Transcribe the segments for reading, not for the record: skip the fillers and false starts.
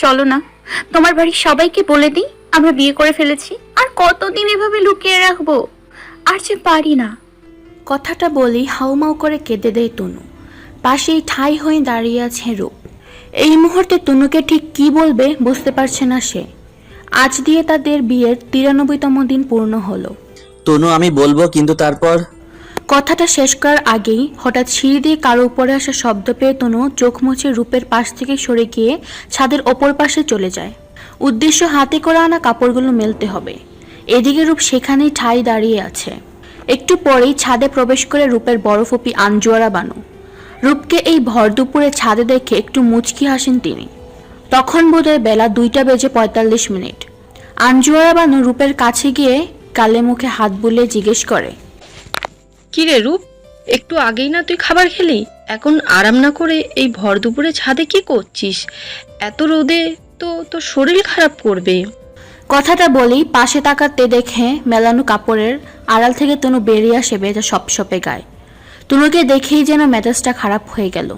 চলো না, তোমার বাড়ির সবাইকে বলে দিই আমরা বিয়ে করে ফেলেছি। আর কতদিন এভাবে লুকিয়ে রাখবো? আর যে পারি না। কথাটা বলেই হাউমাউ করে কেঁদে দেয় তনু। পাশেই ঠাই হয়ে দাঁড়িয়ে আছে রূপ। এই মুহূর্তে তনুকে ঠিক কি বলবে বুঝতে পারছে না সে। আজ দিয়ে তাদের বিয়ের 93তম দিন পূর্ণ হলো। তনু, আমি বলবো, কিন্তু তারপর। কথাটা শেষ করার আগেই হঠাৎ সিঁড়ি দিয়ে কারো উপরে আসা শব্দ পেয়ে তনু চোখ মুছে রূপের পাশ থেকে সরে গিয়ে ছাদের ওপর পাশে চলে যায়। উদ্দেশ্য হাতে করে আনা কাপড়গুলো মেলতে হবে। এদিকে রূপ সেখানেই ঠাই দাঁড়িয়ে আছে। একটু পরেই ছাদে প্রবেশ করে রূপের বড় ফুপি আঞ্জুয়ারা বানু। রূপকে এই ভর দুপুরে ছাদে দেখে একটু মুচকি হাসেন তিনি। তখন বোধহয় বেলা 2:45। আঞ্জুয়ারা বানু রূপের কাছে গিয়ে গালে মুখে হাত বুলিয়ে জিজ্ঞেস করে, কিরে রূপ, একটু আগেই না তুই খাবার খেলি? এখন আরাম না করে এই ভর দুপুরে ছাদে কি করছিস? এত রোদে তো তোর শরীর খারাপ করবে। কথাটা বলেই পাশে তাকাতে দেখে মেলানো কাপড়ের আড়াল থেকে তনু বেরিয়ে আসে ভেজা সপসপে গায়ে। তনুকে দেখেই যেন মেজাজটা খারাপ হয়ে গেল।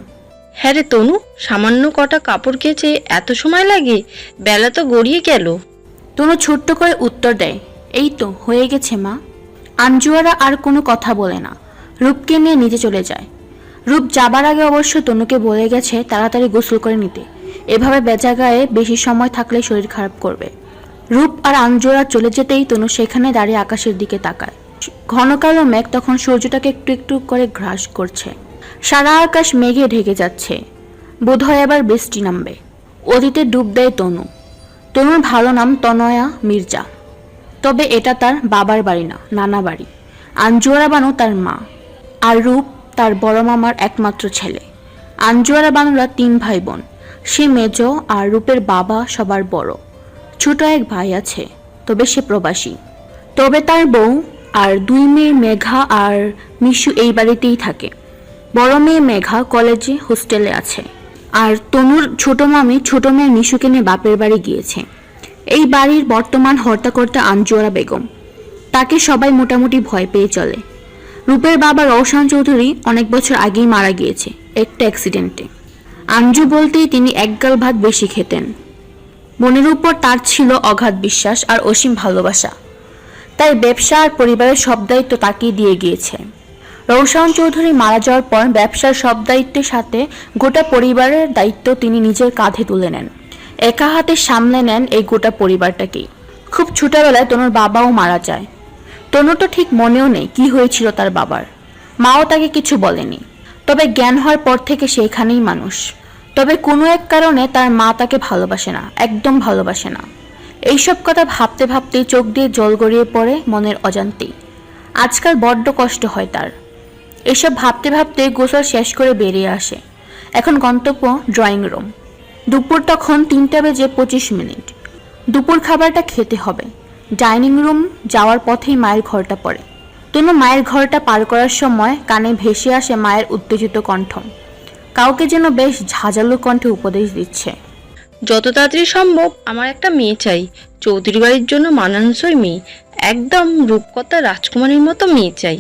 হ্যাঁ রে তনু, সামান্য কটা কাপড় কেচে এত সময় লাগে? বেলা তো গড়িয়ে গেল। তনু ছোট্ট করে উত্তর দেয়, এই তো হয়ে গেছে মা। আঞ্জুয়ারা আর কোনো কথা বলে না, রূপকে নিয়ে নিচে চলে যায়। রূপ যাবার আগে অবশ্য তনুকে বলে গেছে তাড়াতাড়ি গোসল করে নিতে। এভাবে বেজা গায়ে বেশি সময় থাকলে শরীর খারাপ করবে। রূপ আর আঞ্জুয়ারা চলে যেতেই তনু সেখানে দাঁড়িয়ে আকাশের দিকে তাকায়। ঘন কালো মেঘ তখন সূর্যটাকে একটু একটু করে গ্রাস করছে। সারা আকাশ মেঘে ঢেকে যাচ্ছে। বোধহয় এবার বৃষ্টি নামবে। অতীতে ডুব দেয় তনু। তনুর ভালো নাম তনয়া মির্জা। তবে এটা তার বাবার বাড়ি না, নানা বাড়ি। আঞ্জুয়ারা বানু তার মা, আর রূপ তার বড় মামার একমাত্র ছেলে। আঞ্জুয়ারা বানুরা 3 ভাই বোন। সে মেজ আর রূপের বাবা সবার বড়। ছোট এক ভাই আছে, তবে সে প্রবাসী। তবে তার বউ আর 2 মেয়ে মেঘা আর মিশু এই বাড়িতেই থাকে। বড় মেয়ে মেঘা কলেজে হোস্টেলে আছে। আর তনুর ছোট মামি ছোট মেয়ে মিশুকে নিয়ে বাপের বাড়ি গিয়েছে। এই বাড়ির বর্তমান হর্তাকর্তা আঞ্জুয়ারা বেগম। তাকে সবাই মোটামুটি ভয় পেয়ে চলে। রূপের বাবা রওশন চৌধুরী অনেক বছর আগেই মারা গিয়েছে একটা অ্যাক্সিডেন্টে। আঞ্জু বলতেই তিনি একগাল ভাত বেশি খেতেন। বোনের উপর তার ছিল অগাধ বিশ্বাস আর অসীম ভালোবাসা। তাই ব্যবসা আর পরিবারের সব দায়িত্ব তাকেই দিয়ে গিয়েছে। রওশন চৌধুরী মারা যাওয়ার পর ব্যবসার সব দায়িত্বের সাথে গোটা পরিবারের দায়িত্ব তিনি নিজের কাঁধে তুলে নেন। একা হাতে সামলে নেন এই গোটা পরিবারটাকেই। খুব ছোটবেলায় তনুর বাবাও মারা যায়। তনুর তো ঠিক মনেও নেই কি হয়েছিল তার বাবার। মাও তাকে কিছু বলেনি। তবে জ্ঞান হওয়ার পর থেকে সেখানেই মানুষ। তবে কোনো এক কারণে তার মা তাকে ভালোবাসে না, একদম ভালোবাসে না। এইসব কথা ভাবতে ভাবতেই চোখ দিয়ে জল গড়িয়ে পড়ে মনের অজান্তেই। আজকাল বড্ড কষ্ট হয় তার। এসব ভাবতে ভাবতে গোসল শেষ করে বেরিয়ে আসে। এখন গন্তব্য ড্রয়িং রুম। দুপুর তখন 3:25। দুপুর খাবারটা খেতে হবে। ডাইনিং রুম যাওয়ার পথেই মায়ের ঘরটা পড়ে। তনু মায়ের ঘরটা পার করার সময় কানে ভেসে আসে মায়ের উত্তেজিত কণ্ঠ। কাউকে যেন বেশ ঝাঁঝালো কণ্ঠে উপদেশ দিচ্ছে। যত তাড়াতাড়ি সম্ভব আমার একটা মেয়ে চাই, চৌধুরী বাড়ির জন্য মানানসই মেয়ে, একদম রূপকথা রাজকুমারীর মতো মেয়ে চাই।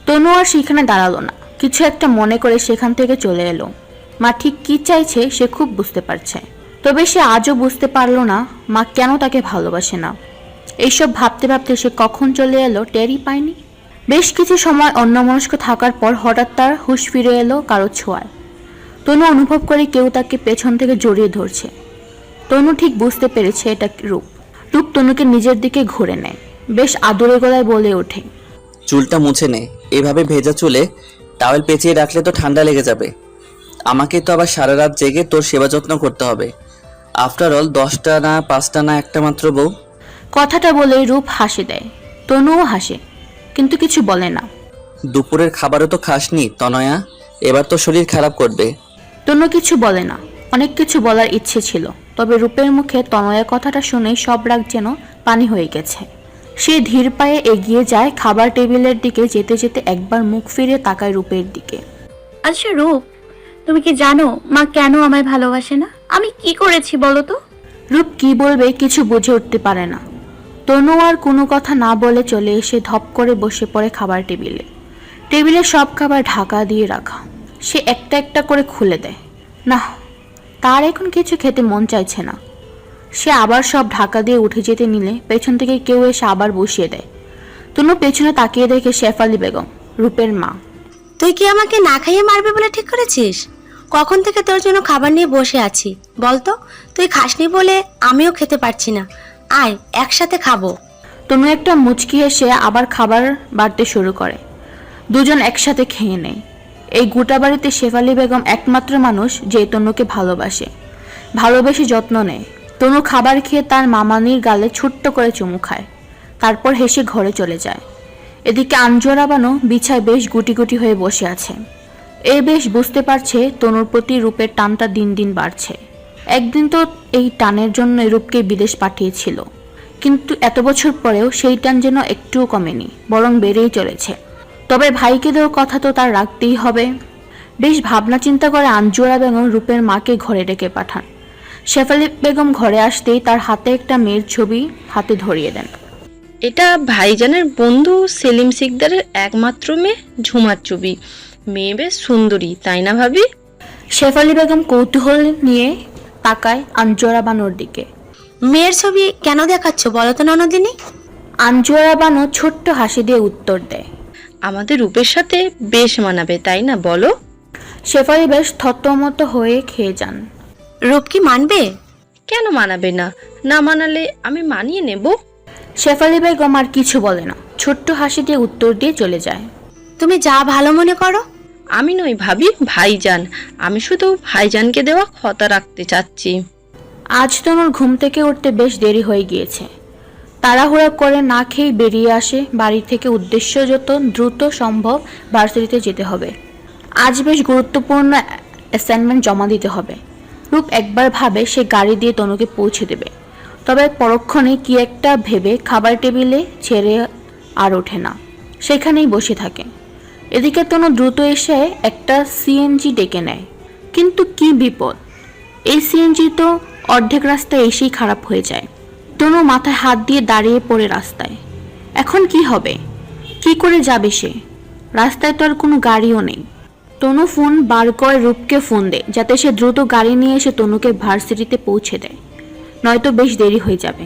তনু আর সেখানে দাঁড়ালো না, কিছু একটা মনে করে সেখান থেকে চলে এলো। মা ঠিক কি চাইছে সে খুব বুঝতে পারছে। তবে সে আজও বুঝতে পারলো না মা কেন তাকে ভালোবাসে না। এইসব ভাবতে ভাবতে সে কখন চলে এলো টেরই পায়নি। বেশ কিছু সময় অন্যমনস্ক থাকার পর হঠাৎ তার হুঁশ ফিরে এলো কারো ছোঁয়ায়। তনু অনুভব করে কেউ তাকে পেছন থেকে জড়িয়ে ধরছে। তনু ঠিক বুঝতে পেরেছে এটা রূপ। রূপ তনুকে নিজের দিকে ঘুরে নেয়, বেশ আদুরে গলায় বলে ওঠে, চুলটা মুছে নে। এভাবে ভেজা চুলে টাওয়েল পেঁচিয়ে রাখলে তো ঠান্ডা লেগে যাবে। আমাকে তো আবার সারা রাত জেগে তোর সেবা যত্ন করতে হবে। আফটার অল 10টা না 5টা না একটা মাত্র বউ। কথাটা বলে রূপ হাসি দেয়। তনুও হাসে, কিন্তু কিছু বলে না। দুপুরের খাবারও তো খাসনি তনয়া, এবার তো শরীর খারাপ করবে। তনু কিছু বলে না। অনেক কিছু বলার ইচ্ছে ছিল, তবে রূপের মুখে তনয়া কথাটা শুনে সব রাগ যেন পানি হয়ে গেছে। সে ধীর পায়ে এগিয়ে যায় খাবার টেবিলের দিকে। যেতে যেতে একবার মুখ ফিরে তাকায় রূপের দিকে। আচ্ছা রূপ, তুমি কি জানো মা কেন আমায় ভালোবাসে না? আমি কি করেছি বলো তো? রূপ কি বলবে কিছু বুঝে উঠতে পারে না। তনু আর কোনো কথা না বলে চলে এসে ধপ করে বসে পড়ে খাবার টেবিলে। টেবিলে সব খাবার ঢাকা দিয়ে রাখা। সে একটা একটা করে খুলে দেয়। না, তার এখন কিছু খেতে মন চাইছে না। সে আবার সব ঢাকা দিয়ে উঠে যেতে নিলে পেছন থেকে কেউ এসে আবার বসিয়ে দেয়। তনু পেছনে তাকিয়ে দেখে শেফালি বেগম, রূপের মা। তুই কি আমাকে না খাইয়ে মারবে বলে ঠিক করেছিস? কখন থেকে তোর জন্য খাবার নিয়ে বসে আছি বলতো? তুই খাসনি বলে আমিও খেতে পারছি না। আয় একসাথে খাবো। তনু একটা মুচকি এসে আবার খাবার বাড়তে শুরু করে। দুজন একসাথে খেয়ে নেয়। এই গোটা বাড়িতে শেফালি বেগম একমাত্র মানুষ যে তনুকে ভালোবেসে যত্ন নেয়। তনু খাবার খেয়ে তার মামানির গালে ছোট্ট করে চুমু খায়, তারপর হেসে ঘরে চলে যায়। এদিকে আঞ্জুরা বানু বিছায় বেশ গুটি গুটি হয়ে বসে আছে। এ বেশ বুঝতে পারছে তনুর প্রতি রূপের টানটা দিন দিন বাড়ছে। একদিন তো এই টানের জন্য রূপকে বিদেশ পাঠিয়েছিল, কিন্তু এত বছর পরেও সেই টান যেন একটুও কমেনি, বরং বেড়েই চলেছে। তবে ভাইকে দেওয়ার কথা তো তার রাখতেই হবে। বেশ ভাবনা চিন্তা করে আঞ্জুরা বেগম রূপের মাকে ঘরে ডেকে পাঠান। শেফালি বেগম ঘরে আসতেই তার হাতে একটা মেয়ের ছবি হাতে ধরিয়ে দেন। এটা ভাইজানের বন্ধু সেলিম সিকদারের একমাত্র মেয়ে ঝুমার ছবি। মেয়ে বেশ সুন্দরী, তাই না ভাবি? শেফালি বেগম কৌতূহল নিয়ে তাকায় আঞ্জুরা বানুর দিকে। মেয়ের ছবি কেন দেখাচ্ছ বলো তো ননদিনী? আঞ্জুরা বানু ছোট্ট হাসি দিয়ে উত্তর দেয়, আমাদের রূপের সাথে বেশ মানাবে, তাই না বলো? শেফালি বেশ থতমত হয়ে খেয়ে যান। রূপ কি মানবে? কেন মানাবে না? না মানালে আমি মানিয়ে নেব। শেফালি বেগম আর কিছু বলে না, ছোট্ট হাসি দিয়ে উত্তর দিয়ে চলে যায়। তুমি যা ভালো মনে করো। আমি নই ভাবি, ভাইজান। আমি শুধু ভাইজানকে দেওয়া কথা রাখতে চাচ্ছি। আজ তনুর ঘুম থেকে উঠতে বেশ দেরি হয়ে গিয়েছে। তাড়াহুড়া করে না খেয়ে বেরিয়ে আসে বাড়ি থেকে, উদ্দেশ্য যত দ্রুত সম্ভব ভার্সিটিতে যেতে হবে। আজ বেশ গুরুত্বপূর্ণ অ্যাসাইনমেন্ট জমা দিতে হবে। রূপ একবার ভাবে সে গাড়ি দিয়ে তনুকে পৌঁছে দেবে, তবে পরক্ষণে কি একটা ভেবে খাবার টেবিলে ছেড়ে আর ওঠে না, সেখানেই বসে থাকে। এদিকে তনু দ্রুত এসে একটা সিএনজি ডেকে নেয়, কিন্তু কি বিপদ! এই সিএনজি তো অর্ধেক রাস্তায় এসেই খারাপ হয়ে যায়। তনু মাথায় হাত দিয়ে দাঁড়িয়ে পড়ে রাস্তায়। এখন কি হবে? কি করে যাবে সে? রাস্তায় তো আর কোনো গাড়িও নেই। তনু ফোন বার করে রূপকে ফোন দেয়, যাতে সে দ্রুত গাড়ি নিয়ে এসে তনুকে ভার্সিটিতে পৌঁছে দেয়, নয়তো বেশ দেরি হয়ে যাবে।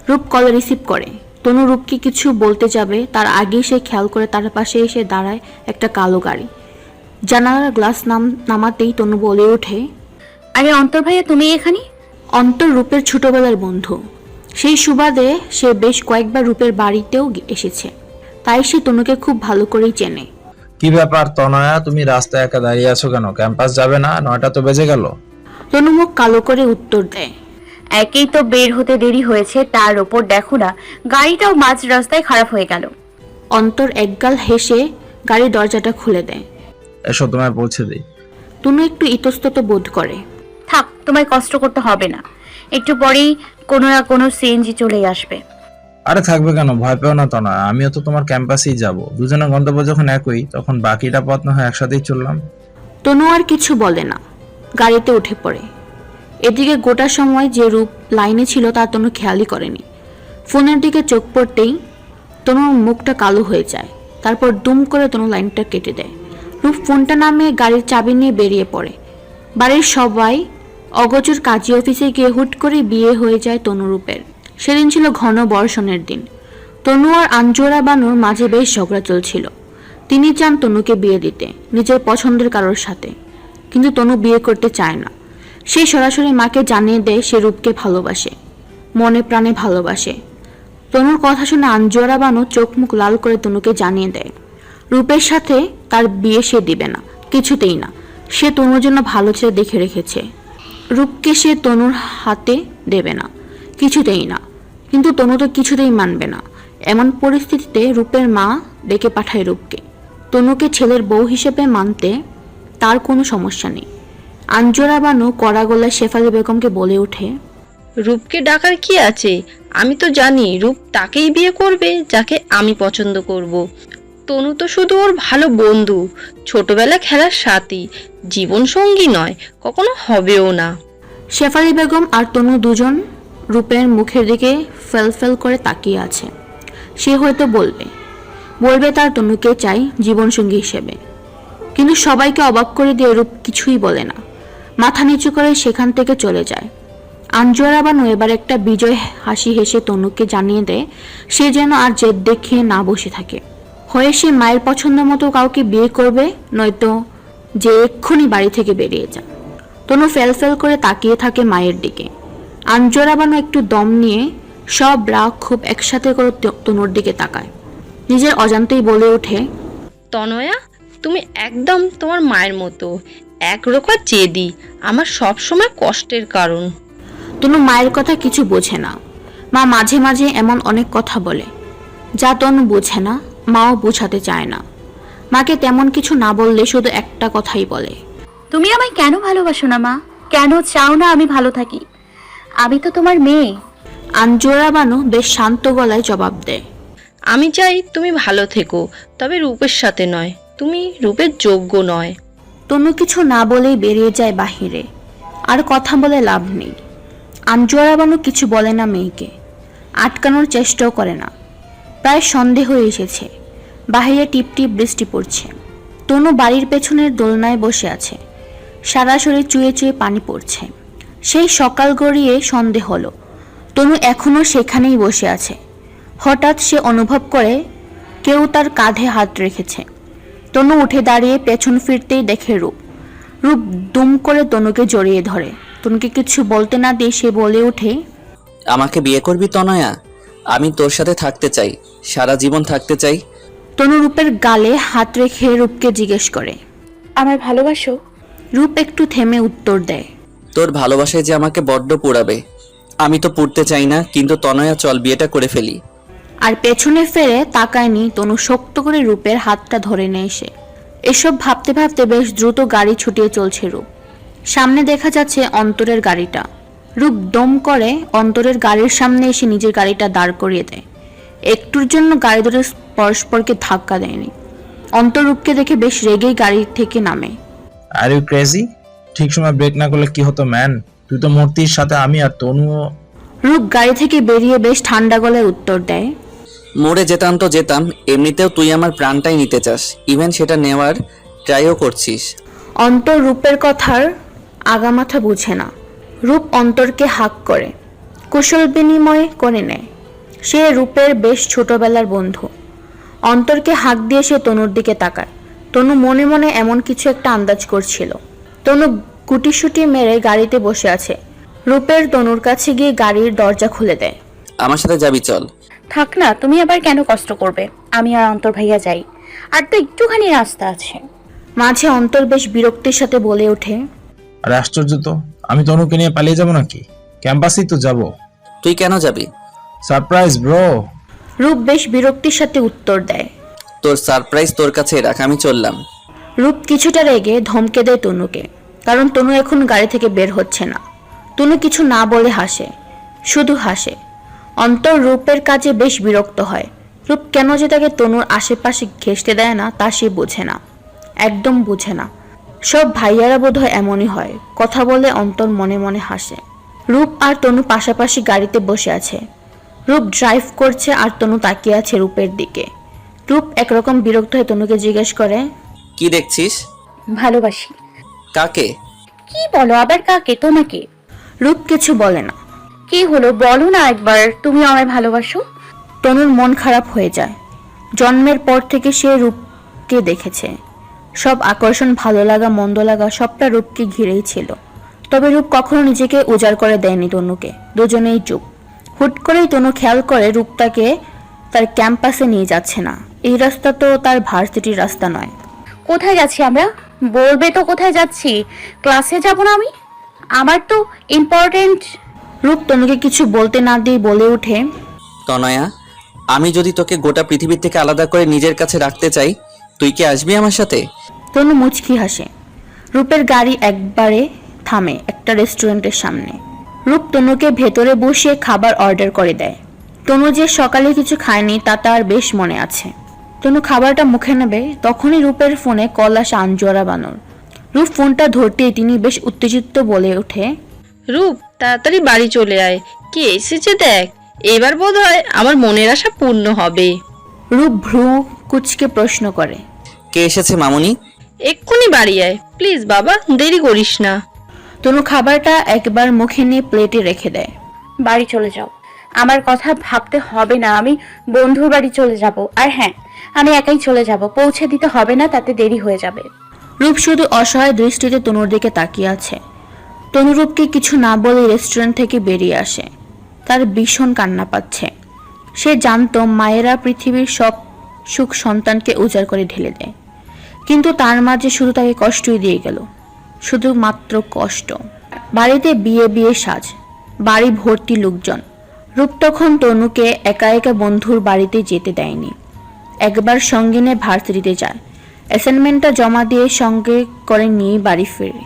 রূপ কল রিসিভ করে। তনু রূপকে কিছু বলতে যাবে, তার আগেই সে খেয়াল করে তার পাশে এসে দাঁড়ায় একটা কালো গাড়ি। জানালার গ্লাস নামাতেই তনু বলে ওঠে, আরে অন্তর ভাইয়া, তুমি এখানে? অন্তর রূপের ছোটবেলার বন্ধু। সেই সুবাদে সে বেশ কয়েকবার রূপের বাড়িতেও এসেছে, তাই সে তনুকে খুব ভালো করেই চেনে। কি ব্যাপার তনয়া, তুমি রাস্তায় একা দাঁড়িয়ে আছো কেন? ক্যাম্পাস যাবে না? 9টা তো বেজে গেল। তনু মুখ কালো করে উত্তর দেয়, একেই তো বের হতে দেরি হয়েছে, তার ওপর দেখো না গাড়িটাও মাঝ রাস্তায় খারাপ হয়ে গেল। অন্তর একগাল হেসে গাড়ির দরজাটা খুলে দেয়। এসো তোমায় পৌঁছে দিই। তনু একটু ইতস্তত বোধ করে। থাক, তোমায় কষ্ট করতে হবে না, একটু পরেই কোনো না কোনো সিএনজি চলেই আসবে। আরে থাকবে কেন, ভয় পেও না তনয়া, আমিও তো তোমার ক্যাম্পাসেই যাব। দুজনের গন্তব্য যখন একই, তখন বাকিটা পথ না হয় একসাথেই চললাম। তনু আর কিছু বলে না, গাড়িতে উঠে পড়ে। এদিকে গোটা সময় যে রূপ লাইনে ছিল তা তনু খেয়ালই করেনি। ফোনের দিকে চোখ পড়তেই তনুর মুখটা কালো হয়ে যায়, তারপর দুম করে তনু লাইনটা কেটে দেয়। রূপ ফোনটা নামিয়ে গাড়ির চাবি নিয়ে বেরিয়ে পড়ে। বাড়ির সবাই অগোচর কাজী অফিসে গিয়ে হুট করে বিয়ে হয়ে যায় তনুরূপের। সেদিন ছিল ঘন বর্ষণের দিন। তনু আর আঞ্জুরা বানুর মাঝে বেশ ঝগড়া চলছিল। তিনি চান তনুকে বিয়ে দিতে নিজের পছন্দের কারোর সাথে, কিন্তু তনু বিয়ে করতে চায় না। সে সরাসরি মাকে জানিয়ে দেয় সে রূপকে ভালোবাসে, মনে প্রাণে ভালোবাসে। তনুর কথা শুনে আঞ্জুরা বানু চোখ মুখ লাল করে তনুকে জানিয়ে দেয় রূপের সাথে তার বিয়ে সে দিবে না, কিছুতেই না। সে তনুর জন্য ভালো ছেলে দেখে রেখেছে, রূপকে সে তনুর হাতে দেবে না, কিছুতেই না। কিন্তু তনু তো কিছুতেই মানবে না। এমন পরিস্থিতিতে রূপের মা ডেকে পাঠায় রূপকে। তনুকে ছেলের বউ হিসেবে মানতে তার কোনো সমস্যা নেই। আঞ্জুরা বানু কড়া গলায় শেফালি বেগমকে বলে ওঠে, রূপকে ডাকার কি আছে? আমি তো জানি রূপ তাকেই বিয়ে করবে যাকে আমি পছন্দ করব। তনু তো শুধু ওর ভালো বন্ধু, ছোটবেলা খেলার সাথী, জীবন সঙ্গী নয়, কখনো হবেও না। শেফালি বেগম আর তনু দুজন রূপের মুখের দিকে ফেল করে তাকিয়ে আছে। সে হয়তো বলবে তার তনুকে চাই জীবনসঙ্গী হিসেবে, কিন্তু সবাইকে অবাক করে দিয়ে রূপ কিছুই বলে না, মাথা নিচু করে সেখান থেকে চলে যায়। আঞ্জুয়ারা বানু এবার একটা বিজয় হাসি হেসে তনুকে জানিয়ে দেয় সে যেন আর জেদ দেখিয়ে না বসে থাকে। হয় সে মায়ের পছন্দ মতো কাউকে বিয়ে করবে, নয়তো যে এক্ষুনি বাড়ি থেকে বেরিয়ে যায়। তনু ফেল করে তাকিয়ে থাকে মায়ের দিকে। আঞ্জুয়ারা বানু একটু দম নিয়ে সব রাগ খুব একসাথে করে তনুর দিকে তাকায়। নিজের অজান্তেই বলে ওঠে, তনয়া, তুমি একদম তোমার মায়ের মতো একরোখা জেদি, আমার সব সময় কষ্টের কারণ। তনু মায়ের কথা কিছু বোঝে না। মা মাঝে মাঝে এমন অনেক কথা বলে যা তনু বোঝে না, মাও বোঝাতে চায় না। মাকে তেমন কিছু না বললে শুধু একটা কথাই বলে, তুমি আমায় কেন ভালোবাসো না মা? কেন চাও না আমি ভালো থাকি? আমি তো তোমার মেয়ে। আঞ্জুয়ারা বানু বেশ শান্ত গলায় জবাব দেয়, আমি চাই তুমি ভালো থেকো, তবে রূপের সাথে নয়, তুমি রূপের যোগ্য নয়। তনু কিছু না বলেই বেরিয়ে যায় বাহিরে। আর কথা বলে লাভ নেই। আঞ্জুয়ারা বানু কিছু বলে না মেয়েকে, আটকানোর চেষ্টাও করে না। প্রায় সন্ধে হয়ে এসেছে, বাহিরে টিপটিপ বৃষ্টি পড়ছে। তনু বাড়ির পেছনের দোলনায় বসে আছে, সারা শরীর চুয়ে চুয়ে পানি পড়ছে। সেই সকাল গড়িয়ে সন্ধে হলো, তনু এখনো সেখানেই বসে আছে। হঠাৎ সে অনুভব করে কেউ তার কাঁধে হাত রেখেছে। তনু উঠে দাঁড়িয়ে পেছন ফিরতেই দেখে রূপ। রূপ দুম করে তনুকে জড়িয়ে ধরে। তনুকে কিছু বলতে না দিয়ে সে বলে ওঠে, আমাকে বিয়ে করবি তনয়া? আমি তোর সাথে থাকতে চাই, সারা জীবন থাকতে চাই। তনু রূপের গালে হাত রেখে রূপকে জিজ্ঞেস করে, আমায় ভালোবাসো? রূপ একটু থেমে উত্তর দেয়, তোর ভালোবাসায় যে আমাকে বড্ড পোড়াবে। আমি তো পুড়তে চাই না, কিন্তু তনয়া চল বিয়েটা করে ফেলি। আর পেছনে ফিরে তাকায়নি। তনু শক্ত করে রূপের হাতটা ধরে নেয় সে। এসব ভাবতে ভাবতে বেশ দ্রুত গাড়ি ছুটিয়ে চলছে রূপ। সামনে দেখা যাচ্ছে অন্তরের গাড়িটা। রূপ দম করে অন্তরের গাড়ির সামনে এসে নিজের গাড়িটা দাঁড় করিয়ে দেয়। একটুর জন্য গাড়ি ধরে পরস্পরকে ধাক্কা দেয়নি। অন্তর রূপকে দেখে বেশ রেগেই গাড়ি থেকে নামে। Are you crazy? ঠিক সময় ব্রেক না করলে কি হতো ম্যান? তুই তো মূর্তির সাথে আমি আর তনুও। রূপ গাড়ি থেকে বেরিয়ে বেশ ঠান্ডা গলায় উত্তর দেয়, মরে যেতাম তো যেতাম, এমনিতেও তুই আমার প্রাণটাই নিতে চাস, ইভেন সেটা নেওয়ার ট্রাইও করছিস। অন্তর রূপের কথার আগামাথা বুঝে না। রূপ অন্তরকে হাক করে, কুশল বিনিময় করে নেয়। সে রূপের বেশ ছোটবেলার বন্ধু। অন্তরকে হাক দিয়ে সে তনুর দিকে তাকায়। তনু মনে মনে এমন কিছু একটা আন্দাজ করছিল। তনু গুটিসুটি মেরে গাড়িতে বসে আছে। রূপের তনুর কাছে গিয়ে গাড়ির দরজা খুলে দেয়। আমার সাথে যাবি চল। থাক না, তুমি আবার কেন কষ্ট করবে? আমি আর অন্তর ভাইয়া যাই, আর তো একটুখানি রাস্তা আছে। মাঝে অন্তর বেশ বিরক্তির সাথে বলে ওঠে, আর আশ্চর্য তো, আমি তনুকে নিয়ে পালিয়ে যাবো নাকি? ক্যাম্পাসেই তো যাব। তুই কেন যাবি? Surprise bro. রূপ বেশ বিরক্তির সাথে উত্তর দেয়। তোর সারপ্রাইজ তোর কাছে রাখ, আমি চললাম। রূপ কিছুটা রেগে ধমকে দেয় তনুকে, কারণ তনু এখন গাড়ি থেকে বের হচ্ছে না। তনু কিছু না বলে হাসে, শুধু হাসে। অন্তর রূপের কাজে বেশ বিরক্ত হয়। রূপ কেন যে তাকে তনুর আশেপাশে ঘেঁষতে দেয় না তা সে বোঝে না, একদম বোঝে না। সব ভাইয়ারা বোধহয় এমনই হয়। কথা বলে অন্তর মনে মনে হাসে। রূপ আর তনু পাশাপাশি গাড়িতে বসে আছে। রূপ ড্রাইভ করছে আর তনু তাকিয়ে আছে রূপের দিকে। রূপ একরকম বিরক্ত হয়ে তনুকে জিজ্ঞেস করে, কি দেখছিস? ভালোবাসি। কাকে? কি বলো আবার? কাকে? তোমাকে। রূপ কিছু বলে না। কি হলো বলো না একবার, তুমি আমায় ভালোবাসো? তনুর মন খারাপ হয়ে যায়। জন্মের পর থেকে সে রূপকে দেখেছে। সব আকর্ষণ, ভালো লাগা, মন্দ লাগা সবটা রূপকে ঘিরেই ছিল। তবে রূপ কখনো নিজেকে উজাড় করে দেয়নি তনুকে। দুজনেই চুপ। হুট করেই তনু খেয়াল করে রূপ তাকে তার ক্যাম্পাসে নিয়ে যাচ্ছে না। এই রাস্তা তো তার ভার্সিটির রাস্তা নয়। কোথায় যাচ্ছি আমরা? বলবে তো কোথায় যাচ্ছি? ক্লাসে যাব না আমি? আমার তো ইম্পর্টেন্ট। রূপ তনুকে কিছু বলতে না দিয়ে বলে ওঠে, তনয়া, আমি যদি তোকে গোটা পৃথিবীর থেকে আলাদা করে নিজের কাছে রাখতে চাই, তুই কি আসবি আমার সাথে? তনু মুচকি হাসে। রূপের গাড়ি একবারে থামে একটা রেস্টুরেন্টের সামনে। রূপ তনুকে ভেতরে বসিয়ে খাবার অর্ডার করে দেয়। তনু যে সকালে কিছু খায়নি তা তার বেশ মনে আছে। তনু খাবারটা মুখে নেবে, তখনই রূপের ফোনে কল আসে আঞ্জুয়ারা বানুর। রূপ ফোনটা ধরতেই তিনি বেশ উত্তেজিত বলে ওঠে, রূপ, তাড়াতাড়ি বাড়ি চলে আয়, কে এসেছে দেখ, এবার বোধহয় আমার মনের আশা পূর্ণ হবে। রূপ ভ্রু কুচকে প্রশ্ন করে, কে এসেছে মামুনি? এক্ষুনি বাড়ি আয় প্লিজ বাবা, দেরি করিস না। তনু খাবারটা একবার মুখে নিয়ে প্লেটে রেখে দেয়। বাড়ি চলে যাও, আমার কথা ভাবতে হবে না। আমি বন্ধুর বাড়ি চলে যাব। আর হ্যাঁ, আমি একাই চলে যাব, পৌঁছে দিতে হবে না, তাতে দেরি হয়ে যাবে। রূপ শুধু অসহায় দৃষ্টিতে তনুর দিকে তাকিয়ে আছে। তনু রূপকে কিছু না বলে রেস্টুরেন্ট থেকে বেরিয়ে আসে। তার ভীষণ কান্না পাচ্ছে। সে জানতো মায়েরা পৃথিবীর সব সুখ সন্তানকে উজাড় করে ঢেলে দেয়, কিন্তু তার মাঝে শুধু তাকে কষ্টই দিয়ে গেল, শুধুমাত্র কষ্ট। বাড়িতে বিয়ে বিয়ে সাজ, বাড়ি ভর্তি লোকজন। রূপ তখন তনুকে একা একা বন্ধুর বাড়িতে যেতে দেয়নি। একবার সঙ্গে নিয়ে ভার্সিটিতে যায়, অ্যাসাইনমেন্টটা জমা দিয়ে সঙ্গে করে নিয়ে বাড়ি ফেরে।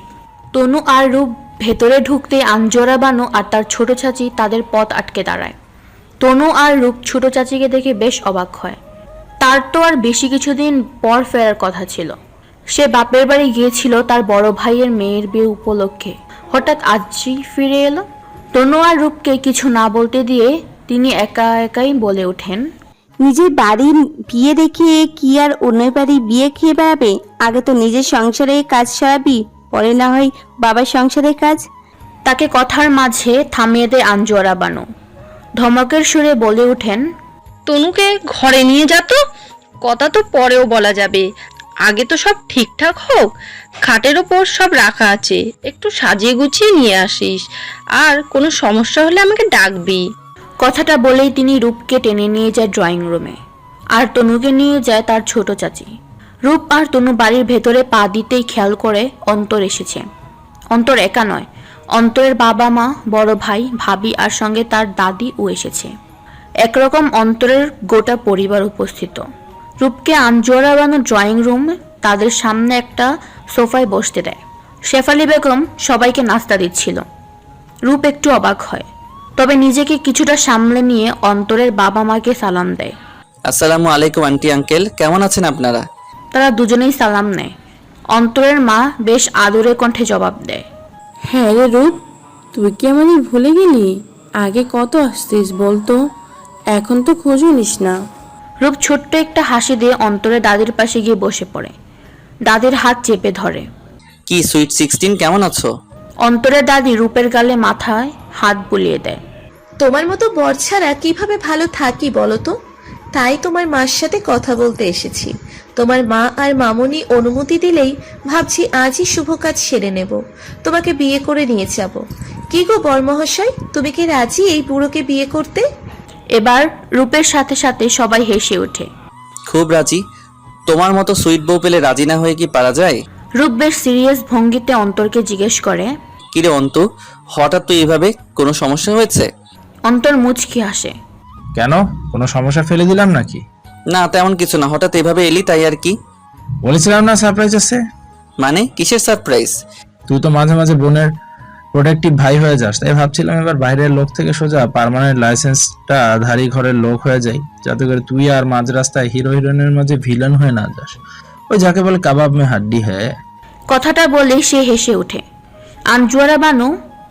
তনু আর রূপ ভেতরে ঢুকতে আঞ্জরা বানু আর তার ছোট চাচি তাদের পথ আটকে দাঁড়ায়। তনু আর রূপ ছোট চাচিকে দেখে বেশ অবাক হয়। তার তো আর বেশি কিছুদিন পর ফেরার কথা ছিল। সে বাপের বাড়ি গিয়েছিল তার বড় ভাইয়ের মেয়ের বিয়ে উপলক্ষে, হঠাৎ আজই ফিরে এলো। তনু আর রূপকে কিছু না বলতে দিয়ে তিনি একা একাই বলে ওঠেন, নিজের বাড়ির বিয়ে দেখিয়ে কি আর অন্য বাড়ির বিয়ে খেয়ে বেড়াবে? আগে তো নিজের সংসারে কাজ সারাবি, পরে না হয় বাবার সংসারের কাজ। তাকে কথার মাঝে থামিয়ে দেয় আঞ্জুয়ারা বানু। ধমকের সুরে বলে ওঠেন, তনুকে ঘরে নিয়ে যা তো, কথা তো পরেও বলা যাবে, আগে তো সব ঠিকঠাক হোক। খাটের ওপর সব রাখা আছে, একটু সাজিয়ে গুছিয়ে নিয়ে আসিস, আর কোনো সমস্যা হলে আমাকে ডাকবি। কথাটা বলেই তিনি রূপকে টেনে নিয়ে যায় ড্রয়িং রুমে, আর তনুকে নিয়ে যায় তার ছোট চাচি। রূপ আর তনু বাড়ির ভেতরে পা দিতেই খেয়াল করে অন্তর এসেছে। অন্তর একা নয়, অন্তরের বাবা মা, বড় ভাই, ভাবি আর সঙ্গে তার দাদিও এসেছে। একরকম অন্তরের গোটা পরিবার উপস্থিত। রূপকে আঞ্জুয়ারা বানু ড্রয়িং রুম তাদের সামনে একটা সোফায় বসতে দেয়। শেফালি বেগম সবাইকে নাস্তা দিচ্ছিল। রূপ একটু অবাক হয়, তবে নিজেকে কিছুটা সামলে নিয়ে অন্তরের বাবা মাকে সালাম দেয়। আসসালামু আলাইকুম আন্টি আঙ্কেল, কেমন আছেন আপনারা? তারা দুজনেই সালাম নেয়। অন্তরের মা বেশ আদুরে কণ্ঠে জবাব দেয়, হ্যাঁ রে রূপ, তুই কি আমাদের ভুলে গেলি? আগে কত আসতিস বলতো, এখন তো খোঁজও নিস না। রূপ ছোট্ট একটা হাসি দিয়ে অন্তরের দাদির পাশে গিয়ে বসে পড়ে। দাদির হাত চেপে ধরে। কি সুইট 16 কেমন আছো? অন্তরের দাদি রূপের গালে মাথায় হাত বুলিয়ে দেয়। তোমার মতো বর ছাড়া কিভাবে ভালো থাকি বলো তো? তাই তোমার মার সাথে কথা বলতে এসেছি। তোমার মা আর মামুনি অনুমতি দিলেই ভাবছি আজই শুভ কাজ সেরে নেব, তোমাকে বিয়ে করে নিয়ে যাব। কি গো বরমহাশয়, তুমি কি রাজি এই বুড়োকে বিয়ে করতে? এবার রূপের সাথে সাথে সবাই হেসে ওঠে। খুব রাজি। তোমার মতো সুইট বউ পেলে রাজি না হয়ে কি পারা যায়? রূপ বেশ সিরিয়াস ভঙ্গিতে অন্তরকে জিজ্ঞেস করে, কিরে অন্তু, হঠাৎ তো এইভাবে, কোনো সমস্যা হয়েছে? অন্তর মুচকি হাসে। কেন, কোনো সমস্যা ফেলে দিলাম নাকি? না তেমন কিছু না, হঠাৎ এভাবে এলি তাই আর কি। বলেছিলাম না সারপ্রাইজ আছে। মানে কিসের সারপ্রাইজ? তুই তো মাঝে মাঝে বোনের প্রোটেক্টিভ ভাই হয়ে যাস, তাই ভাবছিলাম এবার বাইরের লোক থেকে সোজা পার্মানেন্ট লাইসেন্সটা ধারী ঘরের লোক হয়ে যাই, যাতে করে তুই আর মাঝ রাস্তায় হিরো হিরোইনের মাঝে ভিলেন হয়ে না যাস। ওই যাকে বলে কাবাব মে হাড্ডি হ্যায়। কথাটা বলে সে হেসে ওঠে। আঞ্জুয়ারা বানু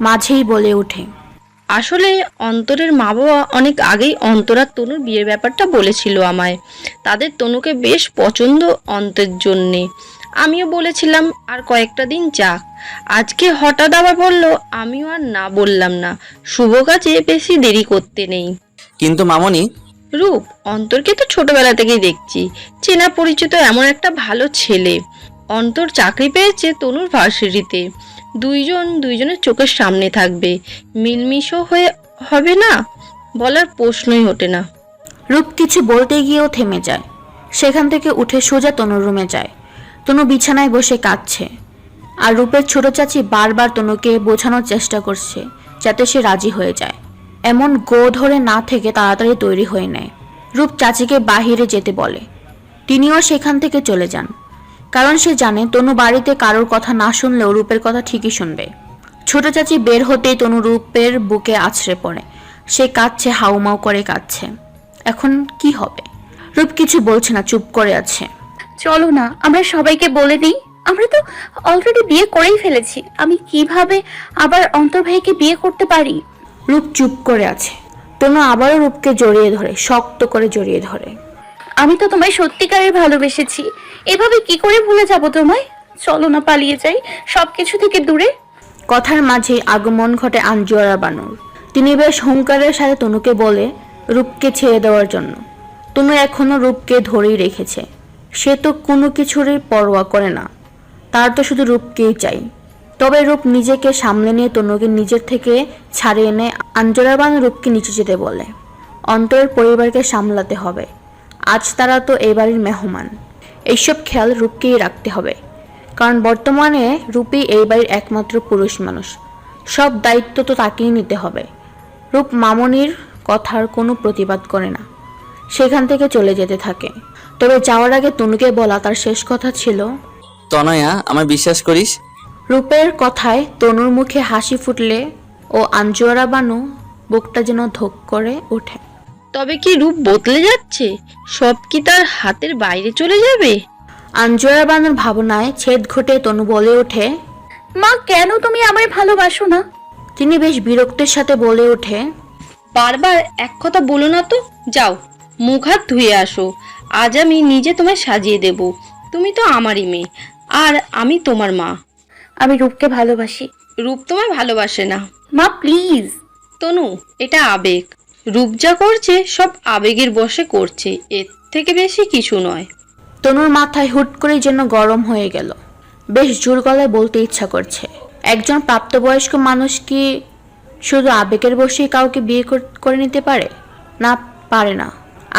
মাঝেই বলে ওঠে, আসলে অন্তরের মা বাবা অনেক আগেই অন্তর আর তনুর বিয়ের ব্যাপারটা বলেছিল আমায়। তাদের তনুকে বেশ পছন্দ অন্তের জন্যে। আমিও বলেছিলাম আর কয়েকটা দিন যাক। আজকে হঠাৎ আবার বললো, আমিও আর না বললাম না। শুভ কাজে বেশি দেরি করতে নেই। কিন্তু মামনি, রূপ, অন্তরকে তো ছোটবেলা থেকেই দেখছি, চেনা পরিচিত এমন একটা ভালো ছেলে। অন্তর চাকরি পেয়েছে তনুর ভার্সিটিতে। দুইজনের চোখের সামনে থাকবে, মিলমিশও হয়ে হবে না, বলার প্রশ্নই ওঠে না। রূপ কিছু বলতে গিয়েও থেমে যায়। সেখান থেকে উঠে সোজা তনুর রুমে যায়। তনু বিছানায় বসে কাঁদছে, আর রূপের ছোট চাচি বারবার তনুকে বোঝানোর চেষ্টা করছে যাতে সে রাজি হয়ে যায়। এমন গো ধরে না থেকে তাড়াতাড়ি তৈরি হয়ে নেয়। রূপ চাচিকে বাহিরে যেতে বলে। তিনিও সেখান থেকে চলে যান, কারণ সে জানে তনু বাড়িতে কারোর কথা না শুনলেও রূপের কথা ঠিকই শুনবে। ছোট চাচি বের হতেই তনু রূপের বুকে আছড়ে পড়ে। সে কাঁদছে, হাউমাউ করে কাঁদছে। এখন কি হবে? রূপ কিছু বলছে না, চুপ করে আছে। চলো না, আমরা সবাইকে বলে দিই। আমরা তো অলরেডি বিয়ে করেই ফেলেছি। আমি কিভাবে আবার অন্তর ভাইকে বিয়ে করতে পারি? রূপ চুপ করে আছে। তনু আবারও রূপকে জড়িয়ে ধরে, শক্ত করে জড়িয়ে ধরে। আমি তো তোমায় সত্যিকারের ভালোবেসেছি, এভাবে কি করে ভুলে যাব তোমায়? চলো না, পালিয়ে যাই সবকিছু থেকে দূরে। কথার মাঝেই আগমন ঘটে আঞ্জুয়ারা বানুর। তিনি বেশ হুঙ্কারের সাথে তনুকে বলে রূপকে ছেড়ে দেওয়ার জন্য। তনু এখনো রূপকে ধরেই রেখেছে। সে তো কোনো কিছুরই পরোয়া করে না, তার তো শুধু রূপকেই চাই। তবে রূপ নিজেকে সামলে নিয়ে তনুকে নিজের থেকে ছাড়িয়ে এনে আঞ্জুয়ারা বানু রূপকে নিচে যেতে বলে। অন্তরের পরিবারকে সামলাতে হবে, আজ তারা তো এই বাড়ির মেহমান। এইসব খেয়াল রূপকেই রাখতে হবে, কারণ বর্তমানে রূপই এই বাড়ির একমাত্র পুরুষ মানুষ। সব দায়িত্ব তো তাকেই নিতে হবে। রূপ মামনির কথার কোনো প্রতিবাদ করে না, সেখান থেকে চলে যেতে থাকে। তবে যাওয়ার আগে তনুকে বলা তার শেষ কথা ছিল, তনয়া, আমায় বিশ্বাস করিস? রূপের কথায় তনুর মুখে হাসি ফুটলে ও আঞ্জুয়ারা বানু বুকটা যেন ধক করে ওঠে। তবে কি রূপ বদলে যাচ্ছে? সব কি তার হাতের বাইরে চলে যাবে? আঞ্জুয়ারা বানুর ভাবনায় ছেদ ঘটে তনু বলে ওঠে, মা, কেন তুমি আমায় ভালোবাসো না? তিনি বেশ বিরক্তের সাথে বলে ওঠে, বারবার এক কথা বলো না তো। যাও, মুখ হাত ধুয়ে আসো। আজ আমি নিজে তোমায় সাজিয়ে দেব। তুমি তো আমারই মেয়ে, আর আমি তোমার মা। আমি রূপকে ভালোবাসি। রূপ তোমায় ভালোবাসে না। মা প্লিজ। তনু, এটা আবেগ। রূপ যা করছে সব আবেগের বশে করছে, এর থেকে বেশি কিছু নয়। তনুর মাথায় হুট করে যেন গরম হয়ে গেল। বেশ জোর গলায় বলতে ইচ্ছা করছে, একজন প্রাপ্তবয়স্ক মানুষ কি শুধু আবেগের বশেই কাউকে বিয়ে করে নিতে পারে? না, পারে না।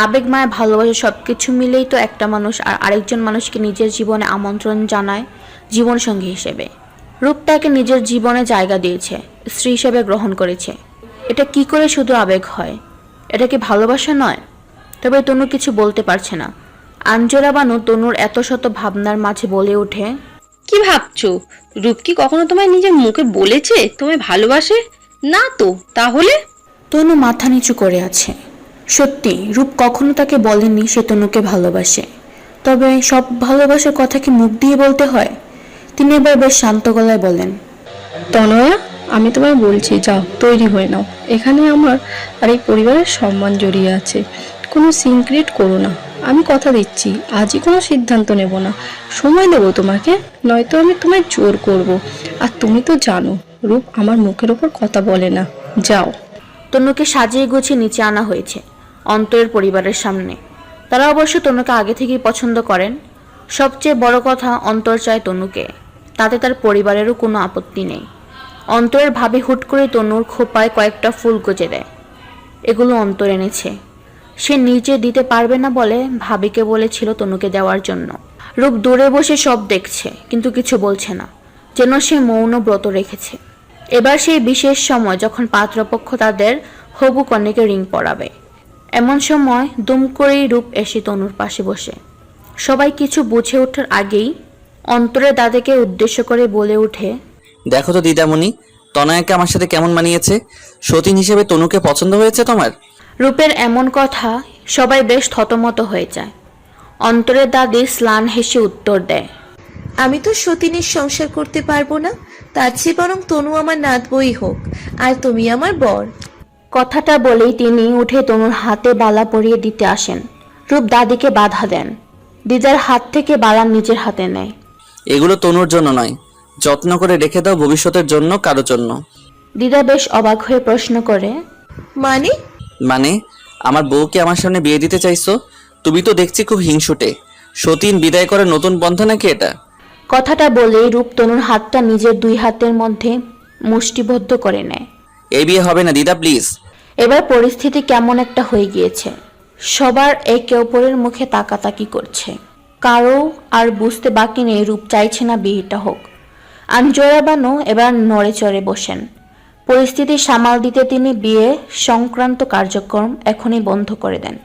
আবেগ, মায়া, ভালোবাসা সবকিছু মিলেই তো একটা মানুষ আর আরেকজন মানুষকে নিজের জীবনে আমন্ত্রণ জানায় জীবনসঙ্গী হিসেবে। রূপ তাকে নিজের জীবনে জায়গা দিয়েছে, স্ত্রী হিসেবে গ্রহণ করেছে। এটা কি করে শুধু আবেগ হয়? এটা কি ভালোবাসা নয়? তবে তনু কিছু বলতে পারছে না। আঞ্জুয়ারা বানু তনুর এত শত ভাবনার মাঝে বলে ওঠে, কি ভাবছো? রূপ কি কখনো তোমায় নিজের মুখে বলেছে তোমায় ভালোবাসে? না তো। তাহলে? তনু মাথা নিচু করে আছে। সত্যি, রূপ কখনো তাকে বলেনি সে তনুকে ভালোবাসে। তবে সব ভালোবাসার কথা কি মুখ দিয়ে বলতে হয়? তিনি এবার বেশ শান্ত গলায় বলেন, তনয়া, আমি তোমায় বলছি, যাও তৈরি হয়ে নাও। এখানে আমার আর এই পরিবারের সম্মান জড়িয়ে আছে। কোনো সিন ক্রিয়েট করো না। আমি কথা দিচ্ছি, আজই কোনো সিদ্ধান্ত নেব না। সময় দেবো তোমাকে, নয়তো আমি তোমায় জোর করব। আর তুমি তো জানো রূপ আমার মুখের ওপর কথা বলে না। যাও। তনুকে সাজিয়ে গুছিয়ে নিচে আনা হয়েছে অন্তরের পরিবারের সামনে। তারা অবশ্য তনুকে আগে থেকেই পছন্দ করেন। সবচেয়ে বড় কথা, অন্তর চায় তনুকে, তাতে তার পরিবারেরও কোনো আপত্তি নেই। অন্তরের ভাবি হুট করে তনুর খোপায় কয়েকটা ফুল গুজে দেয়। এগুলো অন্তর এনেছে, সে নিজে দিতে পারবে না বলে ভাবিকে বলেছিল তনুকে দেওয়ার জন্য। রূপ দূরে বসে সব দেখছে, কিন্তু কিছু বলছে না, যেন সে মৌন ব্রত রেখেছে। এবার সেই বিশেষ সময় যখন পাত্রপক্ষ তাদের হবু কন্যাকে রিং পরাবে। এমন সময় দুম করেই রূপ এসে তনুর পাশে বসে। সবাই কিছু বুঝে ওঠার আগেই অন্তরের দাদাকে উদ্দেশ্য করে বলে ওঠে, দেখো তো দিদামণি, তনয়াকে আমার সাথে কেমন মানিয়েছে। সতীন হিসেবে তনুকে পছন্দ হয়েছে তোমার? রূপের এমন কথা সবাই বেশ থতমত হয়ে যায়। অন্তরের দাদি স্লান হেসে উত্তর দেয়, আমি তো সতীনের সংসার করতে পারবো না, তার চেয়ে বরং তনু আমার নাতবই হোক, আর তুমি আমার বর। কথাটা বলেই তিনি উঠে তনুর হাতে বালা পরিয়ে দিতে আসেন। রূপ দাদিকে বাধা দেন। দিদার হাত থেকে বালা নিজের হাতে নেয়। এগুলো তনুর জন্য নয়, যত্ন করে রেখে দাও ভবিষ্যতের জন্য, কারোর জন্য। দিদা বেশ অবাক হয়ে প্রশ্ন করে, মানে? মানে আমার বউকে আমার সামনে বিয়ে দিতে চাইছো? তুমি তো দেখছি খুব হিংসুটে। সতীন বিদায় করে নতুন বন্ধ নাকি এটা? কথাটা বলেই রূপ তনুর হাতটা নিজের দুই হাতের মধ্যে মুষ্টিবদ্ধ করে নেয়। এই বিয়ে হবে না দিদা, প্লিজ। এবার পরিস্থিতি কেমন একটা হয়ে গিয়েছে। সবার একে অপরের মুখে তাকাতাকি করছে। কারো আর বুঝতে বাকি নেই রূপ চাইছে না বিয়েটা হোক। আঞ্জুয়ারা বানু এবার নড়ে চড়ে বসেন। পরিস্থিতি সামাল দিতে তিনি বিয়ে সংক্রান্ত কার্যক্রম এখনই বন্ধ করে দেন।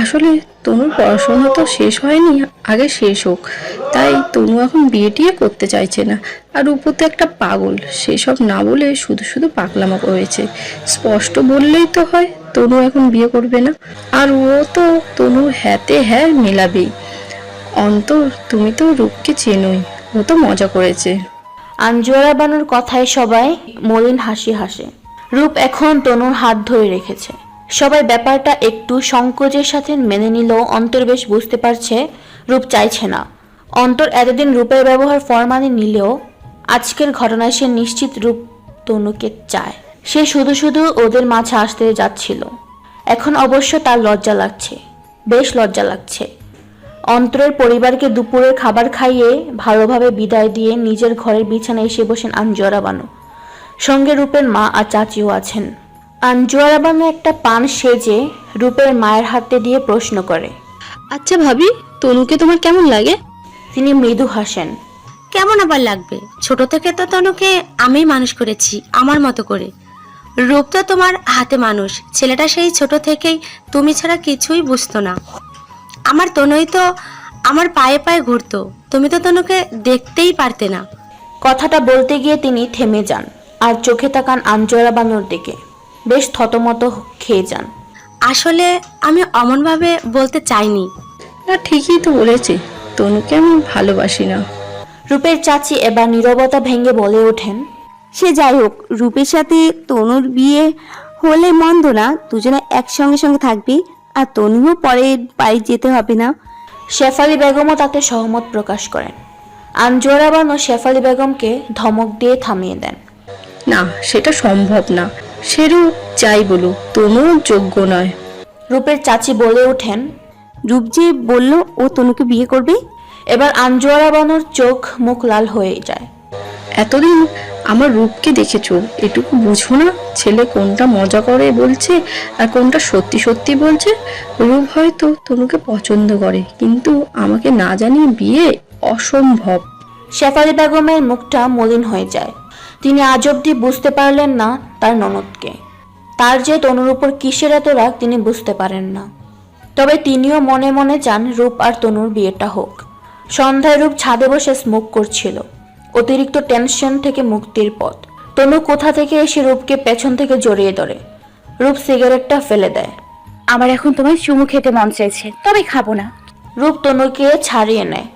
আসলে তনুর পড়াশোনা তো শেষ হয়নি, আগে শেষ হোক। তাই তনু এখন বিয়ে টিয়ে করতে চাইছে না। আর রূপও তো একটা পাগল, সেসব না বলে শুধু শুধু পাগলামো করেছে। স্পষ্ট বললেই তো হয় তনু এখন বিয়ে করবে না। আর ও তো তনু হ্যাঁতে হ্যাঁ মেলাবেই। অন্তর, তুমি তো রূপকে চেনোই, ও তো মজা করেছে। আঞ্জুয়ারা বানুর কথায় সবাই মলিন হাসি হাসে। রূপ এখন তনুর হাত ধরে রেখেছে। সবাই ব্যাপারটা একটু সংকোচের সাথে মেনে নিলেও অন্তর বেশ বুঝতে পারছে রূপ চাইছে না। অন্তর এতদিন রূপের ব্যবহার ফরমানি নিলেও আজকের ঘটনায় সে নিশ্চিত রূপ তনুকে চায়। সে শুধু শুধু ওদের মাঝে আসতে যাচ্ছিল। এখন অবশ্য তার লজ্জা লাগছে, বেশ লজ্জা লাগছে। অন্তরের পরিবারকে দুপুরের খাবার খাইয়ে ভালোভাবে বিদায় দিয়ে নিজের ঘরের বিছানায় এসে বসেন আঞ্জুয়ারা বানু। সঙ্গে রূপের মা আর চাচিও আছেন। আঞ্জুয়ারা বানু একটা পান সেজে রূপের মায়ের হাতে দিয়ে প্রশ্ন করে, আচ্ছা ভাবি, তনুকে তোমার কেমন লাগে? তিনি মৃদু হাসেন। কেমন আবার লাগবে, ছোট থেকে তো তনুকে আমি মানুষ করেছি আমার মতো করে। রূপ তো তোমার হাতে মানুষ, ছেলেটা সেই ছোট থেকেই তুমি ছাড়া কিছুই বুঝতো না। আমার তনুই তো আমার পায়ে পায়ে ঘুরতো, তুমি তো তনুকে দেখতেই পারতে না। কথাটা বলতে গিয়ে তিনি থেমে যান আর চোখে তাকান আঞ্জুয়ারা বানুর দিকে। বেশ থতমত খেয়ে যান। আসলে আমি অমনভাবে বলতে চাইনি। না, ঠিকই তো বলেছে, তনুকে আমি ভালোবাসি না। রূপের চাচি এবার নীরবতা ভেঙে বলে ওঠেন, সে যাই হোক, রূপের সাথে তনুর বিয়ে হলে মন্দ না, দুজনে একসঙ্গে সঙ্গে থাকবি, আর তনুও পরে বাড়ি যেতে হবে না। শেফালি বেগমও তাতে সহমত প্রকাশ করেন। আঞ্জুয়ারা বানু শেফালি বেগমকে ধমক দিয়ে থামিয়ে দেন। না, সেটা সম্ভব না। সেরূপ যাই বলুক, তনুও যোগ্য নয়। রূপের চাচি বলে ওঠেন, রূপ যে বলল ও তনুকে বিয়ে করবে। এবার আঞ্জুয়ারা বানুর চোখ মুখ লাল হয়ে যায়। এতদিন আমার রূপকে দেখেছো, এটুকু বুঝো না ছেলে কোনটা মজা করে বলছে আর কোনটা সত্যি সত্যি বলছে? রূপ হয়তো তনুকে পছন্দ করে, কিন্তু আমাকে না জানিয়ে বিয়ে অসম্ভব। শেফালি বেগমের মুখটা মলিন হয়ে যায়। তিনি আজ অব্দি বুঝতে পারলেন না তার ননদকে। তার যে তনুর উপর কিসের এত রাগ তিনি বুঝতে পারেন না। তবে তিনিও মনে মনে চান রূপ আর তনুর বিয়েটা হোক। সন্ধ্যায় রূপ ছাদে বসে স্মোক করছিল, অতিরিক্ত টেনশন থেকে মুক্তির পথ। তনু কোথা থেকে এসে রূপকে পেছন থেকে জড়িয়ে ধরে। রূপ সিগারেটটা ফেলে দেয়। আমার এখন তোমায় চুমু খেতে মন চাইছে, তবে খাবো না। রূপ তনুকে ছাড়িয়ে নেয়,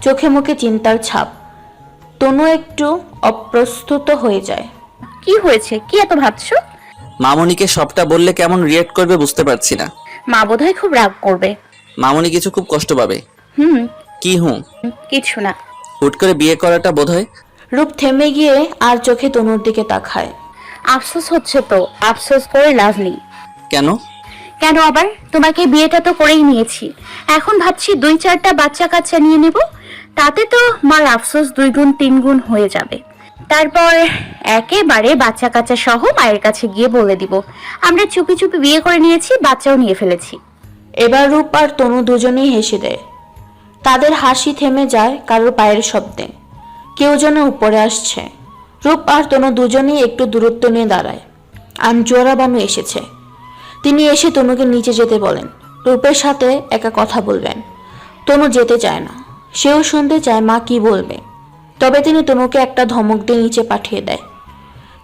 চোখে মুখে চিন্তার ছাপ। তনু একটু অপ্রস্তুত হয়ে যায়। কি হয়েছে, কি এত ভাবছো? মামনিকে সবটা বললে কেমন রিয়েক্ট করবে বুঝতে পারছি না। মা বোধহয় খুব রাগ করবে। মামনি কিছু খুব কষ্ট পাবে। হুম, কি কিছু না। হুট করে বিয়ে করাটা বোধহয়। রূপ থেমে গিয়ে আর চোখে তনুর দিকে তাকায়। আফসোস হচ্ছে তো, আফসোস করে লাভ নেই। কেন? কেন আবার? তোমাকে বিয়েটা তো করেই নিয়েছি, এখন ভাবছি 2-4টা বাচ্চা কাচ্চা নিয়ে নেব, তাতে তো মার আফসোস 2 গুণ 3 গুণ হয়ে যাবে। তারপর একেবারে বাচ্চা কাচ্চা সহ মায়ের কাছে গিয়ে বলে দিব আমরা চুপি চুপি বিয়ে করে নিয়েছি, বাচ্চাও নিয়ে ফেলেছি। এবার রূপ আর তনু দুজনেই হেসে দেয়। তাদের হাসি থেমে যায় কারোর পায়ের শব্দে। কেউ যেন উপরে আসছে। রূপ আর তনু দুজনেই একটু দূরত্ব নিয়ে দাঁড়ায়। আঞ্জুয়ারা বানু এসেছে। তিনি এসে তনুকে নিচে যেতে বলেন, রূপের সাথে একা কথা বলবেন। তনু যেতে চায় না, সেও শুনতে চায় মা কি বলবে। তবে তিনি তনুকে একটা ধমক দিয়ে নিচে পাঠিয়ে দেয়।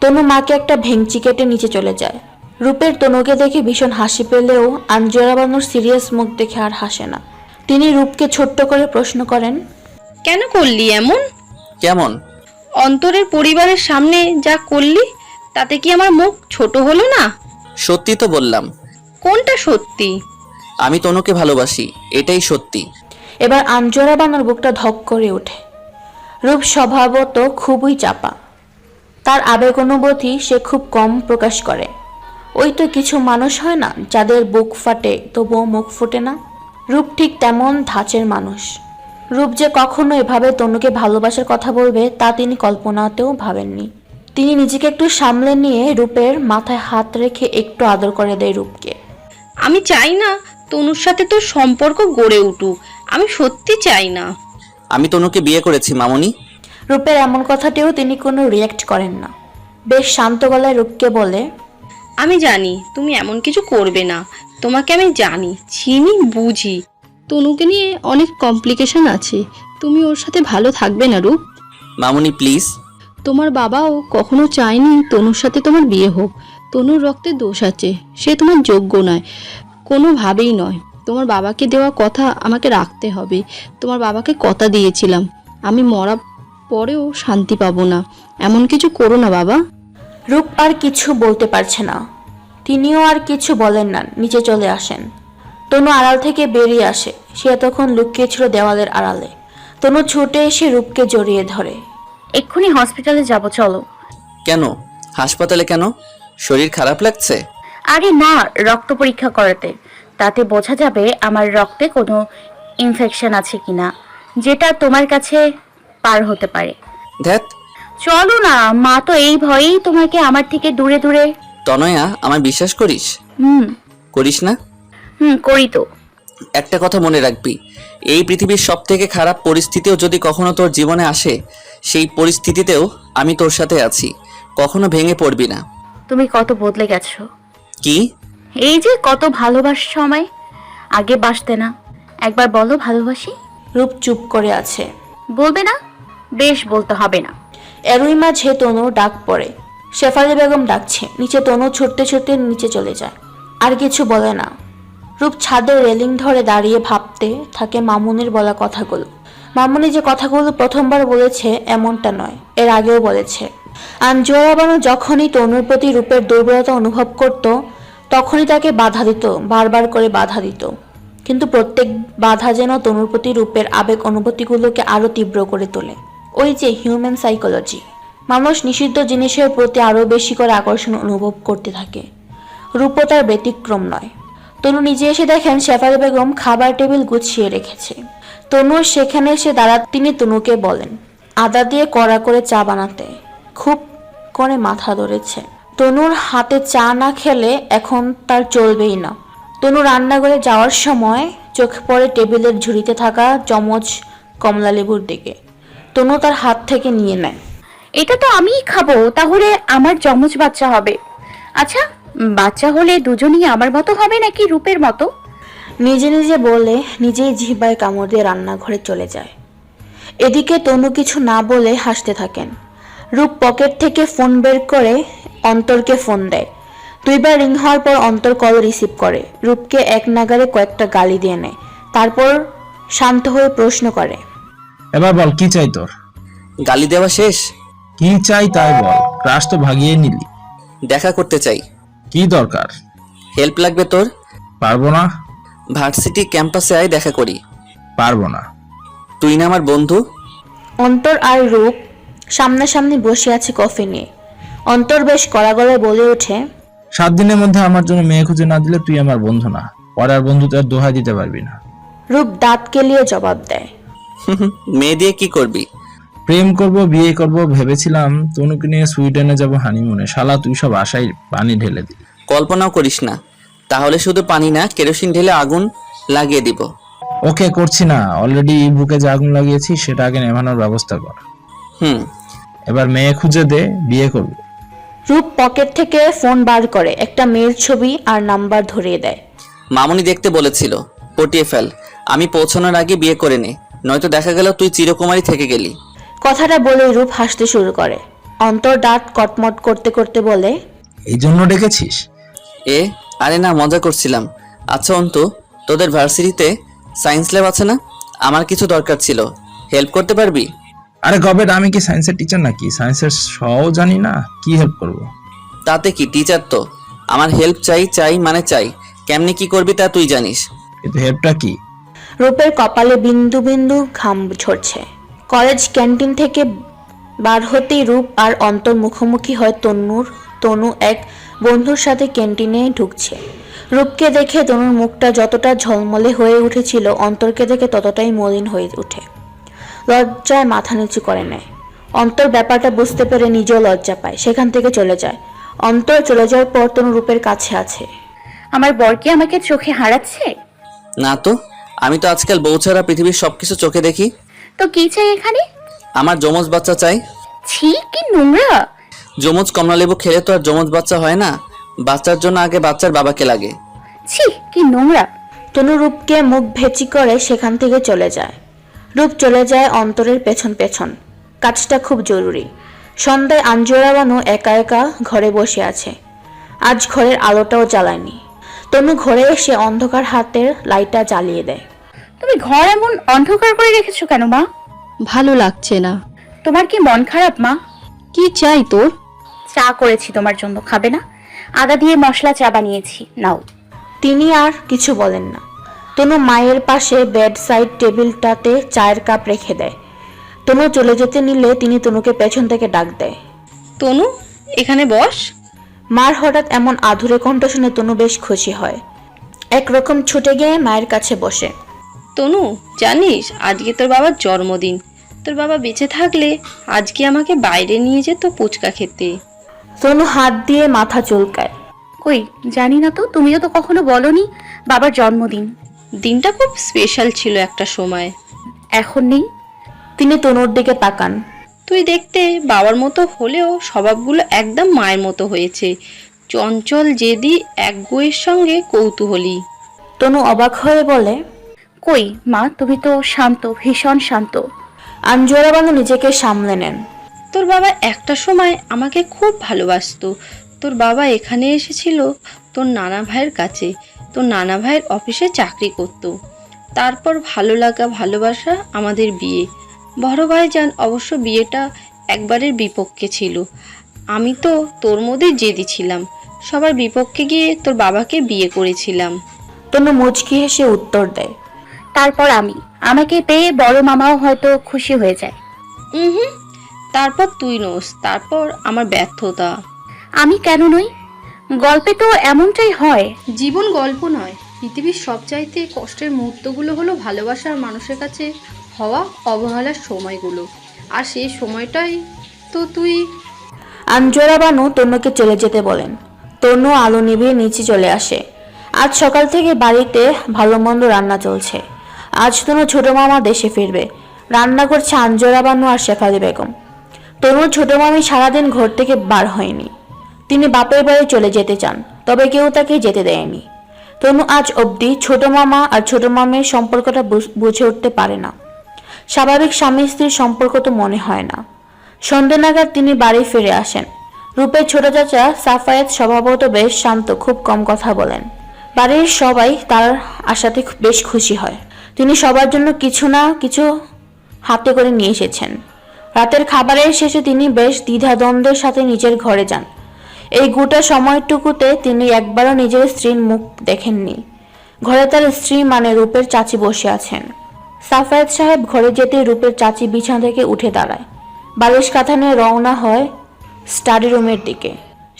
তনু মাকে একটা ভেঙচি কেটে নিচে চলে যায়। রূপের তনুকে দেখে ভীষণ হাসি পেলেও আঞ্জুয়ারা বানুর সিরিয়াস মুখ দেখে আর হাসে না। তিনি রূপকে ছোট্ট করে প্রশ্ন করেন, কেন করলি এমন? কেমন? অন্তরের পরিবারের সামনে যা করলি, তাতে কি আমার মুখ ছোট হলো না? সত্যি তো বললাম। কোনটা সত্যি? আমি তনুকে ভালোবাসি, এটাই সত্যি। এবার আঞ্জুয়ারা বানুর বুকটা ধক করে ওঠে। রূপ স্বভাবত খুবই চাপা। তার আবেগ অনুভূতি সে খুব কম প্রকাশ করে। ওই তো কিছু মানুষ হয় না যাদের বুক ফাটে তবুও মুখ ফোটে না। রূপ ঠিক তেমন ধাঁচের মানুষ। রূপ যে কখনো এভাবে তনুকে ভালোবাসার কথা বলবে তা তিনি কল্পনাতেও ভাবেননি। তিনি নিজেকে একটু সামলে নিয়ে রূপের মাথায় হাত রেখে একটু আদর করে দেয় রূপকে। আমি চাই না তনুর সাথে তোর সম্পর্ক গড়ে উঠুক, আমি সত্যি চাই না। আমি তনুকে বিয়ে করেছি মামনি। রূপের এমন কথাতেও তিনি কোনো রিয়াক্ট করেন না। বেশ শান্ত গলায় রূপকে বলে, আমি জানি তুমি এমন কিছু করবে না, তোমাকে আমি জানি, চিনি, বুঝি। তনুকে নিয়ে অনেক কমপ্লিকেশন আছে, তুমি ওর সাথে ভালো থাকবে না রূপ। মামনি প্লিজ। তোমার বাবাও কখনো চায়নি তনুর সাথে তোমার বিয়ে হোক। তনুর রক্তে দোষ আছে, সে তোমার যোগ্য নয়, কোনোভাবেই নয়। তোমার বাবাকে দেওয়া কথা আমাকে রাখতে হবে। তোমার বাবাকে কথা দিয়েছিলাম আমি মরা পরেও শান্তি পাবো না। এমন কিছু করো না বাবা। রূপ আর কিছু বলতে পারছে না। তিনিও আর কিছু বলেন না, নিচে চলে আসেন। তনু আড়াল থেকে বেরিয়ে আসে। সে এতক্ষণ লুকিয়ে ছিল দেওয়ালের আড়ালে। তনু ছুটে এসে রূপকে জড়িয়ে ধরে। এক্ষুনি হসপিটালে যাব, চলো। কেন? হাসপাতালে কেন? শরীর খারাপ লাগছে? আরে না, রক্ত পরীক্ষা করাতে। তাতে বোঝা যাবে আমার রক্তে কোনো ইনফেকশন আছে কিনা, যেটা তোমার কাছে পার হতে পারে। ধ্যাত, চলো না, মা তো এই ভয়েই তোমাকে আমার থেকে দূরে দূরে। তনয়া, আমার বিশ্বাস করিস? হুম করিস না? করি তো। একটা কথা মনে রাখবি, এই পৃথিবীর সব থেকে খারাপ পরিস্থিতিও যদি কখনো তোর জীবনে আসে, সেই পরিস্থিতিতেও আমি তোর সাথে আছি। কখনো ভেঙে পড়বি না। তুমি কত বদলে গেছো। কি? এই যে কত ভালোবাসছো আমায়, আগে বাসতে না। একবার বলো ভালোবাসি। রূপ চুপ করে আছে। বলবে না? বেশ, বলতে হবে না। এরই মাঝে তনুর ডাক পড়ে। শেফালি বেগম ডাকছে। নিচে তনু ছুটতে ছুটতে নিচে চলে যায়, আর কিছু বলে না। রূপ ছাদের রেলিং ধরে দাঁড়িয়ে ভাবতে থাকে মামুনির বলা কথাগুলো। মামুনি যে কথাগুলো প্রথমবার বলেছে এমনটা নয়, এর আগেও বলেছে। আঞ্জুয়ারা বানু যখনই তনুর প্রতি রূপের দুর্বলতা অনুভব করত, তখনই তাকে বাধা দিত, বারবার করে বাধা দিত। কিন্তু প্রত্যেক বাধা যেন তনুর প্রতি রূপের আবেগ অনুভূতিগুলোকে আরো তীব্র করে তোলে। ওই যে হিউম্যান সাইকোলজি, মানুষ নিষিদ্ধ জিনিসের প্রতি আরো বেশি করে আকর্ষণ অনুভব করতে থাকে। রূপও তার ব্যতিক্রম নয়। তনু নিজে এসে দেখেন শেফালি বেগম খাবার টেবিল গুছিয়ে রেখেছে। তনু সেখানে এসে তিনি তনুকে বলেন আদা দিয়ে কড়া করে চা বানাতে। খুব করে মাথা ধরেছে। তনুর হাতে চা না খেলে এখন তার চলবেই না। তনু রান্নাঘরে যাওয়ার সময় চোখ পড়ে টেবিলের ঝুড়িতে থাকা যমজ কমলালেবুর দিকে। তনু তার হাত থেকে নিয়ে নেয়। এটা তো আমিই খাবো, তাহলে আমার যমজ বাচ্চা হবে। আচ্ছা, বাচ্চা হলে দুজনেই আমার মতো হবে নাকি রূপের মতো? নিজে নিজে বলে নিজেই জিহ্বায় কামড় দিয়ে রান্নাঘরে চলে যায়। এদিকে তনু কিছু না বলে হাসতে থাকেন। রূপ পকেট থেকে ফোন বের করে অন্তরকে ফোন দেয়। 2 বার রিং হওয়ার পর অন্তর কল রিসিভ করে। রূপকে এক নাগারে কয়েকটা গালি দিয়ে নেয়, তারপর শান্ত হয়ে প্রশ্ন করে, এবার বল কি চাই তোর? গালি দেওয়া শেষ? কি চাই তাই বল। ক্রাশ তো ভাগিয়ে নিলি। দেখা করতে চাই। কি দরকার? হেল্প লাগবে তোর? পারবো না। ভার্সিটি ক্যাম্পাসে আয়, দেখা করি। পারবো না। তুই না আমার বন্ধু? অন্তর আর রূপ সামনাসামনি বসে আছে কফি নিয়ে। অন্তর বেশ কড়া গলায় বলে ওঠে, 7 দিনের মধ্যে আমার জন্য মেয়ে খুঁজে না দিলে তুই আমার বন্ধু না। পরে আর বন্ধুত্বের দোহাই দিতে পারবি না। রূপ দাঁত কেলিয়ে জবাব দেয়, মেয়ে দিয়ে কি করবি? প্রেম করব, বিয়ে করব ভেবেছিলাম। তনুকে নিয়ে সুইডেনে যাব হানিমুনে। শালা তুই সব আশায় পানি ঢেলে দিলি। কল্পনাও করিস না। তাহলে শুধু পানি না, কেরোসিন ঢেলে আগুন লাগিয়ে দিব। ওকে, করছি না। অলরেডি বুকে যে আগুন লাগিয়েছি সেটা আগে নেভানোর ব্যবস্থা কর। এবার মেয়ে খুঁজে দে, বিয়ে করব। রূপ পকেট থেকে ফোন বার করে একটা মেয়ের ছবি আর নাম্বার ধরিয়ে দেয়। মামুনি দেখতে বলেছিল, পটিয়ে ফেল। আমি পৌঁছানোর আগে বিয়ে করে নে, নয়তো দেখা গেল তুই চিরকুমারী থেকে গেলি। কথাটা বলে রূপ হাসতে শুরু করে। অন্তর দাঁত কটমট করতে করতে বলে, এই জন্য ডেকেছিস? আরে না, মজা করছিলাম। আচ্ছা অন্তু, তোদের ভার্সিটিতে সায়েন্স ল্যাব আছে না? আমার কিছু দরকার ছিল, হেল্প করতে পারবি? আরে গবেট, আমি কি সায়েন্সের টিচার নাকি? সায়েন্সের সও জানি না, কি হেল্প করব? তাতে কি, টিচার তো। আমার হেল্প চাই মানে চাই। কেমনি কি করবি তা তুই জানিস। কিন্তু হেল্পটা কি? রূপের কপালে বিন্দু বিন্দু ঘাম ঝরছে। কলেজ ক্যান্টিন থেকে বার হতেই রূপ আর অন্তর মুখোমুখি হয় তনু এক বন্ধুর সাথে ক্যান্টিনে ঢুকছে। রূপকে দেখে তনুর মুখটা যতটা ঝলমলে হয়ে উঠেছিল, অন্তরকে দেখে ততটাই মলিন হয়ে ওঠে। লজ্জায় মাথা নিচু করে নেয়। অন্তর ব্যাপারটা বুঝতে পেরে নিজেও লজ্জা পায়, সেখান থেকে চলে যায়। অন্তর চলে যাওয়ার পর তনু রূপের কাছে আছে। আমার বর কি আমাকে চোখে হারাচ্ছে? না তো, আমি তো আজকাল বউ ছাড়া পৃথিবীর সবকিছু চোখে দেখি। তো কি চাই এখানে? আমার যমজ বাচ্চা চাই। ছি, কি নোংরা। যমজ কমলালেবু খেলে তো আর যমজ বাচ্চা হয় না। বাচ্চার জন্য আগে বাচ্চার বাবাকে লাগে। ছি, কি নোংরা। তনু রূপকে মুখ ভেচি করে সেখান থেকে চলে যায়। রূপ চলে যায় অন্তরের পেছন পেছন। কাজটা খুব জরুরি। সন্ধ্যায় আঞ্জুরা বানু একা একা ঘরে বসে আছে। আজ ঘরের আলোটাও জ্বালায়নি। তনু ঘরে এসে অন্ধকার হাতের লাইটটা জ্বালিয়ে দেয়। তুমি ঘর এমন অন্ধকার করে রেখেছো কেন মা? ভালো লাগছে না। তোমার কি মন খারাপ মা? কি চাই তোর? চা করেছি তোমার জন্য, খাবে না? আদা দিয়ে মশলা চা বানিয়েছি, নাও। তিনি আর কিছু বলেন না। তনু মায়ের পাশে বেড সাইড টেবিলটাতে চায়ের কাপ রেখে দেয়। তনু চলে যেতে নিলে তিনি তনুকে পেছন থেকে ডাক দেয়। তনু, এখানে বস। মার হঠাৎ এমন আধুরে কণ্ঠ শুনে তনু বেশ খুশি হয়। একরকম ছুটে গিয়ে মায়ের কাছে বসে। তনু, জানিস আজকে তোর বাবার জন্মদিন। তোর বাবা বেঁচে থাকলে আজকে আমাকে বাইরে নিয়ে যেত ফুচকা খেতে। তনু হাত দিয়ে মাথা চুলকায়। কই, জানি না তো, তুমিও তো কখনো বলনি বাবার জন্মদিন। দিনটা খুব স্পেশাল ছিল একটা সময়। এখন নেই। তিনি তনুর দিকে তাকান। তুই দেখতে বাবার মতো হলেও স্বভাবগুলো একদম মায়ের মতো হয়েছে। চঞ্চল, জেদি, একগুঁয়ের সঙ্গে কৌতূহলী। তনু অবাক হয়ে বলে, কই মা, তুমি তো শান্ত, ভীষণ শান্ত। আঞ্জুরা বানু নিজেকে সামলে নেন। তোর বাবা একটা সময় আমাকে খুব ভালোবাসতো। তোর বাবা এখানে এসেছিল তোর নানা ভাইয়ের কাছে। তোর নানা ভাইয়ের অফিসে চাকরি করত। তারপর ভালো লাগা, ভালোবাসা, আমাদের বিয়ে। বড় ভাইজান অবশ্য বিয়েটা একবারের বিপক্ষে ছিল। আমি তো তোর মধ্যে জেদি ছিলাম। সবার বিপক্ষে গিয়ে তোর বাবাকে বিয়ে করেছিলাম। তনু মুচকি হেসে উত্তর দেয়। তারপর আমাকে পেয়ে বড় মামাও হয়তো খুশি হয়ে যায়। হুম, তারপর তুই নোস, তারপর আমার ব্যর্থতা। আমি কেন নই? গল্পে তো এমনটাই হয়। জীবন গল্প নয়, পৃথিবীর সবচাইতে কষ্টের মুহূর্তগুলো হলো ভালোবাসার মানুষের কাছে হওয়া অবহেলার সময়গুলো। আর সেই সময়টাই তো তুই। আঞ্জুরা বানু তনুকে চলে যেতে বলেন। তনু আলো নিভিয়ে নিচে চলে আসে। আজ সকাল থেকে বাড়িতে ভালো মন্দ রান্না চলছে। আজ তনু ছোট মামা দেশে ফিরবে। রান্না করছে আঞ্জুরা বানু আর শেফালি বেগম। তনুর ছোট মামি সারাদিন ঘর থেকে বার হয়নি। তিনি বাপের বাড়ি চলে যেতে চান, তবে কেউ তাকে যেতে দেয়নি। তনু আজ অবধি ছোট মামা আর ছোট মামির সম্পর্কটা বুঝে উঠতে পারে না। স্বাভাবিক স্বামী স্ত্রীর সম্পর্ক তো মনে হয় না। সন্ধ্যা নাগাদ তিনি বাড়ি ফিরে আসেন। রূপের ছোট চাচা সাফায়েত স্বভাবত বেশ শান্ত, খুব কম কথা বলেন। বাড়ির সবাই তার আশাতে বেশ খুশি হয়। তিনি সবার জন্য কিছু না কিছু হাতে করে নিয়ে এসেছেন। রাতের খাবারের শেষে তিনি বেশ দ্বিধাদ্বন্দ্বের সাথে নিজের ঘরে যান। এই গোটা সময়টুকুতে তিনি একবারও নিজের স্ত্রীর মুখ দেখেননি। ঘরে তার স্ত্রী মানে রূপের চাচি বসে আছেন। সাফায়েত সাহেব ঘরে যেতে রূপের চাচি বিছানা থেকে উঠে দাঁড়ায়। বালিশ কাঁথা নিয়ে রওনা হয় স্টাডি রুমের দিকে।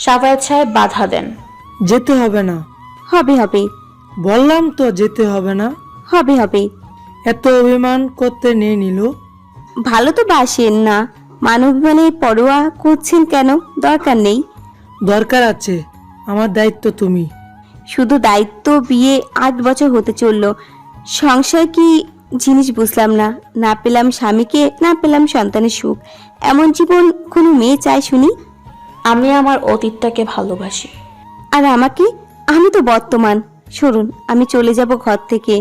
সাফায়েত সাহেব বাধা দেন। যেতে হবে না। হবে হবে বললাম তো যেতে হবে না। হবে হবে এত অভিমান করতে নেই নীলু। ভালো তো বাসেন না, মানবিমানে পরোয়া করছেন কেন? দরকার নেই। দরকার আছে, আমার দায়িত্ব তুমি। শুধু দায়িত্ব? বিয়ে 8 বছর হতে চললো, সংসার কি জিনিস বুঝলাম না। না পেলাম স্বামীকে, না পেলাম সন্তানের সুখ। এমন জীবন কোনো মেয়ে চায় শুনি? আমি আমার অতীতটাকে ভালোবাসি। আর আমাকে? আমি তো বর্তমান। সরুন, আমি চলে যাব ঘর থেকে।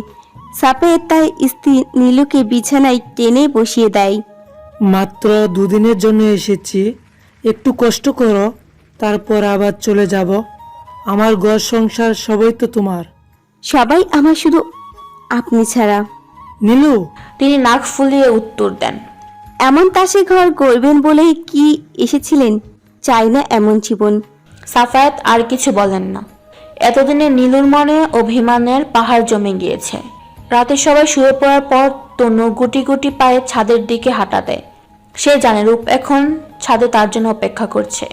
সাপের তাই স্ত্রী নীলুকে বিছানায় টেনে বসিয়ে দেয়। মাত্র 2 দিনের জন্য এসেছি, একটু কষ্ট করো, তারপর আবার চলে যাব। আমার ঘর সংসার সবই তো তোমার। সবাই আমার, শুধু আপনি ছাড়া। নীলু, তিনি নাক ফুলিয়ে উত্তর দেন। এমন তাসে ঘর করবেন বলেই কি এসেছিলেন? চাই না এমন জীবন। সাফায়েত আর কিছু বলেন না। এতদিনে নীলুর মনে অভিমানের পাহাড় জমে গিয়েছে। রাতে সবাই শুয়ে পড়ার পর তনু গুটি গুটি পায়ে ছাদের দিকে হাঁটা দেয়। সে জানে রূপ এখন ছাদে তার জন্য অপেক্ষা করছে।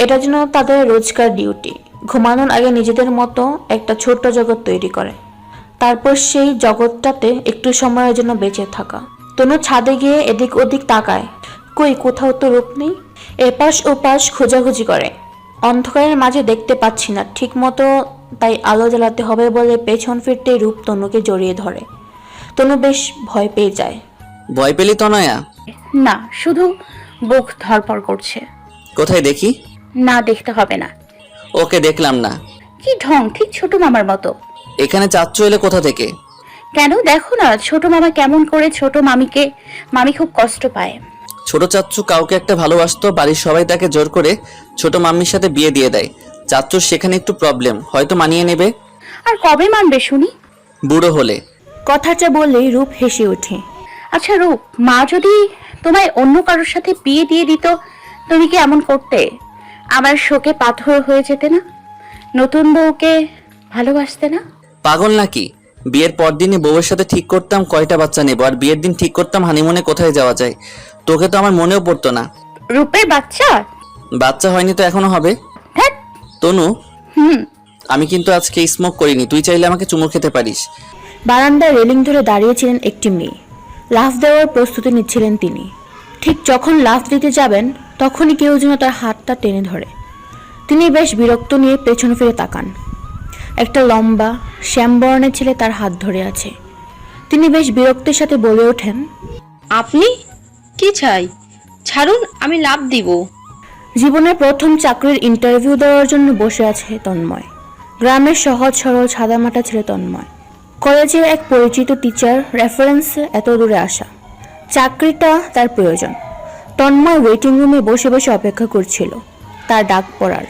এটা যেন তাদের রোজকার ডিউটি। ঘুমানোর আগে নিজেদের মতো একটা ছোট্ট জগৎ তৈরি করে, তারপর সেই জগৎটাতে একটু সময়ের জন্য বেঁচে থাকা। তনু ছাদে গিয়ে এদিক ওদিক তাকায়। কই, কোথাও তো রূপ নেই। এপাশ ওপাশ খোঁজাখুঁজি করে। অন্ধকারের মাঝে দেখতে পাচ্ছি না ঠিক মতো, তাই আলো জ্বালাতে হবে বলে পেছন ফিরতে রূপ তনুকে জড়িয়ে ধরে। তনু বেশ ভয় পেয়ে যায়। ভয় পেলি তনয়া? না, শুধু বুক ধরপড় করছে। কোথায় দেখি? না, দেখতে হবে না। ওকে, দেখলাম না। কি ঢং, ঠিক ছোট মামার মতো। এখানে চাচ্চু এলে কোথা থেকে? কেন, দেখো না ছোট মামা কেমন করে ছোট মামিকে। মামি খুব কষ্ট পায়। ছোট চাচ্চু কাউকে একটা ভালোবাসতো, বাড়ির সবাই তাকে জোর করে ছোট মাম্মির সাথে বিয়ে দিয়ে দেয়। চাচ্চুর সেখানে একটু প্রবলেম, হয়তো মানিয়ে নেবে। আর কবে মানবে শুনি? বুড়ো হলে। কথাটা বলেই রূপ হেসে ওঠে। আচ্ছা রূপ, মা যদি তোমায় অন্য কারোর সাথে বিয়ে দিয়ে দিত, তুমি কি এমন করতে? আমার শোকে পাথর হয়ে যেতে না? নতুন বউকে ভালোবাসতে না? পাগল নাকি? বিয়ের পর দিনই বউয়ের সাথে ঠিক করতাম কয়টা বাচ্চা নেব, আর বিয়ের দিন ঠিক করতাম হানিমুনে কোথায় যাওয়া যায়। তোকে তো আমার মনেও পড়তো না। রূপের বাচ্চা? বাচ্চা হয়নি তো এখনো হবে। ধ্যাৎ। তনু, আমি কিন্তু আজকে স্মোক করিনি, তুই চাইলে আমাকে চুমু খেতে পারিস। বারান্দায় রেলিং ধরে দাঁড়িয়েছিলেন একটি মেয়ে। লাফ দেওয়ার প্রস্তুতি নিচ্ছিলেন তিনি। ঠিক যখন লাফ দিতে যাবেন তখনই কেউ যেন তার হাতটা টেনে ধরে। তিনি বেশ বিরক্ত নিয়ে পেছনে ফিরে তাকান। একটা লম্বা শ্যামবর্ণের ছেলে তার হাত ধরে আছে। তিনি বেশ বিরক্তের সাথে বলে ওঠেন, আপনি কি চাই? ছাড়ুন, আমি লাভ দিব। জীবনের প্রথম চাকরির ইন্টারভিউ দেওয়ার জন্য বসে আছে তন্ময়। গ্রামের সহজ সরল সাদামাটা ছেলে তন্ময়। কলেজের এক পরিচিত টিচার রেফারেন্সে এত দূরে আসা। চাকরিটা তার প্রয়োজন। তন্ময় ওয়েটিং রুমে বসে বসে অপেক্ষা করছিল তার ডাক পড়ার।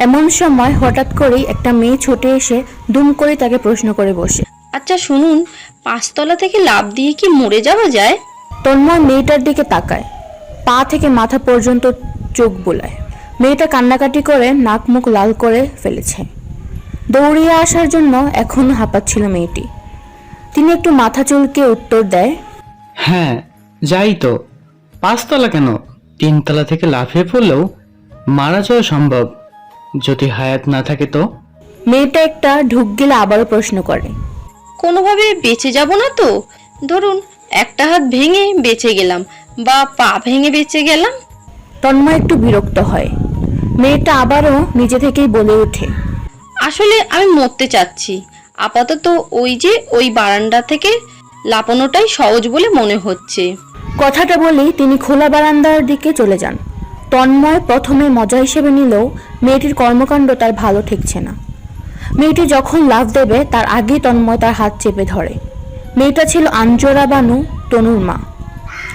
এমন সময় হঠাৎ করেই একটা মেয়ে ছুটে এসে দুম করে তাকে প্রশ্ন করে বসে। আচ্ছা শুনুন, 5 তলা থেকে লাফ দিয়ে কি মরে যাওয়া যায়? তন্ময় মেয়েটার দিকে তাকায়, পা থেকে মাথা পর্যন্ত চোখ বোলায়। মেয়েটা কান্নাকাটি করে নাক মুখ লাল করে ফেলেছে। দৌড়িয়ে আসার জন্য এখনো হাঁপাচ্ছিল মেয়েটি। তিনি একটু মাথা চুলকে উত্তর দেয়, হ্যাঁ যাই তো। 5 তলা কেন, 3 তলা থেকে লাফিয়ে পড়লেও মারা যাওয়া সম্ভব, যদি হায়াত না থাকে তো। মেয়েটা একটা ঢুক গেলে আবারও প্রশ্ন করে, কোনোভাবে বেঁচে যাব না তো? ধরুন একটা হাত ভেঙে বেঁচে গেলাম বা পা ভেঙে বেঁচে গেলাম। তন্ময় একটু বিরক্ত হয়। মেয়েটা আবারও নিজে থেকেই বলে ওঠে, আসলে আমি মরতে চাচ্ছি। আপাতত ওই বারান্দা থেকে লাপানোটাই সহজ বলে মনে হচ্ছে। কথাটা বলেই তিনি খোলা বারান্দার দিকে চলে যান। তন্ময় প্রথমে মজা হিসেবে নিলেও মেয়েটির কর্মকাণ্ড তার ভালো ঠেকছে না। মেয়েটি যখন লাফ দেবে তার আগেই তন্ময় তার হাত চেপে ধরে। মেয়েটা ছিল আঞ্জরা বানু, তনুর মা,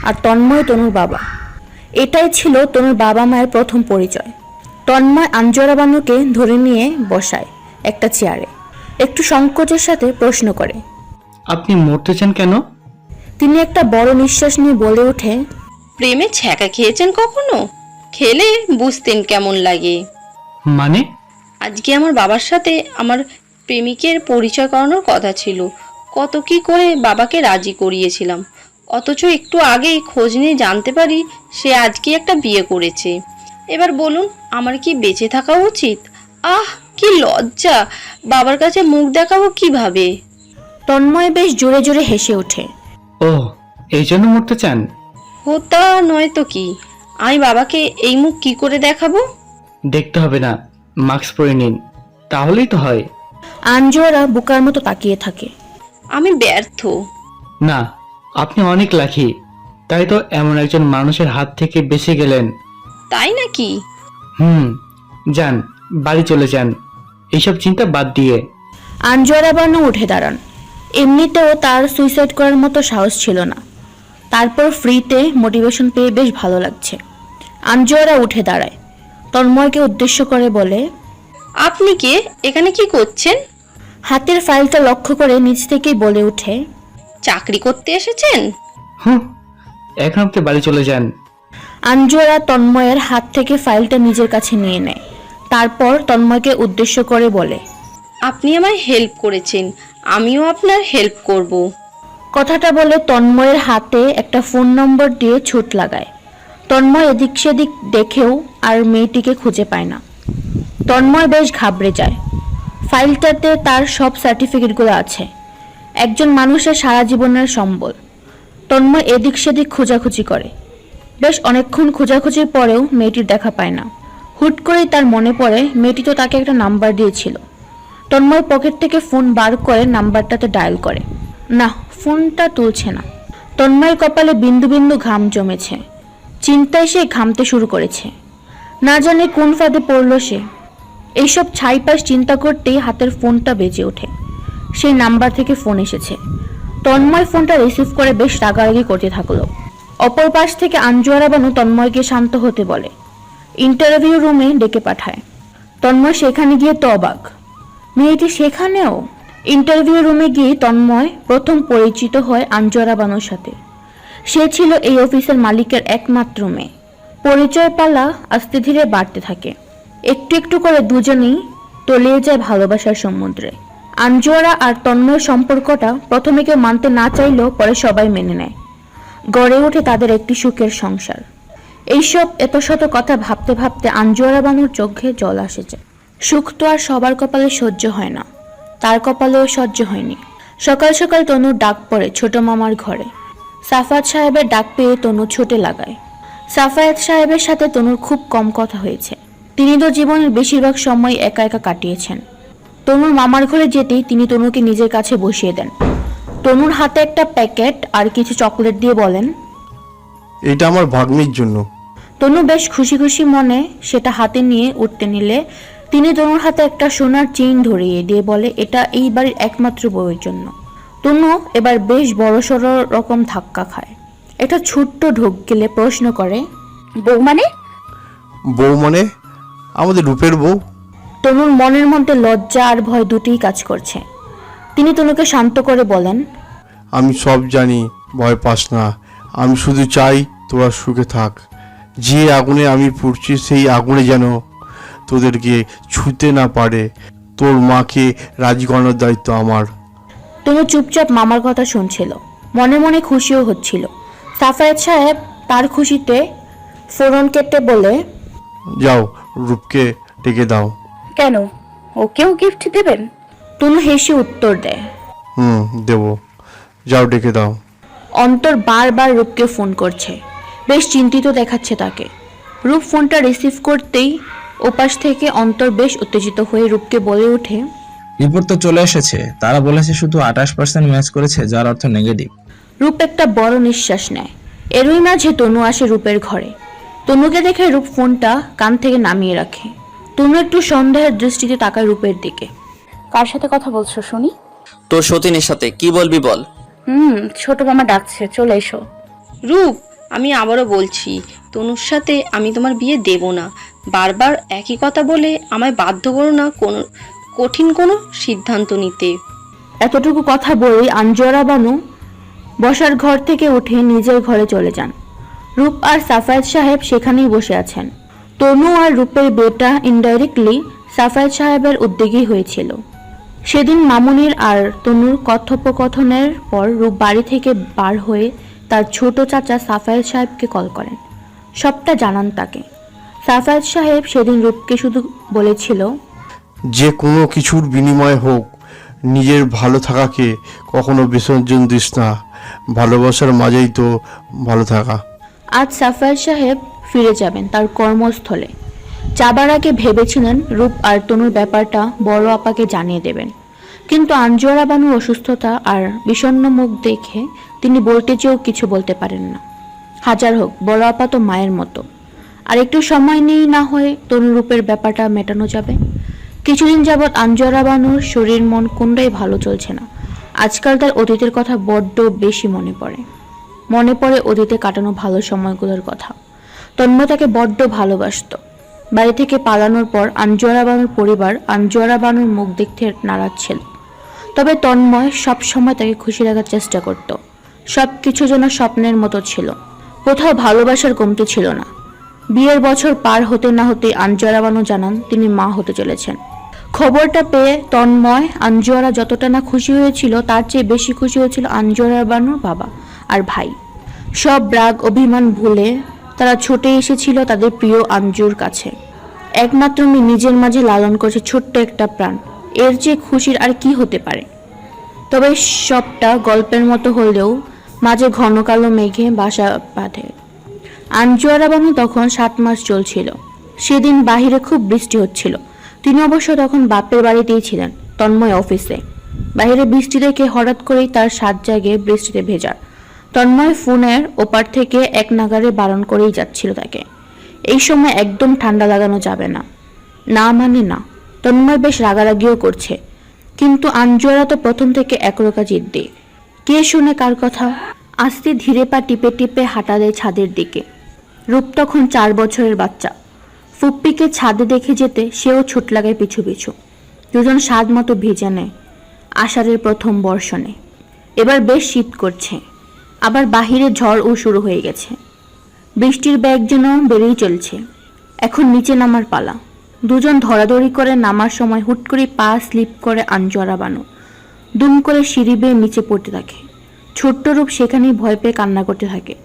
আর তন্ময় তনুর বাবা। এটাই ছিল তনুর বাবা মায়ের প্রথম পরিচয়। তন্ময় আঞ্জরা বানুকে ধরে নিয়ে বসায় একটা চেয়ারে। একটু সংকোচের সাথে প্রশ্ন করে, আপনি মরতে চান কেন? তিনি একটা বড় নিঃশ্বাস নিয়ে বলে ওঠে, প্রেমে ছ্যাঁকা খেয়েছেন কখনো? খেলে বুঝতেন কেমন লাগে। মানে? আজকে আমার বাবার সাথে আমার প্রেমিকের পরিচয় করানোর কথা ছিল। কত কি করে বাবাকে রাজি করিয়েছিলাম, অথচ একটু আগেই খোঁজ নিয়ে জানতে পারি সে আজকে একটা বিয়ে করেছে। এবার বলুন, আমার কি বেঁচে থাকা উচিত? আহ, কি লজ্জা! বাবার কাছে মুখ দেখাবো কিভাবে? তন্ময় বেশ জোরে জোরে হেসে ওঠে। ও, এই জন্য মরতে চান? হোতা নয় তো কি, আমি বাবাকে এই মুখ কি করে দেখাবো? দেখতে হবে না, মাস্ক পরে নিন, তাহলেই তো হয়। আঞ্জরা বোকার মতো তাকিয়ে থাকে। আমি ব্যর্থ। না, আপনি অনেক লাকি, তাই তো এমন একজন মানুষের হাত থেকে বেঁচে গেলেন। তাই নাকি? যান, বাড়ি চলে যান, এইসব চিন্তা বাদ দিয়ে। আঞ্জরা বানু উঠে দাঁড়ান। এমনিতেও তার সুইসাইড করার মতো সাহস ছিল না, তারপর ফ্রিতে মোটিভেশন পেয়ে বেশ ভালো লাগছে। আঞ্জরা উঠে দাঁড়ায়, তন্ময়কে উদ্দেশ্য করে বলে, আপনি কে? এখানে কি করছেন? হাতের ফাইলটা লক্ষ্য করে নিজ থেকেই বলে ওঠে, চাকরি করতে এসেছেন? এখন আপনি বাড়ি চলে যান। আঞ্জরা তন্ময়ের হাত থেকে ফাইলটা নিজের কাছে নিয়ে নেয়। তারপর তন্ময়কে উদ্দেশ্য করে বলে, আপনি আমায় হেল্প করেছেন, আমিও আপনার হেল্প করব। কথাটা বলে তন্ময়ের হাতে একটা ফোন নম্বর দিয়ে ছুট লাগায়। তন্ময় এদিক সেদিক দেখেও আর মেয়েটিকে খুঁজে পায় না। তন্ময় বেশ ঘাবড়ে যায়। ফাইলটাতে তার সব সার্টিফিকেটগুলো আছে, একজন মানুষের সারা জীবনের সম্বল। তন্ময় এদিক সেদিক খোঁজাখুঁজি করে। বেশ অনেকক্ষণ খোঁজাখুঁজির পরেও মেয়েটির দেখা পায় না। হুট করেই তার মনে পড়ে মেয়েটি তো তাকে একটা নাম্বার দিয়েছিল। তন্ময় পকেট থেকে ফোন বার করে নাম্বারটাতে ডায়াল করে। না, ফোনটা তুলছে না। তন্ময়ের কপালে বিন্দু বিন্দু ঘাম জমেছে। চিন্তায় সে ঘামতে শুরু করেছে। না জানে কোন ফাঁদে পড়ল সে। এইসব ছাইপাশ চিন্তা করতেই হাতের ফোনটা বেজে ওঠে। সেই নাম্বার থেকে ফোন এসেছে। তন্ময় ফোনটা রিসিভ করে বেশ রাগারাগি করতে থাকলো। অপর পাশ থেকে আঞ্জুয়ারা বানু তন্ময়কে শান্ত হতে বলে, ইন্টারভিউ রুমে ডেকে পাঠায়। তন্ময় সেখানে গিয়ে তো অবাক, মেয়েটি সেখানেও। ইন্টারভিউ রুমে গিয়ে তন্ময় প্রথম পরিচিত হয় আঞ্জুয়ারা বানুর সাথে। সে ছিল এই অফিসের মালিকের একমাত্র মেয়ে। পরিচয় পালা আস্তে ধীরে বাড়তে থাকে। একটু একটু করে দুজনেই তলিয়ে যায় ভালোবাসার সমুদ্রে। আঞ্জুয়ারা আর তন্ময়ের সম্পর্কটা প্রথমে কেউ মানতে না চাইলেও পরে সবাই মেনে নেয়। গড়ে ওঠে তাদের একটি সুখের সংসার। এইসব এত শত কথা ভাবতে ভাবতে আঞ্জুয়ারা বানুর চোখে জল আসেছে। সুখ তো আর সবার কপালে সহ্য হয় না, তার কপালেও সহ্য হয়নি। সকাল সকাল তনুর ডাক পড়ে ছোট মামার ঘরে। সাফায়াত সাহেবের ডাক পেয়ে তনু ছুটে লাগায়। সাফায়াত সাহেবের সাথে তনুর খুব কম কথা হয়েছে। তিনি তো জীবনের বেশিরভাগ সময় একা একা কাটিয়েছেন। তনুর মামার ঘরে যেতেই তিনি তনুকে নিজের কাছে বসিয়ে দেন। তনুর হাতে একটা প্যাকেট আর কিছু চকলেট দিয়ে বলেন, এটা আমার ভাগ্নির জন্য। তনু বেশ খুশি খুশি মনে সেটা হাতে নিয়ে উঠতে নিলে তিনি তনুর হাতে একটা সোনার চেইন ধরিয়ে দিয়ে বলে, এটা এই বাড়ির একমাত্র বউয়ের জন্য। তনু এবার বেশ বড়সড় রকম ধাক্কা খায়। এটা ছোট্ট ঢোক গেলে প্রশ্ন করে, বউ মানে? বউ মানে আমাদের রূপের বউ। তনুর মনের মধ্যে লজ্জা আর ভয় দুটিই কাজ করছে। তিনি তনুকে শান্ত করে বলেন, আমি সব জানি, ভয় পাস না। আমি শুধু চাই তোরা সুখে থাক। যে আগুনে আমি পুড়ছি সেই আগুনে যেন তোদেরকে ছুঁতে না পারে। তোর মাকে রাজি করানোর দায়িত্ব আমার। তনু চুপচাপ মামার কথা শুনছিল, মনে মনে খুশিও হচ্ছিল। সাফায়াত সাহেব তার খুশিতে ফোড়ন কেটে বলে, যাও রূপকে ডেকে দাও। কেন, ওকেও গিফট দেবেন? তনু হেসে উত্তর দেয়, দেব, যাও ডেকে দাও। অন্তর বারবার রূপকে ফোন করছে, বেশ চিন্তিত দেখাচ্ছে তাকে। রূপ ফোনটা রিসিভ করতেই ওপাশ থেকে অন্তর বেশ উত্তেজিত হয়ে রূপকে বলে ওঠে, রিপোর্ট তো চলে এসেছে, তারা বলেছে শুধু 28% ম্যাচ করেছে, যার অর্থ নেগেটিভ। রূপ একটা বড় নিঃশ্বাস নেয়। এরই মাঝে তনু আসে রূপের ঘরে। তনুকে দেখে রূপ ফোনটা কান থেকে নামিয়ে রাখে। তনু একটু সন্দেহের দৃষ্টিতে তাকায় রূপের দিকে। কার সাথে কথা বলছো শুনি? তোর সতীনের সাথে। কি বলবি বল। ছোট মামা ডাকছে, চলে এসো। রূপ, আমি আবারও বলছি, তনুর সাথে আমি তোমার বিয়ে দেব না। বারবার একই কথা বলে আমায় বাধ্য করো না কোনো কঠিন কোনো সিদ্ধান্ত নিতে। এতটুকু কথা বলেই আঞ্জুয়ারা বানু বসার ঘর থেকে উঠে নিজের ঘরে চলে যান। রূপ আর সাফায়াত সাহেব সেখানেই বসে আছেন। তনু আর রূপের বিয়েটা ইনডাইরেক্টলি সাফায়াত সাহেবের উদ্যোগেই হয়েছিল। সেদিন মামুনির আর তনুর কথোপকথনের পর রূপ বাড়ি থেকে বার হয়ে তার ছোট চাচা সাফায়াত সাহেবকে কল করেন, সবটা জানান তাকে। সাফায়াত সাহেব সেদিন রূপকে শুধু বলেছিল, যে কোনো কিছুর বিনিময়ে হোক নিজের ভালো থাকাকে কখনো বিসর্জন দিস না। ভালোবাসার মাঝেই তো ভালো থাকা। আজ সাফায়াত সাহেব ফিরে যাবেন তার কর্মস্থলে। যাবার আগে ভেবেছিলেন রূপ আর তনুর ব্যাপারটা বড় আপাকে জানিয়ে দেবেন, কিন্তু আঞ্জুয়ারা বানুর অসুস্থতা আর বিষণ্ণ মুখ দেখে তিনি বলতে চেয়েও কিছু বলতে পারেন না। হাজার হোক বড় আপা তো মায়ের মতো, আর একটু সময় নেই না হয়ে তনু রূপের ব্যাপারটা মেটানো যাবে। কিছুদিন যাবৎ আঞ্জুয়ারা বানুর শরীর মন কোনটাই ভালো চলছে না। আজকাল তার অতীতের কথা বড্ড বেশি মনে পড়ে অতীতে কাটানো ভালো সময়গুলোর কথা। তন্ময় তাকে বড্ড ভালোবাসত। বাড়ি থেকে পালানোর পর আঞ্জুয়ারা বানুর পরিবার আঞ্জুয়ারা বানুর মুখ দেখতে নারাজ ছিল। তবে তন্ময় সব সময় তাকে খুশি রাখার চেষ্টা করত। সব কিছু যেন স্বপ্নের মতো ছিল, কোথাও ভালোবাসার কমতি ছিল না। বিয়ের বছর পার হতে না হতে আঞ্জুয়ারা বানু জানান তিনি মা হতে চলেছেন। খবরটা পেয়ে তন্ময় আঞ্জুয়ারা যতটা না খুশি হয়েছিল তার চেয়ে বেশি খুশি হয়েছিল আঞ্জুয়ারা বানুর বাবা আর ভাই। সব রাগ অভিমান ভুলে তারা ছুটে এসেছিল তাদের প্রিয় আঞ্জুর কাছে। একমাত্র মেয়ে নিজের মাঝে লালন করছে ছোট্ট একটা প্রাণ, এর চেয়ে খুশির আর কি হতে পারে। তবে সবটা গল্পের মতো হলেও মাঝে ঘন কালো মেঘে বাসা বাঁধে। আঞ্জুয়ারা বানু তখন 7 মাস চলছিল। সেদিন বাহিরে খুব বৃষ্টি হচ্ছিল। তিনি অবশ্য তখন বাপের বাড়িতেই ছিলেন, তন্ময় অফিসে। বাহিরে বৃষ্টি দেখে হঠাৎ করেই তার সাত জাগে বৃষ্টিতে ভেজার। তন্ময় ফোনের ওপার থেকে এক নাগারে বারণ করেই যাচ্ছিল তাকে, এই সময় একদম ঠান্ডা লাগানো যাবে না। না মানে না। তন্ময় বেশ রাগারাগিও করছে, কিন্তু আঞ্জুয়ারা তো প্রথম থেকে একরোকা জিদ্দি। কে শুনে কার কথা। আস্তে ধীরে পা টিপে টিপে হাঁটা দেয় ছাদের দিকে। রূপ তখন 4 বছরের বাচ্চা। ফুপ্পিকে ছাদে দেখে যেতে সেও ছুট লাগায় পিছু পিছু। দুজন স্বাদ মতো ভিজে নেয় আষাঢ়ের প্রথম বর্ষণে। এবার বেশ শীত করছে, আবার বাহিরে ঝড়ও শুরু হয়ে গেছে। বৃষ্টির ব্যাগ যেন বেড়েই চলছে। এখন নিচে নামার পালা। দুজন ধরাধরি করে নামার সময় হুট করে পা স্লিপ করে আঞ্জু আর বানু দুম করে সিঁড়ি বেয়ে নিচে পড়তে থাকে। ছোট্ট রূপ সেখানেই ভয় পেয়ে কান্না করতে থাকে।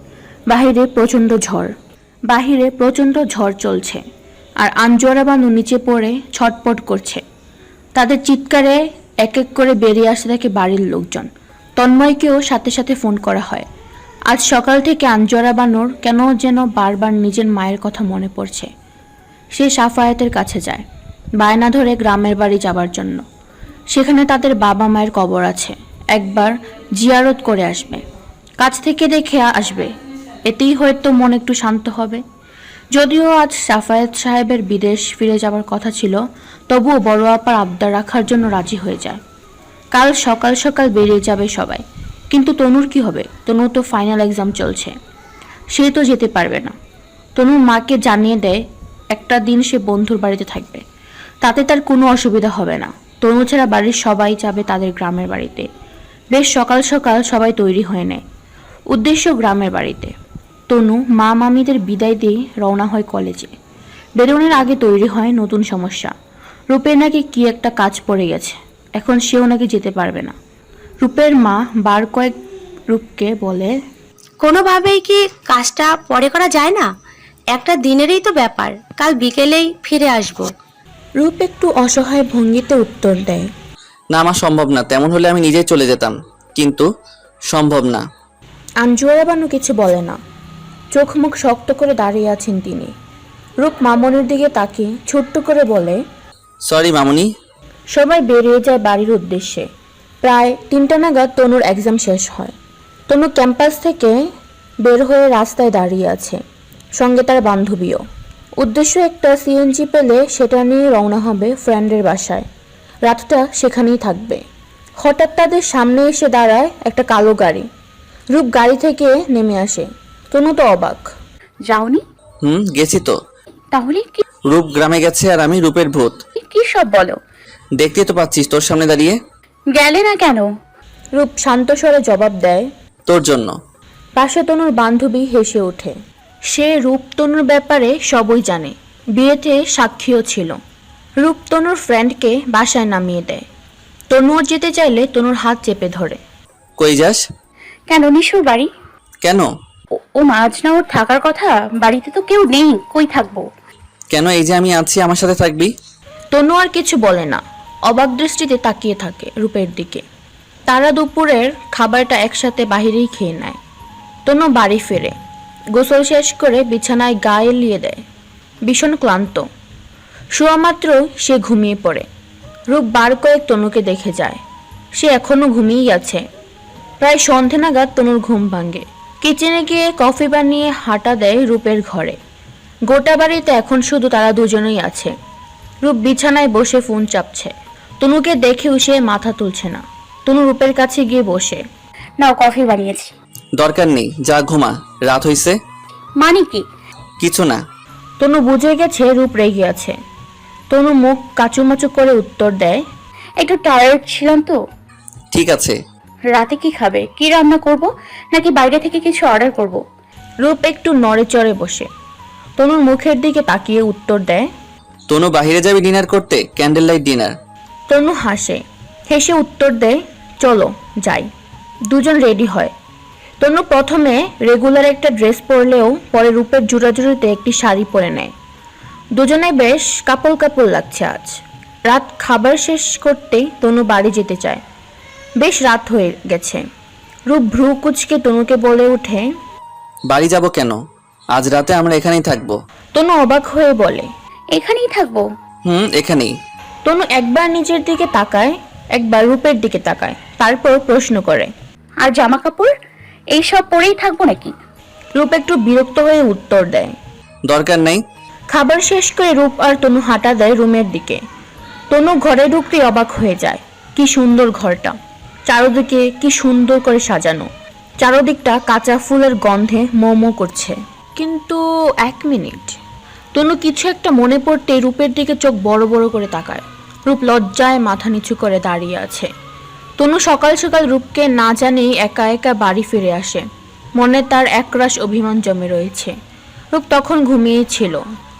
বাহিরে প্রচণ্ড ঝড় চলছে আর আঞ্জু আর বানু নিচে পড়ে ছটপট করছে। তাদের চিৎকারে এক এক করে বেরিয়ে আসতে থাকে বাড়ির লোকজন। তন্ময়কেও সাথে সাথে ফোন করা হয়। আজ সকাল থেকে আঞ্জু আর বানুর কেন যেন বারবার নিজের মায়ের কথা মনে পড়ছে। সে সাফায়াতের কাছে যায়, বায়না ধরে গ্রামের বাড়ি যাবার জন্য। সেখানে তাদের বাবা মায়ের কবর আছে, একবার জিয়ারত করে আসবে, কাছ থেকে দেখে আসবে, এতেই হয়তো মন একটু শান্ত হবে। যদিও আজ সাফায়াত সাহেবের বিদেশ ফিরে যাবার কথা ছিল, তবুও বড় আপার আবদার রাখার জন্য রাজি হয়ে যায়। কাল সকাল সকাল বেরিয়ে যাবে সবাই, কিন্তু তনুর কি হবে? তনুর তো ফাইনাল এক্সাম চলছে, সে তো যেতে পারবে না। তনুর মাকে জানিয়ে দেয় একটা দিন সে বন্ধুর বাড়িতে থাকবে, তাতে তার কোনো অসুবিধা হবে না। তনু ছাড়া বাড়ির সবাই যাবে তাদের গ্রামের বাড়িতে। বেশ সকাল সকাল সবাই তৈরি হয়ে নেয়, উদ্দেশ্য গ্রামের বাড়িতে। তনু মা মামিদের বিদায় দিয়ে রওনা হয় কলেজে। বেরোনোর আগে তৈরি হয় নতুন সমস্যা। রূপের নাকি কি একটা কাজ পড়ে গেছে, এখন সেও নাকি যেতে পারবে না। রূপের মা বার কয়েক রূপকে বলে, কোনোভাবেই কি কাজটা পরে করা যায় না? একটা দিনেরই তো ব্যাপার, কাল বিকেলেই ফিরে আসবো। রূপ একটু অসহায় ভঙ্গিতে উত্তর দেয়, না, আমার সম্ভব না। তেমন হলে আমি নিজেই চলে যেতাম, কিন্তু সম্ভব না। আঞ্জু আর বানু কিছু বলে না, চোখ মুখ শক্ত করে দাঁড়িয়ে আছেন তিনি। রূপ মামনির দিকে তাকিয়ে ছোট্ট করে বলে, সরি মামুনি। সবাই বেরিয়ে যায় বাড়ির উদ্দেশ্যে। প্রায় 3টা নাগাদ তনুর এক্সাম শেষ হয়। তনু ক্যাম্পাস থেকে বের হয়ে রাস্তায় দাঁড়িয়ে আছে, সঙ্গে তার বান্ধবীও। উদ্দেশ্য একটা সিএনজি পেলে সেটা নিয়ে রওনা হবে ফ্রেন্ডের বাসায়, রাতটা সেখানেই থাকবে। হঠাৎ তাদের সামনে এসে দাঁড়ায় একটা কালো গাড়ি। রূপ গাড়ি থেকে নেমে আসে। তনু তো অবাক। যাওনি? গেছি তো। তাহলে কি রূপ গ্রামে গেছে আর আমি রূপের ভূত। কি সব বলো? দেখতেই তো পাচ্ছিস তোর সামনে দাঁড়িয়ে। গেলে না কেন? রূপ শান্ত স্বরে জবাব দেয়, তোর জন্য। পাশে তনুর বান্ধবী হেসে ওঠে। সে রূপ তনুর ব্যাপারে সবই জানে, বিয়েতে সাক্ষীও ছিল। রূপ তনুর ফ্রেন্ডকে বাসায় নামিয়ে দেয়। তনুও যেতে চাইলে তনুর হাত চেপে ধরে। কই যাস? কেন, নিশুর বাড়ি। কেন? ও মাঝ না ওর থাকার কথা, বাড়িতে তো কেউ নেই, কই থাকবো? কেন? এই যে আমি আছি, আমার সাথে থাকবি। তনু আর কিছু বলে না, অবাক দৃষ্টিতে তাকিয়ে থাকে রূপের দিকে। তারা দুপুরের খাবারটা একসাথে বাহিরেই খেয়ে নেয়। তনু বাড়ি ফেরে, গোসল শেষ করে বিছানায় গা এলিয়ে দেয়। ভীষণ ক্লান্ত, শোয়া মাত্রই সে ঘুমিয়ে পড়ে। রূপ বার কয়েক তনুকে দেখে যায়, সে এখনো ঘুমিয়েই আছে। প্রায় সন্ধে নাগাদ তনুর ঘুম ভাঙে। কিচেনে গিয়ে কফি বানিয়ে হাঁটা দেয় রূপের ঘরে। গোটা বাড়িতে এখন শুধু তারা দুজনেই আছে। রূপ বিছানায় বসে ফোন চাপছে। তনুকে দেখেও সে মাথা তুলছে না। তনু রূপের কাছে গিয়ে বসে, নাও কফি বানিয়েছি। দরকার নেই, যা ঘুমা, রাত হইছে। মানে কি? কিছু না। তনু বুঝে গেছে রূপ রেগে আছে। তনু মুখ কাচুমাচু করে উত্তর দেয়, একটু টায়ার্ড ছিলাম তো। ঠিক আছে। রাতে কি খাবে? কি রান্না করব, নাকি বাইরে থেকে কিছু অর্ডার করব? রূপ একটু নড়ে চড়ে বসে তনুর মুখের দিকে তাকিয়ে উত্তর দেয়, তনু বাহিরে যাবি ডিনার করতে, ক্যান্ডেল লাইট ডিনার। তনু হাসে, হেসে উত্তর দেয়, চলো যাই। দুজন রেডি হয়। তনু প্রথমে রেগুলার একটা ড্রেস পরলেও পরে রূপের জোড়াজুড়িতে একটি শাড়ি পরে নেয়। দুজনে বেশ কাপল কাপল লাগছে আজ। রাত খাবার শেষ করতেই তনু বাড়ি যেতে চায়। বেশ রাত হয়ে গেছে। রূপ ভ্রু কুচকে তনুকে বলে ওঠে, বাড়ি যাব কেন? আজ রাতে আমরা এখানেই থাকবো। তনু অবাক হয়ে বলে, এখানেই থাকবো? এখানেই। তনু একবার নিজের দিকে তাকায়, একবার রূপের দিকে তাকায়, তারপর প্রশ্ন করে, আর জামা কাপড় এইসব পরেই থাকবো নাকি? রূপ একটু বিরক্ত হয়ে উত্তর দেয়, দরকার নেই। খাবার শেষ করে রূপ আর তনু হাঁটা দেয় রুমের দিকে। তনু ঘরে ঢুকতে অবাক হয়ে যায়। কি সুন্দর ঘরটা, চারদিকে কি সুন্দর করে সাজানো। চারদিকটা কাঁচা ফুলের গন্ধে মোমো করছে। কিন্তু 1 মিনিট, তনু কিছু একটা মনে পড়তে রূপের দিকে চোখ বড় বড় করে তাকায়। রূপ লজ্জায় মাথা নিচু করে দাঁড়িয়ে আছে। তনু সকাল সকাল রূপকে না জানেই একা একা বাড়ি ফিরে আসে। মনে তার একরাশ অভিমান জমে রয়েছে। রূপ তখন ঘুমিয়েছিল,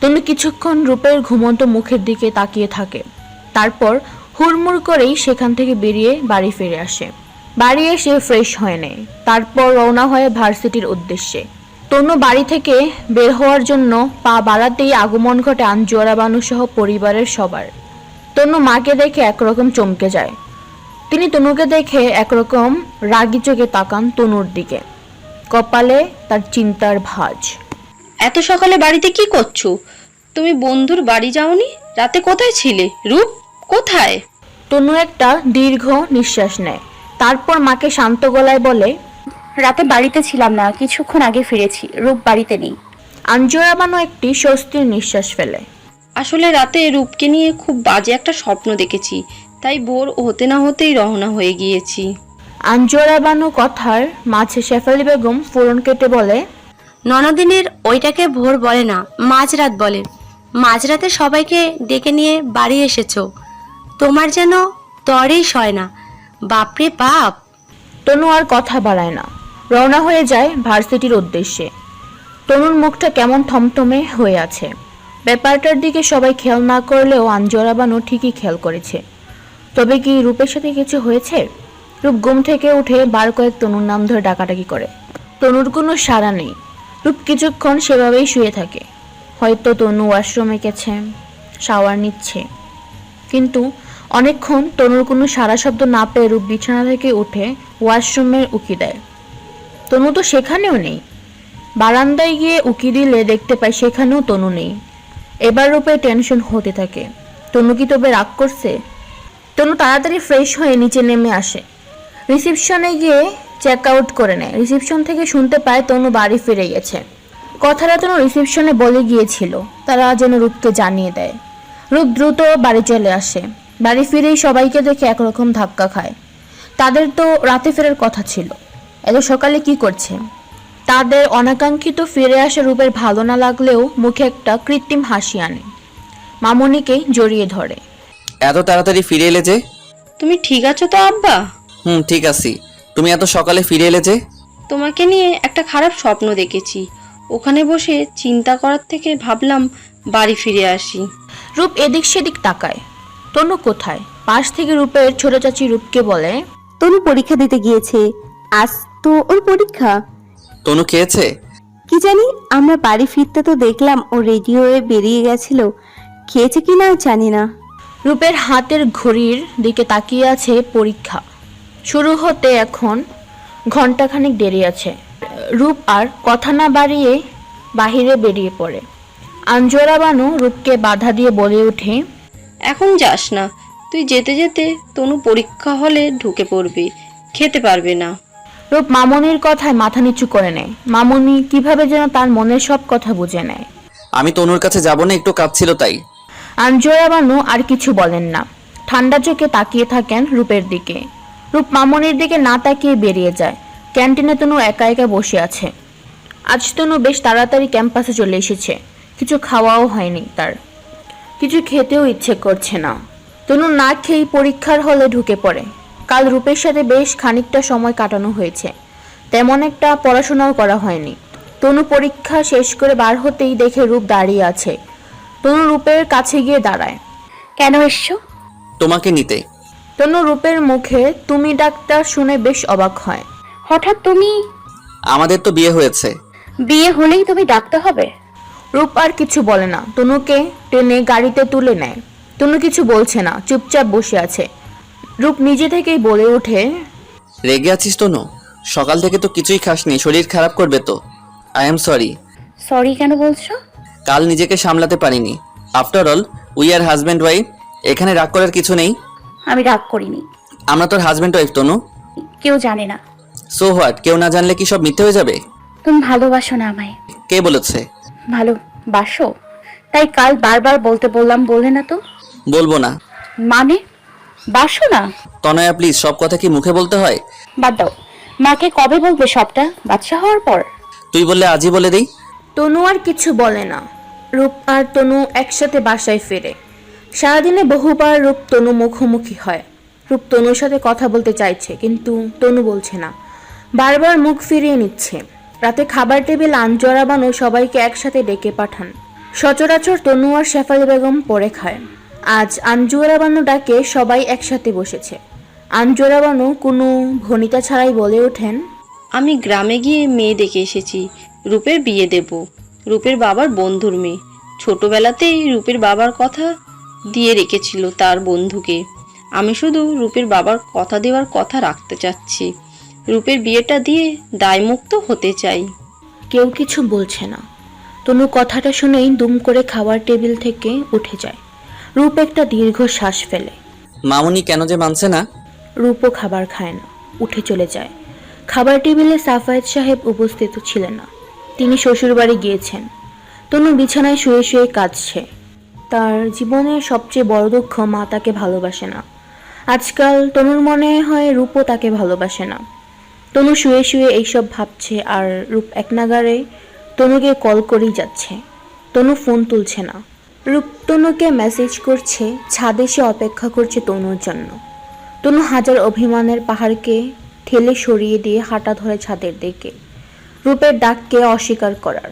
তনু কিছুক্ষণ রূপের ঘুমন্ত মুখের দিকে তাকিয়ে থাকে, তারপর হুড়মুড় করেই সেখান থেকে বেরিয়ে বাড়ি ফিরে আসে। বাড়ি এসে ফ্রেশ হয়ে নেয়, তারপর রওনা হয় ভার্সিটির উদ্দেশ্যে। তনু বাড়ি থেকে বের হওয়ার জন্য পা বাড়াতেই আগমন ঘটে আঞ্জুয়ারা বানু সহ পরিবারের সবার। তনু মাকে দেখে একরকম চমকে যায়। তিনি তনুকে দেখে একরকম রাগি চোখে তাকান তনুর দিকে, কপালে তার চিন্তার ভাঁজ। এত সকালে বাড়িতে কি করছো? তুমি বন্ধুর বাড়ি যাওনি? রাতে কোথায় ছিলে? রূপ কোথায়? তনু একটা দীর্ঘ নিঃশ্বাস নেয়, তারপর মাকে শান্ত গলায় বলে, রাতে বাড়িতে ছিলাম না, কিছুক্ষণ আগে ফিরেছি। রূপ বাড়িতে নেই। আঞ্জুয়ারা বানু একটি স্বস্তির নিঃশ্বাস ফেলে। আসলে রাতে রূপকে নিয়ে খুব বাজে একটা স্বপ্ন দেখেছি, তাই ভোর হতে না হতেই রওনা হয়ে গিয়েছি। আঞ্জুয়ারা বানু কথার মাঝে শেফালি বেগম ফোড়ন কেটে বলে, ননদিনের ওইটাকে ভোর বলে না, মাঝরাত বলে। মাঝরাতে সবাইকে ডেকে নিয়ে বাড়ি এসেছো, তোমার যেন তরেই সয় না। বাপরে বাপ। তনু আর কথা বাড়ায় না, রওনা হয়ে যায় ভার্সিটির উদ্দেশ্যে। তনুর মুখটা কেমন থমথমে হয়ে আছে। ব্যাপারটার দিকে সবাই খেয়াল না করলেও আঞ্জুয়ারা বানু ঠিকই খেয়াল করেছে। তবে কি রূপের সাথে কিছু হয়েছে? রূপ ঘুম থেকে উঠে বার কয়েক তনুর নাম ধরে ডাকাডাকি করে। তনুর কোনো সাড়া নেই। রূপ কিছুক্ষণ সেভাবেই শুয়ে থাকে। হয়তো তনু ওয়াশরুমে গেছে, শাওয়ার নিচ্ছে। কিন্তু অনেকক্ষণ তনুর কোনো সারা শব্দ না পেয়ে রূপ বিছানা থেকে উঠে ওয়াশরুমের উকি দেয়। তনু তো সেখানেও নেই। বারান্দায় গিয়ে উকি দিলে দেখতে পায় সেখানেও তনু নেই। এবার রূপের টেনশন হতে থাকে, তনু কি তবে রাগ করছে? তনু তাড়াতাড়ি ফ্রেশ হয়ে নিচে নেমে আসে, রিসেপশনে গিয়ে চেক আউট করে নেয়। রিসেপশন থেকে শুনতে পায় তনু বাড়ি ফিরে গেছে। কথাটা তনু রিসেপশনে বলে গিয়েছিল, তারা যেন রূপকে জানিয়ে দেয়। রূপ দ্রুত বাড়ি চলে আসে। বাড়ি ফিরেই সবাইকে দেখে একরকম ধাক্কা খায়। তাদের তো রাতে ফেরার কথা ছিল, এত সকালে কি করছে? তাদের অনাকাঙ্ক্ষিত ফিরে আসা রূপের ভালো না লাগলেও মুখে একটা কৃত্রিম হাসি আনে। মামনিকে জড়িয়ে ধরে। এত তাড়াতাড়ি ফিরে এলে যে? তুমি ঠিক আছো তো আব্বা? ঠিক আছি। তুমি এত সকালে ফিরে এলে যে? তোমাকে নিয়ে একটা খারাপ স্বপ্ন দেখেছি, ওখানে বসে চিন্তা করার থেকে ভাবলাম বাড়ি ফিরে আসি। রূপ এদিক সেদিক তাকায়, তনু কোথায়? পাশ থেকে রূপের ছোট চাচি রূপকে বলে, তনু পরীক্ষা দিতে গিয়েছে, আজ তো ওর পরীক্ষা। তনু খেয়েছে? কি জানি, আমরা বাড়ি ফিরতে তো দেখলাম ও রেডি হয়ে বেরিয়ে গেছিল, খেয়েছে কিনা জানি না। রূপের হাতের ঘড়ির দিকে তাকিয়ে আছে। পরীক্ষা শুরু হতে এখন ঘন্টাখানিক দেরি আছে। রূপ আর কথা না বাড়িয়ে বাহিরে বেরিয়ে পড়ে। আঞ্জুয়ারা বানু রূপকে বাধা দিয়ে বলে ওঠে, এখন যাস না, তুই যেতে যেতে তনু পরীক্ষা হলে ঢুকে পড়বে, খেতে পারবে না। রূপ মামনির কথায় মাথা নিচু করে নেয়। মামনি কিভাবে যেন তার মনের সব কথা বুঝে নেয়। আমি তনুর কাছে যাব না, একটু কাজ ছিল তাই। আঞ্জুয়ারা বানু আর কিছু বলেন না, ঠান্ডা চোখে তাকিয়ে থাকেন রূপের দিকে। রূপ মামনির দিকে না তাকিয়ে বেরিয়ে যায়। ক্যান্টিনে তনু একা একা বসে আছে। আজ তনু বেশ তাড়াতাড়ি ক্যাম্পাসে চলে এসেছে, কিছু খাওয়াও হয়নি তার, কিছু খেতেও ইচ্ছে করছে না। তনু না খেয়েই পরীক্ষার হলে ঢুকে পড়ে। কাল রূপের সাথে বেশ খানিকটা সময় কাটানো হয়েছে, তেমন একটা পড়াশোনাও করা হয়নি। তনু পরীক্ষা শেষ করে বার হতেই দেখে রূপ দাঁড়িয়ে আছে। তনু রূপের কাছে গিয়ে দাঁড়ায়। কেন এসছো? তোমাকে নিতে। তনু রূপের মুখে তুমি ডাক্তার শুনে বেশ অবাক হয়। হঠাৎ তুমি? আমাদের তো বিয়ে হয়েছে। বিয়ে হলেই তুমি ডাক্তার হবে? রূপ আর কিছু বলে না, তনুকে টেনে গাড়িতে তুলে নেয়। তনু কিছু বলছে না, চুপচাপ বসে আছে। রূপ নিজে থেকেই বলে ওঠে, রেগে আছিস তনু? সকাল থেকে তো কিছুই খাসনি, শরীর খারাপ করবে তো। I am sorry. সরি কেন বলছো? কাল নিজেকে সামলাতে পারিনি। After all we are husband wife, এখানে রাগ করার কিছু নেই। আমি রাগ করিনি। আমরা তোর হাজব্যান্ড ওয়াইফ তনু। কেউ জানে না। So what? কেউ না জানলে কি সব মিথ্যে হয়ে যাবে? তুমি ভালোবাসো না আমায়? কে বলেছে? ভালোবাসো, তাই কাল বারবার বলতে বললাম, বললে না তো। বলবো না মানে? বাসো না? তনয়া প্লিজ, সব কথা কি মুখে বলতে হয়? বাদ দাও। মাকে কবে বলবে সবটা? বাচ্চা হওয়ার পর? তুই বললে আজই বলে দেই। তনু আর কিছু বলে না। রূপ আর তনু একসাথে বাসায় ফেরে। সারাদিনে বহুবার রূপ তনু মুখোমুখি হয়। রূপ তনুর সাথে কথা বলতে চাইছে, কিন্তু তনু বলছে না, বারবার মুখ ফিরিয়ে নিচ্ছে। রাতে খাবার টেবিল আঞ্জুয়ারা বানু সবাইকে একসাথে ডেকে পাঠান। সচরাচর তনু আর শেফালি বেগম পরে খায়। আজ আঞ্জুয়ারা বানু ডাকে সবাই একসাথে বসেছে। আঞ্জুয়ারা বানু কোনো ভনিতা ছাড়াই বলে ওঠেন, আমি গ্রামে গিয়ে মেয়ে দেখে এসেছি, রূপের বিয়ে দেব। রূপের বাবার বন্ধুর মেয়ে। ছোটবেলাতেই রূপের বাবার কথা দিয়ে রেখেছিল তার বন্ধুকে। আমি শুধু রূপের বাবার কথা দেওয়ার কথা রাখতে চাচ্ছি। রূপের বিয়েটা দিয়ে দায়মুক্ত হতে চাই। কেউ কিছু বলছে না। তনু কথাটা শুনেই দুম করে খাবার টেবিল থেকে উঠে যায়। রূপ একটা দীর্ঘ শ্বাস ফেলে। মামুনি কেন যে মানছে না? রূপও খাবার খায় না, উঠে চলে যায়। খাবার টেবিলে সাফায়েত সাহেব উপস্থিত ছিলেন না, তিনি শ্বশুরবাড়ি গিয়েছেন। তনু বিছানায় শুয়ে শুয়ে কাঁদছে। তার জীবনের সবচেয়ে বড় দুঃখ মা তাকে ভালোবাসে না। আজকাল তনুর মনে হয় রূপও তাকে ভালোবাসে না। তনু শুয়ে শুয়ে এইসব ভাবছে আর রূপ একনাগারে তনুকে কল করেই যাচ্ছে। তনু ফোন তুলছে না। রূপ তনুকে মেসেজ করছে, ছাদে সে অপেক্ষা করছে তনুর জন্য। তনু হাজার অভিমানের পাহাড়কে ঠেলে সরিয়ে দিয়ে হাঁটা ধরে ছাদের দিকে, রূপের ডাককে অস্বীকার করার।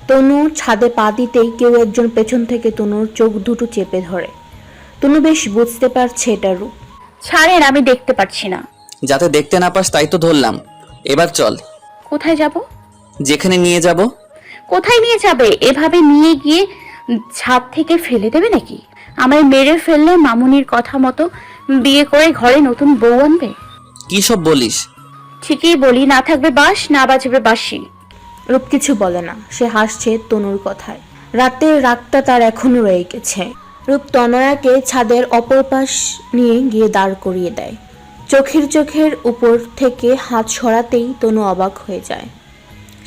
তনু ছাদে পা দিতেই কেউ একজন পেছন থেকে তনুর চোখ দুটো চেপে ধরে। তনু বেশ বুঝতে পারছে এটা রূপ। ছাড়েন, আমি দেখতে পাচ্ছি না। যাতে দেখতে না পাস তাই তো ধরলাম। এবার চল। কোথায় যাব? যেখানে নিয়ে যাব। কোথায় নিয়ে যাবে? এভাবে নিয়ে গিয়ে ছাদ থেকে ফেলে দেবে নাকি? আমায় মেরে ফেললে মামুনির কথা মতো বিয়ে করে ঘরে নতুন বউ আনবে? কি সব বলিস? ঠিকই বলি, না থাকবে বাঁশ, না বাজবে বাঁশি। রূপ কিছু বলে না, সে হাসছে তনুর কথায়। রাতের রাতটা তার এখনো রয়ে গেছে। রূপ তনয়াকে ছাদের অপর পাশ নিয়ে গিয়ে দাঁড় করিয়ে দেয়। চোখের উপর থেকে হাত সরাতেই তনু অবাক হয়ে যায়।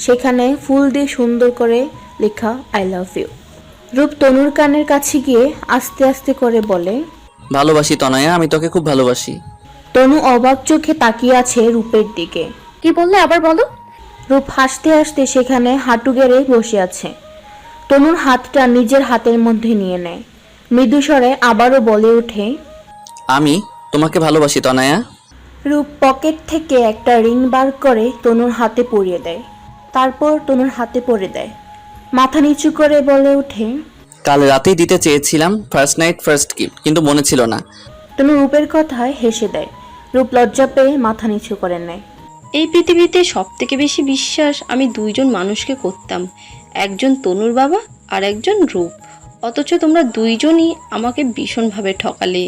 সেখানে ফুল দিয়ে সুন্দর করে লেখা আই লাভ ইউ। রূপ তনুর কানের কাছে গিয়ে আস্তে আস্তে করে বলে, ভালোবাসি তনয়া, আমি তোকে খুব ভালোবাসি। তনু অবাক চোখে তাকিয়ে আছে রূপের দিকে। কি বললে আবার বলো? রূপ হাসতে হাসতে সেখানে হাঁটু গেড়ে বসে আছে। তনুর হাতটা নিজের হাতের মধ্যে নিয়ে নেয়। মৃদুস্বরে আবারও বলে ওঠে, আমি তোমাকে ভালোবাসি তনয়া। রূপ পকেট থেকে একটা রিং বার করে তনুর হাতে পরিয়ে দেয়। তারপর তনুর হাতে পরে দেয়। মাথা নিচু করে বলে ওঠে, কাল রাতেই দিতে চেয়েছিলাম ফার্স্ট নাইট ফার্স্ট গিফট, কিন্তু মনে ছিল না। তনু রূপের কথায় হেসে দেয়। রূপ লজ্জা পেয়ে মাথা নিচু করে নেয়। এই পৃথিবীতে সব থেকে বেশি বিশ্বাস আমি দুইজন মানুষকে করতাম, একজন তনুর বাবা আর একজন রূপ। অথচ তোমরা দুইজনই আমাকে ভীষণভাবে ঠকালে।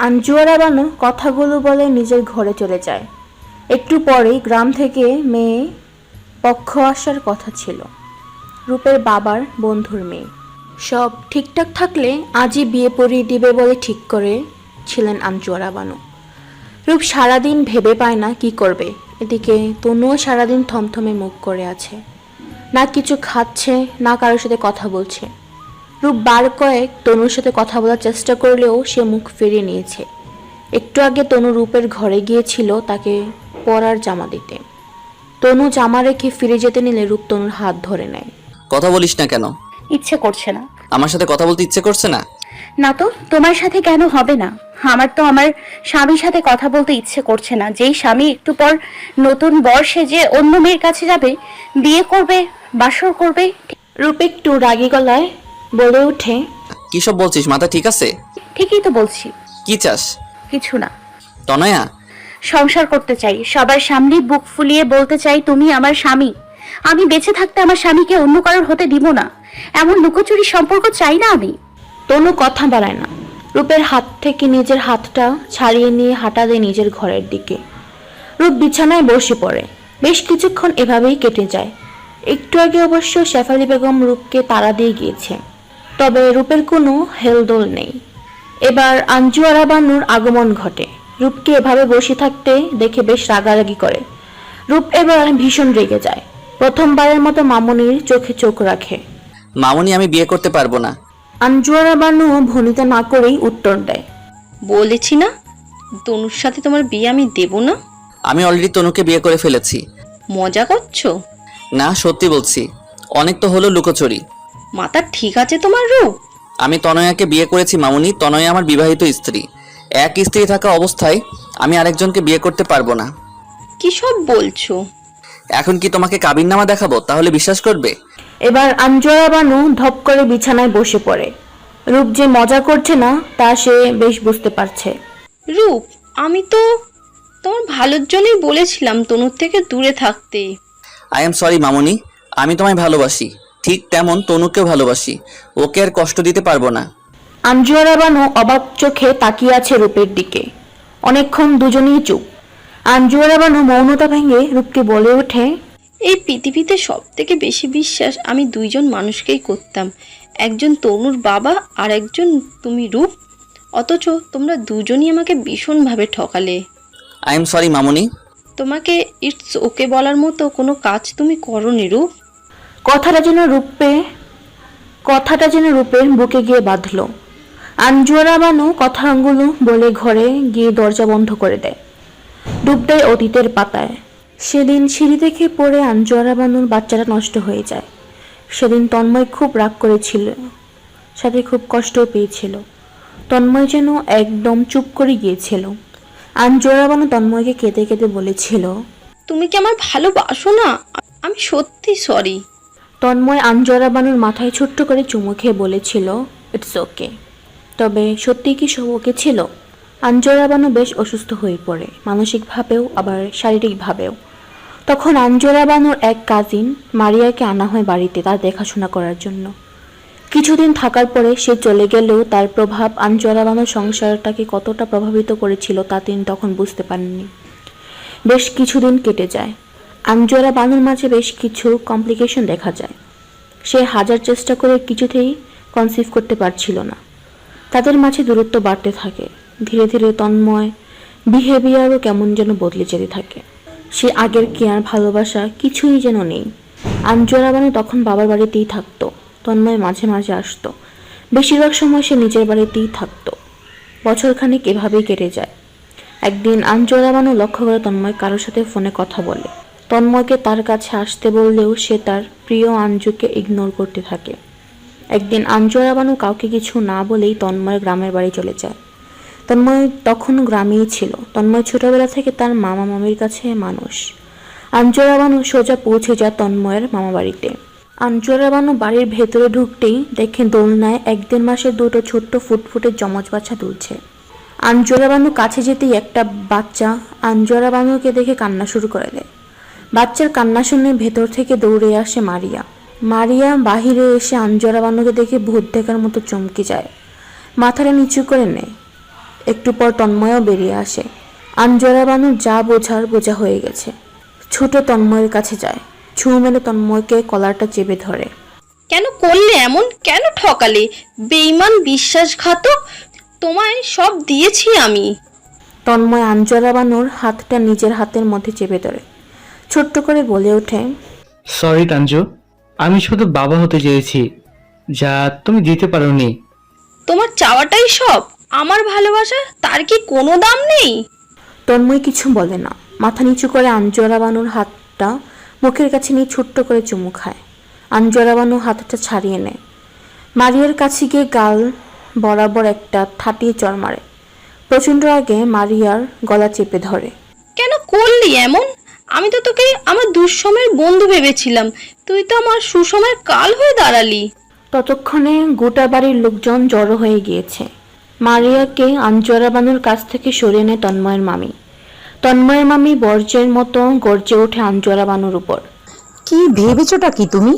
আঞ্জুয়ারা বানু কথাগুলো বলে নিজের ঘরে চলে যায়। একটু পরেই গ্রাম থেকে মেয়ে পক্ষ আসার কথা ছিল, রূপের বাবার বন্ধুর মেয়ে। সব ঠিকঠাক থাকলে আজই বিয়ে পড়িয়ে দিবে বলে ঠিক করেছিলেন আঞ্জুয়ারা বানু। রূপ সারাদিন ভেবে পায় না কি করবে। এদিকে তনুও সারাদিন থমথমে মুখ করে আছে, না কিছু খাচ্ছে না কারোর সাথে কথা বলছে। রূপ বার কয়েক তনুর সাথে কথা বলার চেষ্টা করলেও সে মুখ ফিরিয়ে নিয়েছে। একটু আগে তনু রূপের ঘরে গিয়েছিল তাকে পরার জামা দিতে। তনু জামা রেখে ফিরে যেতে নিলে রূপ তনুর হাত ধরে নেয়। কথা বলিস না কেন? ইচ্ছে করছে না। আমার সাথে কথা বলতে ইচ্ছে করছে না? না তো, তোমার সাথে কেন হবে না? আমার তো আমার স্বামীর সাথে কথা বলতে ইচ্ছে করছে না। যেই স্বামী একটু পর নতুন বর সেজে অন্য মেয়ের কাছে যাবে, বিয়ে করবে, বাসর করবে। রূপ একটু রাগী গলায় বলে ওঠে, কি সব বলছিস? মাথা ঠিক আছে? ঠিকই তো বলছি। কি চাস? কিছু না। তনয়া, সংসার করতে চাই, সবার সামনে বুক ফুলিয়ে বলতে চাই তুমি আমার স্বামী। আমি বেঁচে থাকতে আমার স্বামীকে অন্য কারোর হতে দিব না। এমন লুকোচুরি সম্পর্ক চাই না আমি। তনু কথা বাড়ায় না। রূপের হাত থেকে নিজের হাতটা ছাড়িয়ে নিয়ে হাঁটা দেয় নিজের ঘরের দিকে। রূপ বিছানায় বসে পড়ে। বেশ কিছুক্ষণ এভাবেই কেটে যায়। একটু আগে অবশ্য শেফালি বেগম রূপকে তাড়া দিয়ে গিয়েছে, তবে রূপের কোনো হেলদোল নেই। এবার আঞ্জুয়ারা বানুর আগমন ঘটে। রূপকে এভাবে বসে থাকতে দেখে বেশ রাগারাগি করে। রূপ এবার ভীষণ রেগে যায়। প্রথমবারের মতো মামুনির চোখে চোখ রাখে। মামুনি, আমি বিয়ে করতে পারবো না। আঞ্জুয়ারা বানু ভনিতা না করেই উত্তর দেয়, বলেছি না তনুর সাথে তোমার বিয়ে আমি দেব না। আমি অলরেডি তনুকে বিয়ে করে ফেলেছি। মজা করছো? না, সত্যি বলছি। অনেক তো হলো লুকোচুরি। মাথা ঠিক আছে তোমার রূপ? আমি তনয়াকে বিয়ে করেছি মামুনি। তনয়া আমার বিবাহিত স্ত্রী। এক স্ত্রী থাকা অবস্থায় আমি আরেকজনকে বিয়ে করতে পারবো না। কি সব বলছো? এখন কি তোমাকে কাবিননামা দেখাবো? তাহলে বিশ্বাস করবে? এবার আঞ্জুয়ারা বানু ধপ করে বিছানায় বসে পড়ে। রূপ যে মজা করছে না তা সে বেশ বুঝতে পারছে। রূপ, আমি তো তোমার ভালোর জন্যই বলেছিলাম তনুর থেকে দূরে থাকতে। আই এম সরি মামুনি, আমি তোমায় ভালোবাসি, ঠিক তেমন তনুকেও ভালোবাসি, ওকে আর কষ্ট দিতে পারবো না। আঞ্জুয়ারা বানু অবাক চোখে তাকিয়ে আছে রূপের দিকে। অনেকক্ষণ দুজনেই চুপ। আঞ্জুয়ারা বানু মৌনতা ভেঙে রূপকে বলে ওঠে, এই পৃথিবীতে সব থেকে বেশি বিশ্বাস আমি দুইজন মানুষকেই করতাম, একজন তনুর বাবা আর একজন তুমি রূপ। অথচ তোমরা দুজনই আমাকে ভীষণভাবে ঠকালে। আই এম সরি মামুনি। তোমাকে ইটস ওকে বলার মতো কোনো কাজ তুমি করোনি রূপ। কথাটা যেন রূপের বুকে গিয়ে বাঁধল। আঞ্জুয়ারা বানু কথাগুলো বলে ঘরে গিয়ে দরজা বন্ধ করে দেয়। ডুব দেয় অতীতের পাতায়। সেদিন সিঁড়ি থেকে পড়ে আঞ্জুয়ারা বানুর বাচ্চাটা নষ্ট হয়ে যায়। সেদিন তন্ময় খুব রাগ করেছিল, সাথে খুব কষ্টও পেয়েছিল। তন্ময় যেন একদম চুপ করে গিয়েছিল। আঞ্জুয়ারা বানু তন্ময়কে কেঁদে কেঁদে বলেছিল, তুমি কি আমার ভালোবাসো না? আমি সত্যি সরি। তন্ময় আঞ্জুয়ারা বানুর মাথায় ছোট্ট করে চুমু খেয়ে বলেছিল, ইটস ওকে। তবে সত্যি কি সব ওকে ছিল? আঞ্জুয়ারা বানু বেশ অসুস্থ হয়ে পড়ে, মানসিকভাবেও আবার শারীরিকভাবেও। তখন আঞ্জুয়ারা বানুর এক কাজিন মারিয়াকে আনা হয় বাড়িতে তার দেখাশোনা করার জন্য। কিছুদিন থাকার পরে সে চলে গেলেও তার প্রভাব আঞ্জুয়ারা বানুর সংসারটাকে কতটা প্রভাবিত করেছিল তা তিনি তখন বুঝতে পারেননি। বেশ কিছুদিন কেটে যায়। আঞ্জুয়ারা বানুর মাঝে বেশ কিছু কমপ্লিকেশন দেখা যায়। সে হাজার চেষ্টা করে কিছুতেই কনসিভ করতে পারছিল না। তাদের মাঝে দূরত্ব বাড়তে থাকে। ধীরে ধীরে তন্ময় বিহেভিয়ারও কেমন যেন বদলে যেতে থাকে। সে আগের কেয়ার ভালোবাসা কিছুই যেন নেই। আঞ্জুয়ারা বানু তখন বাবার বাড়িতেই থাকতো। তন্ময় মাঝে মাঝে আসতো। বেশিরভাগ সময় সে নিজের বাড়িতেই থাকতো। বছরখানেক এভাবেই কেটে যায়। একদিন আঞ্জুয়ারা বানু লক্ষ্য করে তন্ময় কারোর সাথে ফোনে কথা বলে। তন্ময়কে তার কাছে আসতে বললেও সে তার প্রিয় আঞ্জুকে ইগনোর করতে থাকে। একদিন আঞ্জুয়ারা বানু কাউকে কিছু না বলেই তন্ময় গ্রামের বাড়ি চলে যায়। তন্ময় তখনও গ্রামেই ছিল। তন্ময় ছোটবেলা থেকে তার মামা মামির কাছে মানুষ। আঞ্জুয়ারা বানু সোজা পৌঁছে যায় তন্ময়ের মামা বাড়িতে। আঞ্জুয়ারা বানু বাড়ির ভেতরে ঢুকতেই দেখে দোলনায় 1-1.5 মাসের দুটো ছোট্ট ফুটফুটে যমজ বাচ্চা দুলছে। আঞ্জুয়ারা বানু কাছে যেতেই একটা বাচ্চা আঞ্জুয়ারা বানুকে দেখে কান্না শুরু করে দেয়। বাচ্চার কান্না শুনে ভেতর থেকে দৌড়ে আসে মারিয়া। মারিয়া বাহিরে এসে আঞ্জুয়ারা বানুকে দেখে ভূত দেখার মতো চমকে যায়, মাথাটা নিচু করে নেয়। একটু পর তন্ময়ও বেরিয়ে আসে। আঞ্জুয়ারা বানু যা বোঝা হয়ে গেছে। ছুটে তন্ময়ের কাছে যায়, ছু মেরে তন্ময়কে কলারটা চেপে ধরে। কেন করলে এমন? কেন ঠকালে? বেঈমান, বিশ্বাসঘাতক! তোমায় সব দিয়েছি আমি। তন্ময় আঞ্জুয়ারা বানুর হাতটা নিজের হাতের মধ্যে চেপে ধরে ছোট্ট করে বলে ওঠে, সরি তাঞ্জু, আমি শুধু বাবা হতে চেয়েছি, যা তুমি দিতে পারোনি। তোমার চাওয়াটাই সব? আমার ভালোবাসা তার কি কোনো দাম নেই? তন্ময় কিছু বলে না, মাথা নিচু করে আঞ্জুয়ারা বানুর হাতটা মুখের কাছে নিয়ে ছোট্ট করে চুমু খায়। আঞ্জুয়ারা বানু হাতটা ছাড়িয়ে নেয়। মারিয়ার কাছে গিয়ে গাল বরাবর একটা থাটিয়ে চড় মারে। প্রচণ্ড আগে মারিয়ার গলা চেপে ধরে। কেন করলি এমন? আমি তো তোকে আমার দুঃসময়ের বন্ধু ভেবেছিলাম, তুই তো আমার সুসময়ের কাল হয়ে দাঁড়ালি। ততক্ষণে গোটা বাড়ির লোকজন জড়ো হয়ে গিয়েছে। মারিয়াকে আঞ্জুয়ারা বানুর কাছ থেকে সরিয়ে নেয় তন্ময়ের মামি। তন্ময়ের মামি বর্জ্যের মতো গর্জে ওঠে আঞ্জুয়ারা বানুর উপর। কি ভেবেছোটা কি তুমি?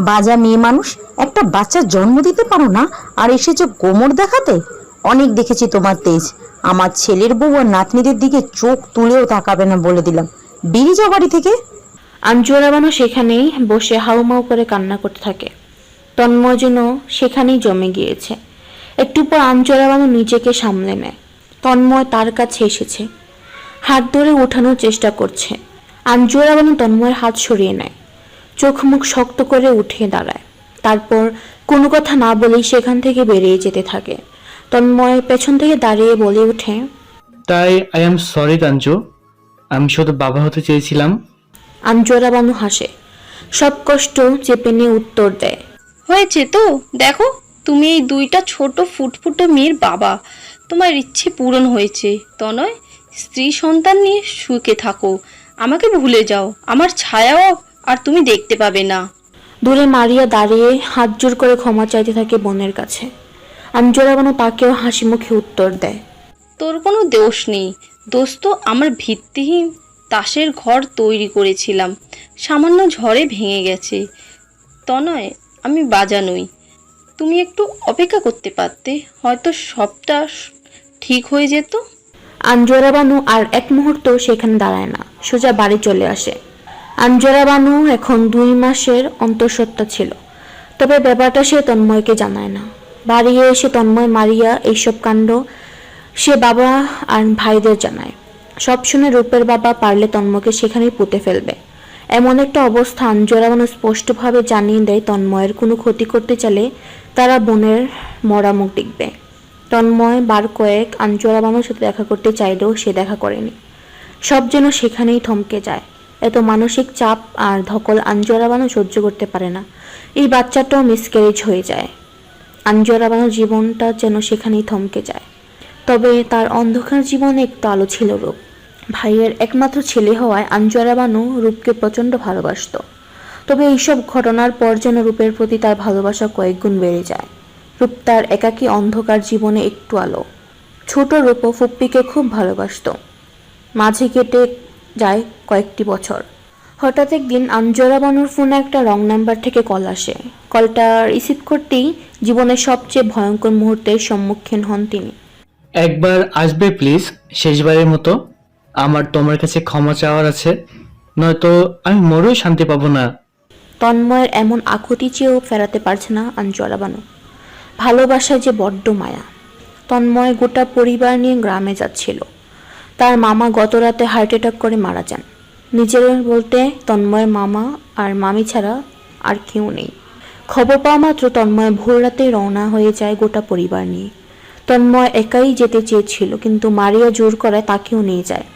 বাজা মেয়ে মানুষ, একটা বাচ্চার জন্ম দিতে পারো না আর এসেছো কোমর দেখাতে? অনেক দেখেছি তোমার তেজ। আমার ছেলের বউ আর নাতনিদের দিকে চোখ তুলেও তাকাবে না বলে দিলাম। বেরিয়ে যাও বাড়ি থেকে। আঞ্জুয়ারা বানু সেখানেই বসে হাউমাউ করে কান্না করতে থাকে। তন্ময় যেন সেখানেই জমে গিয়েছে। একটু পর আঞ্জুয়ারা বানু নিজেকে সামলে নেয়। তন্ময় তার কাছে এসেছে, হাত ধরে ওঠানোর চেষ্টা করছে। আঞ্জুয়ারা বানু তন্ময়ের হাত সরিয়ে নেয়, চোখ মুখ শক্ত করে উঠে দাঁড়ায়। তারপর কোনো কথা না বলেই সেখান থেকে বেরিয়ে যেতে থাকে। তন্ময় পেছন থেকে দাঁড়িয়ে বলে ওঠে, তাই আই এম সরি তাঞ্জু, আমি শুধু বাবা হতে চেয়েছিলাম। আঞ্জুয়ারা বানু হাসে, সব কষ্ট চেপে নিয়ে উত্তর দেয়, হয়েছে তো, দেখো তুমি এই দুইটা ছোট ফুটফুটে মেয়ের বাবা। তোমার ইচ্ছে পূরণ হয়েছে। তনয়, স্ত্রী সন্তান নিয়ে সুখে থাকো। আমাকে ভুলে যাও, আমার ছায়াও আর তুমি দেখতে পাবে না। দূরে মারিয়া দাঁড়িয়ে হাত জোর করে ক্ষমা চাইতে থাকে বোনের কাছে। আঞ্জুরা বানু তাকেও হাসি মুখে উত্তর দেয়, তোর কোনো দোষ নেই। দোষ তো আমার ভিত্তিহীন তাসের ঘর তৈরি করেছিলাম, সামান্য ঝড়ে ভেঙে গেছে। তনয়, আমি বাজা নই। তুমি একটু অপেক্ষা করতে পারতে, হয়তো সবটা ঠিক হয়ে যেত। আঞ্জুরা বানু আর এক মুহূর্ত সেখানে দাঁড়ায় না, সোজা বাড়ি চলে আসে। আঞ্জুরা বানু এখন 2 মাসের অন্তঃসত্ত্বা ছিল, তবে ব্যাপারটা সে তন্ময়কে জানায় না। বাড়ি এসে তন্ময় মারিয়া এইসব কাণ্ড সে বাবা আর ভাইদের জানায়। সব শুনে রূপের বাবা পারলে তন্ময়কে সেখানেই পুঁতে ফেলবে। এমন একটা অবস্থা আঞ্জুরা বানু স্পষ্টভাবে জানিয়ে দেয়, তন্ময়ের কোনো ক্ষতি করতে চাইলে তারা বোনের মরা মুখ দেখবে। তন্ময় বার কয়েক আঞ্জুরা বানুর সাথে দেখা করতে চাইলেও সে দেখা করেনি। সব যেন সেখানেই থমকে যায়। এত মানসিক চাপ আর ধকল আঞ্জুরা বানু সহ্য করতে পারে না। এই বাচ্চাটাও মিসক্যারেজ হয়ে যায়। আঞ্জুরা বানুর জীবনটা যেন সেখানেই থমকে যায়। তবে তার অন্ধকার জীবনে একটু আলো ছিল রূপ। ভাইয়ের একমাত্র ছেলে হওয়ায় আঞ্জুরা বানু রূপকে প্রচণ্ড ভালোবাসত। তবে এইসব ঘটনার পর যেন রূপের প্রতি তার ভালোবাসা কয়েক গুণ বেড়ে যায়। রূপ তার একাকী অন্ধকার জীবনে একটু আলো। ছোট রূপও ফুপ্পিকে খুব ভালোবাসত। মাঝে কেটে যায় কয়েকটি বছর। হঠাৎ একদিন আঞ্জুরা বানুর ফোনে একটা রং নাম্বার থেকে কল আসে। কলটা রিসিভ করতেই জীবনের সবচেয়ে ভয়ঙ্কর মুহূর্তের সম্মুখীন হন তিনি। একবার আসবে প্লিজ, শেষবারের মতো। আমার তোমার কাছে ক্ষমা চাওয়ার আছে, নয়তো আমি মরেও শান্তি পাবো না। তন্ময়ের এমন আকুতি চেয়েও ফেরাতে পারছে না আঞ্জুরা বানু। ভালোবাসায় যে বড্ড মায়া। তন্ময় গোটা পরিবার নিয়ে গ্রামে যাচ্ছিল। তার মামা গত রাতে হার্ট অ্যাটাক করে মারা যান। নিজের বলতে তন্ময়ের মামা আর মামি ছাড়া আর কেউ নেই। খবর পাওয়া মাত্র তন্ময় ভোর রাতে রওনা হয়ে যায় গোটা পরিবার নিয়ে। তন্ময় একাই যেতে চেয়েছিল, কিন্তু মারিয়া জোর করায় তাকেও নিয়ে যায়।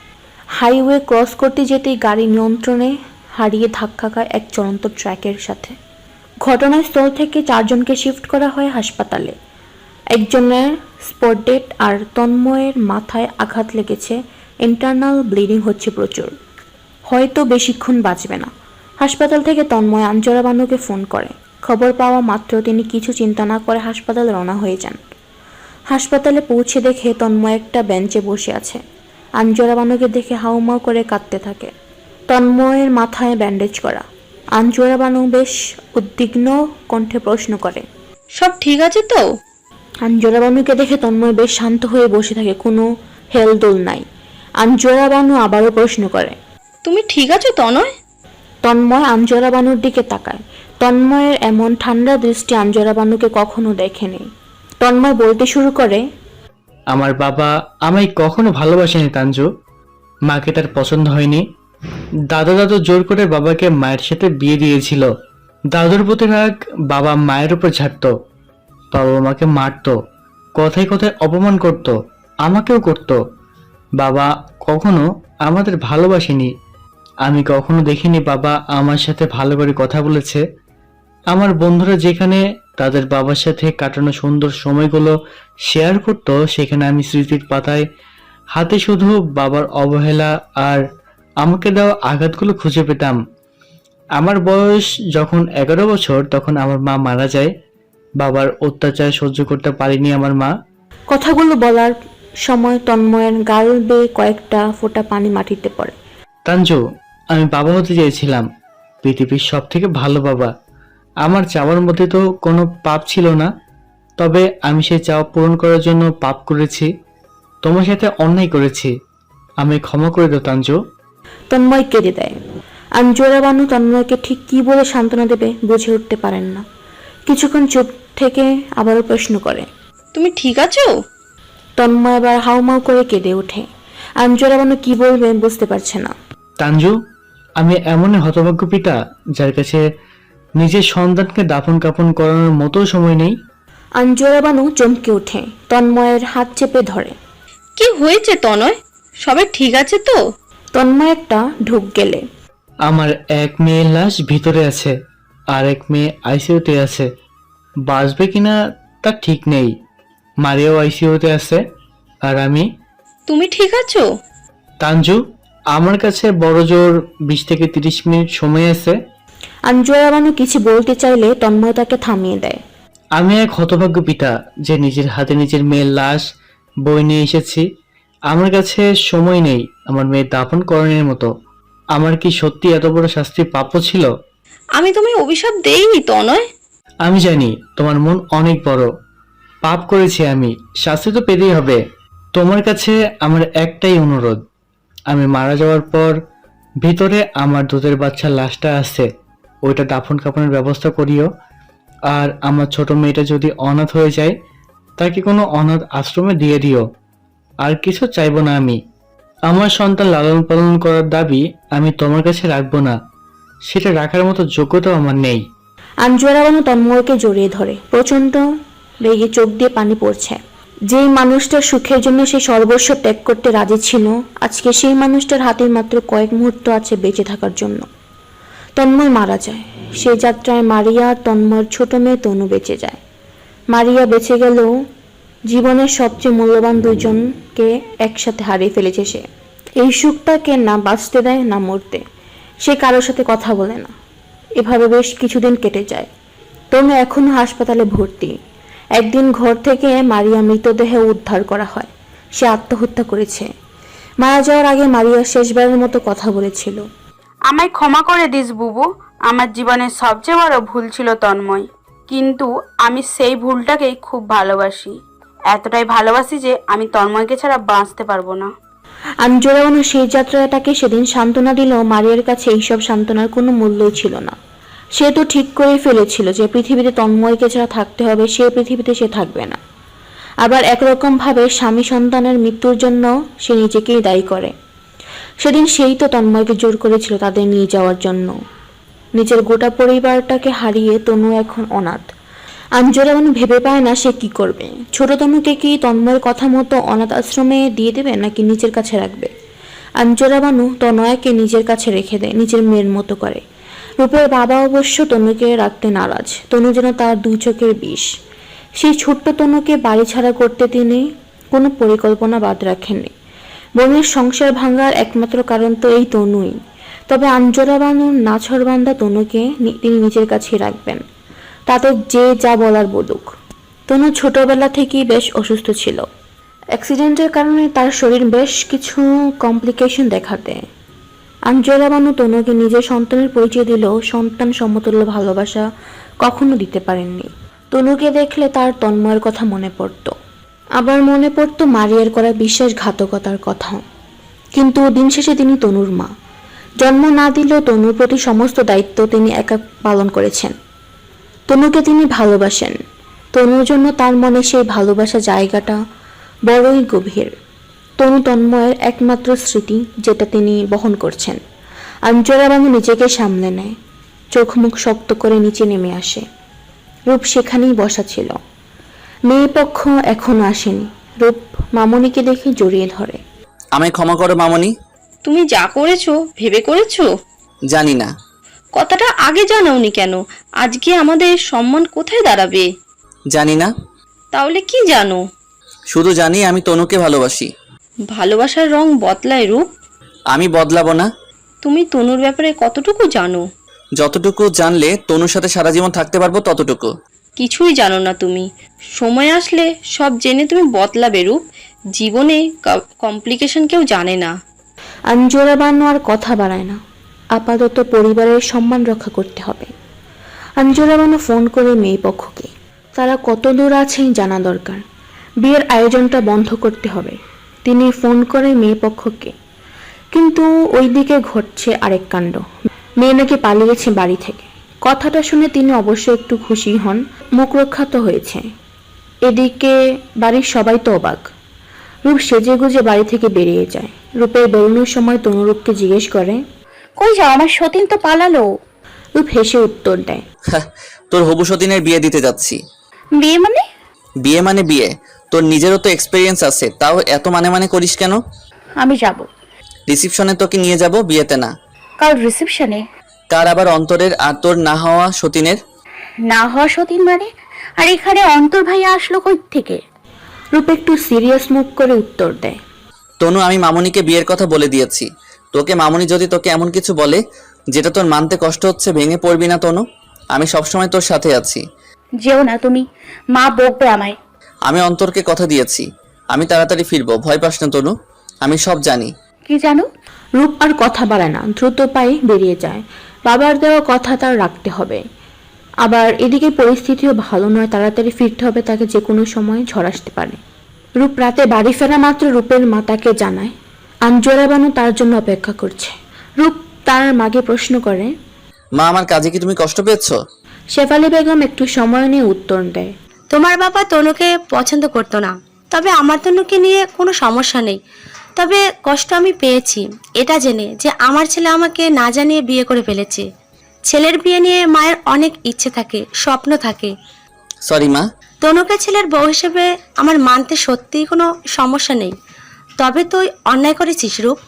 হাইওয়ে ক্রস করতে যেতেই গাড়ি নিয়ন্ত্রণে হারিয়ে ধাক্কা খায় এক চলন্ত ট্রাকের সাথে। ঘটনাস্থল থেকে 4 জনকে শিফট করা হয় হাসপাতালে। একজনের স্পট ডেড আর তন্ময়ের মাথায় আঘাত লেগেছে, ইন্টারনাল ব্লিডিং হচ্ছে প্রচুর, হয়তো বেশিক্ষণ বাঁচবে না। হাসপাতাল থেকে তন্ময় আঞ্জুরা বানুকে ফোন করে। খবর পাওয়া মাত্র তিনি কিছু চিন্তা না করে হাসপাতালে রওনা হয়ে যান। হাসপাতালে পৌঁছে দেখে তন্ময় একটা বেঞ্চে বসে আছে। আঞ্জুরা বানুকে দেখে হাউমাউ করে কাঁদতে থাকে। তন্ময়ের মাথায় ব্যান্ডেজ করা। আঞ্জুরা বানু বেশ উদ্বিগ্ন কণ্ঠে প্রশ্ন করে, সব ঠিক আছে তো? আঞ্জুরা বানুকে দেখে তন্ময় বেশ শান্ত হয়ে বসে থাকে, কোনো হেলদোল নাই। আঞ্জুরা বানু আবারও প্রশ্ন করে, তুমি ঠিক আছো তনয়? তন্ময় আঞ্জুরা বানুর দিকে তাকায়। তন্ময়ের এমন ঠান্ডা দৃষ্টি আঞ্জুরা বানুকে কখনো দেখেনি। তন্ময় বলতে শুরু করে, আমার বাবা আমায় কখনো ভালোবাসেনি তাঞ্জু। মাকে তার পছন্দ হয়নি। দাদু জোর করে বাবাকে মায়ের সাথে বিয়ে দিয়েছিল। দাদুর প্রতি রাগ বাবা মায়ের উপর ঝাড়ত। বাবা মাকে মারত, কথায় কথায় অপমান করত, আমাকেও করত। বাবা কখনো আমাদের ভালোবাসেনি। আমি কখনো দেখিনি বাবা আমার সাথে ভালো করে কথা বলেছে। আমার বন্ধুরা যেখানে তাদের বাবার সাথে কাটানো সুন্দর সময়গুলো শেয়ার করত, সেখানে আমি স্মৃতির পাতায় হাতে শুধু বাবার অবহেলা আর আমাকে দেওয়া আঘাতগুলো খুঁজে পেতাম। আমার বয়স যখন 11 বছর, তখন আমার মা মারা যায়। বাবার অত্যাচার সহ্য করতে পারিনি আমার মা। কথাগুলো বলার সময় তন্ময়ের গাল বেয়ে কয়েকটা ফোঁটা পানি মাটিতে পড়ে। তাঞ্জু, আমি বাবা হতে চেয়েছিলাম, পৃথিবীর সব থেকে ভালো বাবা। আমার চাওয়ার মধ্যে তো কোনো পাপ ছিল না, তবে আমি সেই চাওয়া পূরণ করার জন্য পাপ করেছি। তোমার সাথে অন্যায় করেছি, আমি ক্ষমা করে দাও তাঞ্জু। তন্ময় কেঁদে দেয়। আঞ্জুরা বানু তন্ময়কে ঠিক কি বলে সান্ত্বনা দেবে বুঝে উঠতে পারেন না। কিছুক্ষণ চুপ থেকে আবারও প্রশ্ন করে, তুমি ঠিক আছো? তন্ময় আবার হাউমাউ করে কেঁদে ওঠে। আঞ্জুরা বানু কি বলবে বুঝতে পারছে না। তাঞ্জু, আমি এমন হতভাগ্য পিতা যার কাছে নিজের সন্তানকে দাফন কাফন করানোর মতো সময় নেই। আঞ্জুরা বানু চমকে ওঠে, তন্ময়ের হাত চেপে ধরে। কি হয়েছে তনয়? সবাই ঠিক আছে তো? তন্ময় একটা ঢুক গেলে। আমার এক মেয়ের লাশ ভিতরে আছে, আর এক মেয়ে আইসিইউতে আছে। বাঁচবে কিনা তা ঠিক নেই। মারিয়াও আইসিইউতে আছে, আর আমি। তুমি ঠিক আছো? তাঞ্জু, আমার কাছে বড় জোর 20 থেকে 30 মিনিট সময় আছে। আঞ্জুয়া বানু কিছু বলতে চাইলে তন্ময় তাকে থামিয়ে দেয়। আমি এক হতভাগ্য পিতা যে নিজের হাতে নিজের মেয়ের লাশ বই নিয়ে এসেছি। আমার কাছে সময় নেই আমার মেয়ে দাফন করণের মতো। আমার কি সত্যি এত বড় শাস্তি প্রাপ্য ছিল? আমি তোমায় অভিশাপ দেইনি তনয়। আমি জানি তোমার মন অনেক বড়। পাপ করেছি আমি, শাস্তি তো পেতেই হবে। তোমার কাছে আমার একটাই অনুরোধ, আমি মারা যাওয়ার পর ভিতরে আমার দুধের বাচ্চার লাশটা আছে, ওইটা দাফন কাফনের ব্যবস্থা করিও। আর আমার ছোট মেয়েটা যদি অনাথ হয়ে যায় তাকে কোনো অনাথ আশ্রমে দিয়ে দিও। আর কিছু চাইবো না আমি। আমার সন্তান লালন পালন করার দাবি আমি তোমার কাছে রাখবো না, সেটা রাখার মতো যোগ্যতাও আমার নেই। আঞ্জুয়া বানু তন্ময়কে জড়িয়ে ধরে। প্রচন্ড রেগে চোখ দিয়ে পানি পড়ছে। যেই মানুষটার সুখের জন্য সে সর্বস্ব ত্যাগ করতে রাজি ছিল, আজকে সেই মানুষটার হাতে মাত্র কয়েক মুহূর্ত আছে বেঁচে থাকার জন্য। তন্ময় মারা যায়। সেই যাত্রায় মারিয়া আর তন্ময়ের ছোট মেয়ে তনু বেঁচে যায়। মারিয়া বেঁচে গেলেও জীবনের সবচেয়ে মূল্যবান দুজনকে একসাথে হারিয়ে ফেলেছে সে। এই সুখটাকে না বাঁচতে দেয় না মরতে। সে কারোর সাথে কথা বলে না। এভাবে বেশ কিছুদিন কেটে যায়। তনু এখনো হাসপাতালে ভর্তি। একদিন ঘর থেকে মারিয়া মৃতদেহ উদ্ধার করা হয়। সে আত্মহত্যা করেছে। মারা যাওয়ার আগে মারিয়া শেষবারের মতো কথা বলেছিল। আমায় ক্ষমা করে দিস বুবু, আমার জীবনের সবচেয়ে বড় ভুল ছিল তন্ময়, কিন্তু আমি সেই ভুলটাকেই খুব ভালোবাসি, এতটাই ভালোবাসি যে আমি তন্ময়কে ছাড়া বাঁচতে পারবো না। আঞ্জুয়া বানু সেই যাত্রাটাকে সেদিন সান্ত্বনা দিলেও মারিয়ার কাছে এইসব সান্ত্বনার কোনো মূল্যই ছিল না। সে তো ঠিক করেই ফেলেছিল যে পৃথিবীতে তন্ময়কে ছাড়া থাকতে হবে, সে পৃথিবীতে সে থাকবে না। আবার একরকম ভাবে স্বামী সন্তানের মৃত্যুর জন্য সে নিজেকেই দায়ী করে। সেদিন সেই তো তন্ময়কে জোর করেছিল তাদের নিয়ে যাওয়ার জন্য। নিজের গোটা পরিবারটাকে হারিয়ে তনু এখন অনাথ। আঞ্জুয়া বানু ভেবে পায় না সে কি করবে। ছোট তনুকে কি তন্ময়ের কথা মতো অনাথ আশ্রমে দিয়ে দেবে নাকি নিজের কাছে রাখবে? আঞ্জুয়া বানু তনয়াকে নিজের কাছে রেখে দেয়, নিজের মেয়ের মতো করে। রূপের বাবা অবশ্য তনুকে রাখতে নারাজ। তনু যেন তার দুই চোখের বিষ। সেই ছোট্ট তনুকে বাড়ি ছাড়া করতে তিনি কোনো পরিকল্পনা বাদ রাখেননি। বোনের সংসার ভাঙার একমাত্র কারণ তো এই তনুই। তবে আঞ্জুয়া বানুর নাছরবান্দা তনুকে তিনি নিজের কাছেই রাখবেন, তাতে যে যা বলার বলুক। তনু ছোটবেলা থেকেই বেশ অসুস্থ ছিল। অ্যাক্সিডেন্টের কারণে তার শরীর বেশ কিছু কমপ্লিকেশন দেখা দেয়। আঞ্জুয়া বানু তনুকে নিজের সন্তানের পরিচয় দিলেও সন্তান সমতুল্য ভালোবাসা কখনো দিতে পারেননি। তনুকে দেখলে তার তন্ময়ের কথা মনে পড়ত, আবার মনে পড়ত মারিয়ার করা বিশ্বাসঘাতকতার কথা। কিন্তু দিন শেষে তিনি তনুর মা। জন্ম না দিলেও তনুর প্রতি সমস্ত দায়িত্ব তিনি একা পালন করেছেন। তনুকে তিনি ভালোবাসেন। তনুর জন্য তার মনে সেই ভালোবাসা জায়গাটা বড়ই গভীর। তনু তন্ময়ের একমাত্র স্মৃতি, যেটা তিনি বহন করছেন। আঞ্জুয়া বানু নিজেকে সামলে নেয়, চোখ মুখ শক্ত করে নিচে নেমে আসে। রূপ সেখানেই বসা ছিল। মেয়ে পক্ষ এখনো আসেনি। রূপ মামনিকে দেখে জড়িয়ে ধরে। আমায় ক্ষমা করো মামনি। তুমি যা করেছো ভেবে করেছো? জানি না। কথাটা আগে জানাওনি কেন? আজকে আমাদের সম্মান কোথায় দাঁড়াবে? জানি না। তাহলে কি জানো? শুধু জানি আমি তনুকে ভালোবাসি। ভালোবাসার রং বদলায় রূপ। আমি বদলাবো না। তুমি তনুর ব্যাপারে কতটুকু জানো? যতটুকু জানলে তনুর সাথে সারা জীবন থাকতে পারবো ততটুকু। কিছুই জানো না তুমি। সময় আসলে সব জেনে তুমি বদলাবে রূপ। জীবনে কমপ্লিকেশন কেউ জানে না। আঞ্জুয়া বানু আর কথা বাড়ায় না। আপাতত পরিবারের সম্মান রক্ষা করতে হবে। আঞ্জুয়া বানু ফোন করে মেয়ে পক্ষকে। তারা কত দূর আছেন জানা দরকার। বিয়ের আয়োজনটা বন্ধ করতে হবে। তিনি ফোন করে মেয়ে পক্ষকে। কিন্তু ওইদিকে ঘটছে আরেক কাণ্ড। মেয়ে নাকি পালিয়েছে বাড়ি থেকে। কথাটা শুনে তিনি অবশ্য একটু খুশি হন, মুখ রক্ষা তো হয়েছে। এদিকে বাড়ির সবাই তো অবাক। রূপ সেজে গুজে বাড়ি থেকে বেরিয়ে যায়। রূপের বেরোনোর সময় তনু রূপকে জিজ্ঞেস করে, কই যাও, আমার সতীন তো পালালো। রূপ হেসে উত্তর দেয়, তোর হবু সতীনের বিয়ে দিতে যাচ্ছি। বিয়ে মানে? বিয়ে মানে বিয়ে। তোর নিজেরও তো এক্সপেরিয়েন্স আছে, তাও এত মানে করিস কেন? আমি যাব। রিসেপশনে তোকে নিয়ে যাব, বিয়েতে না। কাল রিসেপশনে? কার আবার অন্তরের আর তোর না হওয়া সতীনের? না হওয়া সতীন মানে? আর এখানে অন্তর ভাইয়া আসলো কই থেকে? রূপ একটু সিরিয়াস মুখ করে উত্তর দেয়, তনু আমি মামনিকে বিয়ের কথা বলে দিয়েছি। তোকে মামনি যদি তোকে এমন কিছু বলে যেটা তোর মানতে কষ্ট হচ্ছে ভেঙে পড়বি না তনু, আমি সবসময় তোর সাথে আছি। যেও না তুমি, মা বকবে আমায়। আমি অন্তরকে কথা দিয়েছি, আমি তাড়াতাড়ি ফিরবো, ভয় পাস না তনু, আমি সব জানি। কি জানো? রূপ আর কথা বাড়ায় না, দ্রুত পায়ে বেরিয়ে যায়। বাবার দেওয়া কথা তার রাখতে হবে। আবার এদিকে পরিস্থিতিও ভালো নয়, তাড়াতাড়ি ফিরতে হবে, তাকে যে কোনো সময় ঝড় আসতে পারে। রূপ রাতে বাড়ি ফেরা মাত্র রূপের মা তাকে জানায় আঞ্জুরা বানু তার জন্য অপেক্ষা করছে। রূপ তার মাকে প্রশ্ন করে, মা, আমার কাজে কি তুমি কষ্ট পেয়েছো? শেফালি বেগম একটু সময় নিয়ে উত্তর দেয়, তোমার বাবা তনুকে পছন্দ করতো না, তবে আমার তনুকে নিয়ে কোনো সমস্যা নেই। তবে কষ্ট আমি পেয়েছি এটা জেনে যে আমার ছেলে আমাকে না জানিয়ে বিয়ে করে ফেলেছে। ছেলের বিয়ে নিয়ে মায়ের অনেক ইচ্ছে থাকে, স্বপ্ন থাকে। সরি মা। তনুকে ছেলের বউ হিসেবে আমার মানতে সত্যিই কোনো সমস্যা নেই, তবে তুই অন্যায় করেছিস রূপ।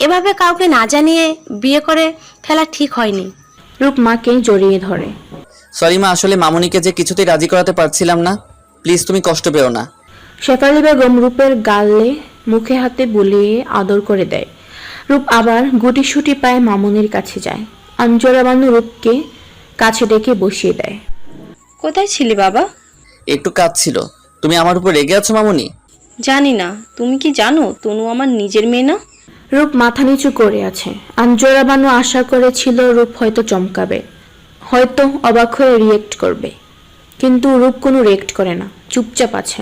এভাবে কাউকে না জানিয়ে বিয়ে করে ফেলা ঠিক হয়নি। রূপ মাকে জড়িয়ে ধরে। সরি মা, আসলে মামুনিকে যে কিছুতেই রাজি করাতে পারছিলাম না, প্লিজ তুমি কষ্ট পেও না। শেফালি বেগম রূপের গালে মুখে হাতে বুলিয়ে আদর করে দেয়। রূপ আবার গুটিসুটি পায়ে মামুনির কাছে যায়। আঞ্জুরা বানু রূপকে কাছে ডেকে বসিয়ে দেয়। কোথায় ছিলি বাবা? একটু কাজ ছিল। তুমি আমার উপর রেগে আছো মামুনি? জানি না, তুমি কি জানো তনু আমার নিজের মেয়ে না? রূপ মাথা নিচু করে আছে। আঞ্জুরা বানু আশা করেছিল রূপ হয়তো চমকাবে, হয়তো অবাক হয়ে রিয়েক্ট করবে, কিন্তু রূপ কোনো রিয়েক্ট করে না, চুপচাপ আছে।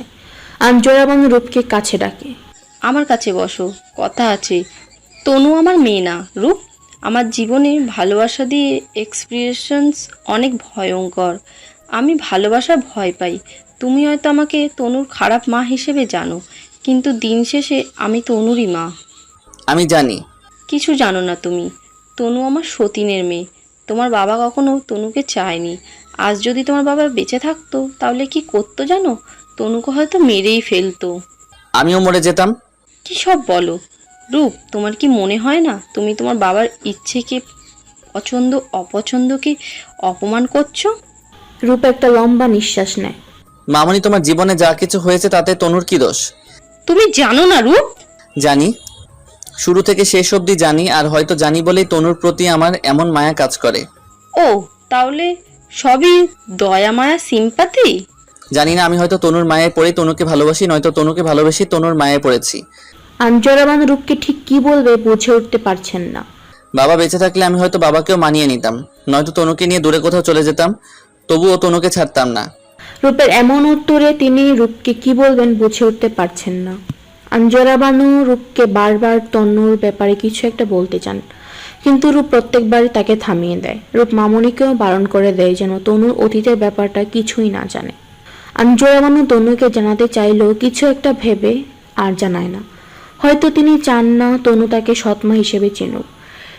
আঞ্জুরা বানু রূপকে কাছে ডাকে, আমার কাছে বসো, কথা আছে। তনু আমার মেয়ে না রূপ। আমার জীবনে ভালোবাসা দিয়ে এক্সপিরিয়েন্স অনেক ভয়ঙ্কর। আমি ভালোবাসা ভয় পাই। তুমি হয়তো আমাকে তনুর খারাপ মা হিসেবে জানো, কিন্তু দিন শেষে আমি তনুরই মা। আমি জানি। কিছু জানো না তুমি। তনু আমার সতীনের মেয়ে। তোমার বাবা কখনো তনুকে চায়নি। আজ যদি তোমার বাবা বেঁচে থাকতো তাহলে কি করতো জানো? তনুকে হয়তো মেরেই ফেলতো। আমিও মরে যেতাম। কি সব বলো রূপ, তোমার কি মনে হয় না তুমি তোমার বাবার ইচ্ছেকে, পছন্দ অপছন্দকে অপমান করছো? রূপ একটা লম্বা নিঃশ্বাস নেয়। মামুনি, তোমার জীবনে যা কিছু হয়েছে তাতে তনুর কি দোষ? তুমি জানো না রূপ? জানি, শুরু থেকে শেষ অবধি জানি, আর হয়তো জানি বলেই তনুর প্রতি আমার এমন মায়া কাজ করে। ও, তাহলে সবই দয়া মায়া সিম্পাথি? জানি না, আমি হয়তো তনুর মায়ায় পড়ে তনুকে ভালোবাসি, নয়তো তনুকে ভালোবাসি তনুর মায়ায় পড়েছি। আঞ্জুরা বানু রূপকে ঠিক কি বলবে বুঝে উঠতে পারছেন না। বাবা বেঁচে থাকলে আমি হয়তো বাবাকেও মানিয়ে নিতাম, নয়তো তনুকে নিয়ে দূরে কোথাও চলে যেতাম, তবুও তনুকে ছাড়তাম না। রূপের এমন উত্তরে তিনি রূপকে কি বলবেন বুঝে উঠতে পারছেন না। আঞ্জুরা বানু রূপকে বারবার তনুর ব্যাপারে কিছু একটা বলতে চান, কিন্তু রূপ প্রত্যেকবারই তাকে থামিয়ে দেয়। রূপ মামুনিকেও বারণ করে দেয় যেন তনুর অতীতের ব্যাপারটা কিছুই না জানে। আঞ্জুরা বানু তনুকে জানাতে চাইলেও কিছু একটা ভেবে আর জানায় না। হয়তো তিনি চান না তনু তাকে সৎমা হিসেবে চিনুক।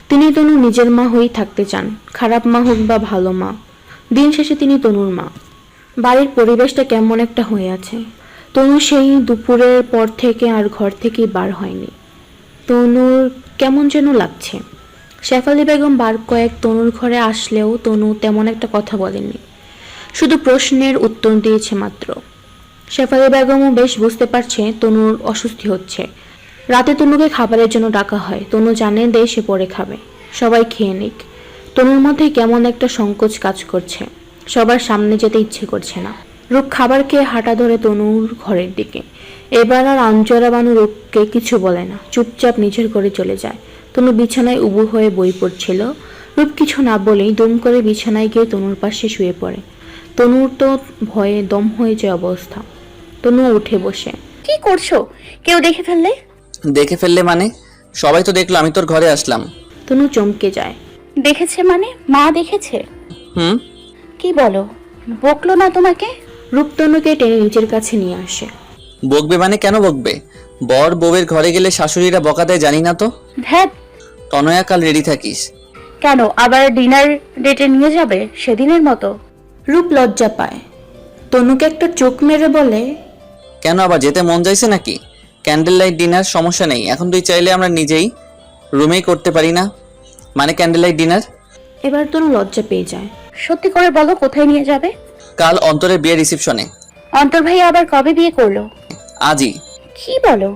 তিনি তনু নিজের মা হয়েই থাকতে চান, খারাপ মা হোক বা ভালো মা, দিন শেষে তিনি তনুর মা। বাড়ির পরিবেশটা কেমন একটা হয়ে আছে। তনু সেই দুপুরের পর থেকে আর ঘর থেকেই বার হয়নি। তনুর কেমন যেন লাগছে। শেফালি বেগম বার কয়েক তনুর ঘরে আসলেও তনু তেমন একটা কথা বলেনি, শুধু প্রশ্নের উত্তর দিয়েছে মাত্র। শেফালি বেগমও বেশ বুঝতে পারছে তনুর অস্বস্তি হচ্ছে। রাতে তনুকে খাবারের জন্য ডাকা হয়। তনু জানে দেয় সে পরে খাবে, সবাই খেয়ে নিক। তনুর মধ্যে কেমন একটা সংকোচ কাজ করছে, সবার সামনে যেতে ইচ্ছে করছে না। রূপ খাবার খেয়ে হাঁটা ধরে তনুর ঘরের দিকে। এবার আর আঞ্জুরা বানু রূপকে কিছু বলে না, চুপচাপ নিজের ঘরে চলে যায়। তনু বিছানায় উবু হয়ে বই পড়ছিল। রূপ কিছু না বলেই দুম করে বিছানায় গিয়ে তনুর পাশে শুয়ে পড়ে। তনুর তো ভয়ে দম হয়ে যায় অবস্থা। তনু উঠে বসে, কি করছো? কেউ দেখে ফেললে? দেখে ফেললে মানে? সবাই তো দেখলো আমি তোর ঘরে আসলাম। তনু চমকে যায়। দেখেছে মানে? মা দেখেছে? হুম। কি বলো? বকলো না তোমাকে? রূপ তনুকে টেনে নিজের কাছে নিয়ে আসে। বকবে মানে? কেন বকবে? বর বউয়ের ঘরে গেলে শাশুড়িরা বকা দেয় জানি না তো? ধ্যাত, তনয়া, কাল রেডি থাকিস। কেন আবার ডিনার ডেটে নিয়ে যাবে সেদিনের মতো? রূপ লজ্জা পায়। তনুকে একটা চোখ মেরে বলে, কেন আবার যেতে মন চাইছে নাকি? ক্যান্ডেল লাইট ডিনার সমস্যা নেই, এখন তুই চাইলে আমরা নিজেই রুমেই করতে পারি না? মানে ক্যান্ডেল লাইট ডিনার। এবার তনু লজ্জা পেয়ে যায়। সত্যি করে বলো, কোথায় নিয়ে যাবে? কাল অন্তরের বিয়ের রিসেপশনে। অন্তর ভাই আবার কবে বিয়ে করলো? আজই। কি বলো?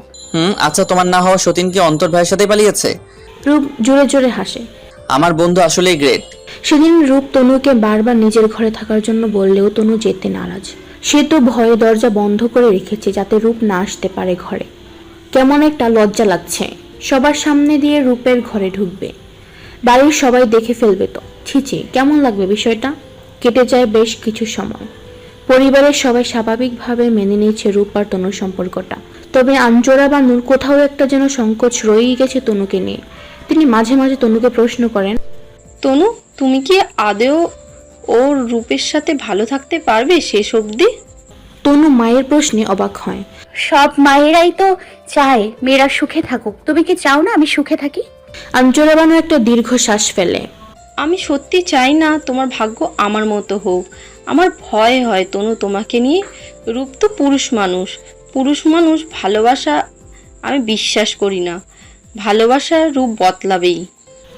আচ্ছা, তোমার না হওয়া সতীন কি অন্তর ভাইয়ের সাথে পালিয়েছে? রূপ জোরে জোরে হাসে। আমার বন্ধু আসলেই গ্রেট। সেদিন রূপ তনুকে বারবার নিজের ঘরে থাকার জন্য বললেও তনু যেতে নারাজ। সে তো ভয়ে দরজা বন্ধ করে রেখেছে যাতে রূপ না আসতে পারে ঘরে। কেমন একটা লজ্জা লাগছে, সবার সামনে দিয়ে রূপের ঘরে ঢুকবে, বাড়ির সবাই দেখে ফেলবে তো। ছিছি, কেমন লাগবে বিষয়টা। কেটে যায় বেশ কিছু সময়। পরিবারের সবাই স্বাভাবিকভাবে মেনে নিয়েছে রূপ আর তনুর সম্পর্কটা। তবে আঞ্জোরা বা নূর কোথাও একটা যেন সংকোচ রয়েই গেছে তনুকে নিয়ে। তিনি মাঝে মাঝে তনুকে প্রশ্ন করেন, তনু, তুমি কি আদেও ওর রূপের সাথে ভালো থাকতে পারবে শেষ অবধি? তনু মায়ের প্রশ্নে অবাক হয়। সব মায়েরাই তো চায় মেয়েরা সুখে থাকুক। তুমি কি চাও না আমি সুখে থাকি? আঞ্জোরা বানু একটা দীর্ঘশ্বাস ফেলে। আমি সত্যি চাই না তোমার ভাগ্য আমার মতো হোক। আমার ভয় হয় তনু তোমাকে নিয়ে। রূপ তো পুরুষ মানুষ ভালোবাসা আমি বিশ্বাস করি না। ভালোবাসা রূপ বদলাবেই।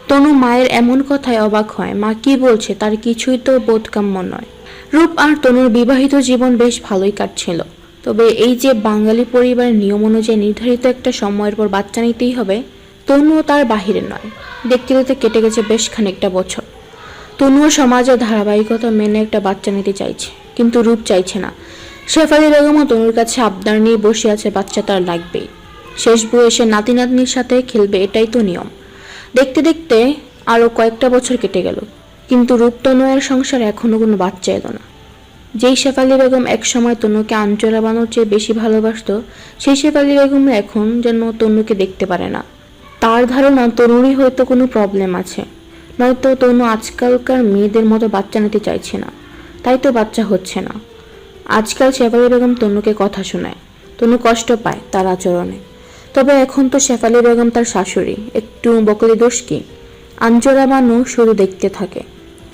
তনু মায়ের এমন কথায় অবাক হয়। মা কি বলছে তার কিছুই তো বোধগম্য নয়। রূপ আর তনুর বিবাহিত জীবন বেশ ভালোই কাটছিল। তবে এই যে বাঙালি পরিবারের নিয়ম অনুযায়ী নির্ধারিত একটা সময়ের পর বাচ্চা নিতেই হবে, তনুও তার বাহিরে নয়। দেখতে দেখতে কেটে গেছে বেশ খানিকটা বছর। তনুও সমাজের ধারাবাহিকতা মেনে একটা বাচ্চা নিতে চাইছে, কিন্তু রূপ চাইছে না। শেফালি বেগমও তনুর কাছে আবদার নিয়ে বসে আছে, বাচ্চা তার লাগবেই। শেষ বয়সে নাতি নাতনির সাথে খেলবে, এটাই তো নিয়ম। দেখতে দেখতে আরও কয়েকটা বছর কেটে গেল, কিন্তু রূপ তনুয়ের সংসারে এখনো কোনো বাচ্চা এলো না। যেই শেফালি বেগম একসময় তনুকে আঞ্জোরা বানুর চেয়ে বেশি ভালোবাসত, সেই শেফালি বেগম এখন যেন তনুকে দেখতে পারে না। তার ধারণা তনুরই হয়তো কোনো প্রবলেম আছে, নয়তো তনু আজকালকার মেয়েদের মতো বাচ্চা নিতে চাইছে না, তাই তো বাচ্চা হচ্ছে না। আজকাল শেফালি বেগম তনুকে কথা শোনায়, তনু কষ্ট পায় তার আচরণে। তবে এখন তো শেফালি বেগম তার শাশুড়ি, একটু বকলি দোষ কি? আঞ্জোরা বানু শুধু দেখতে থাকে।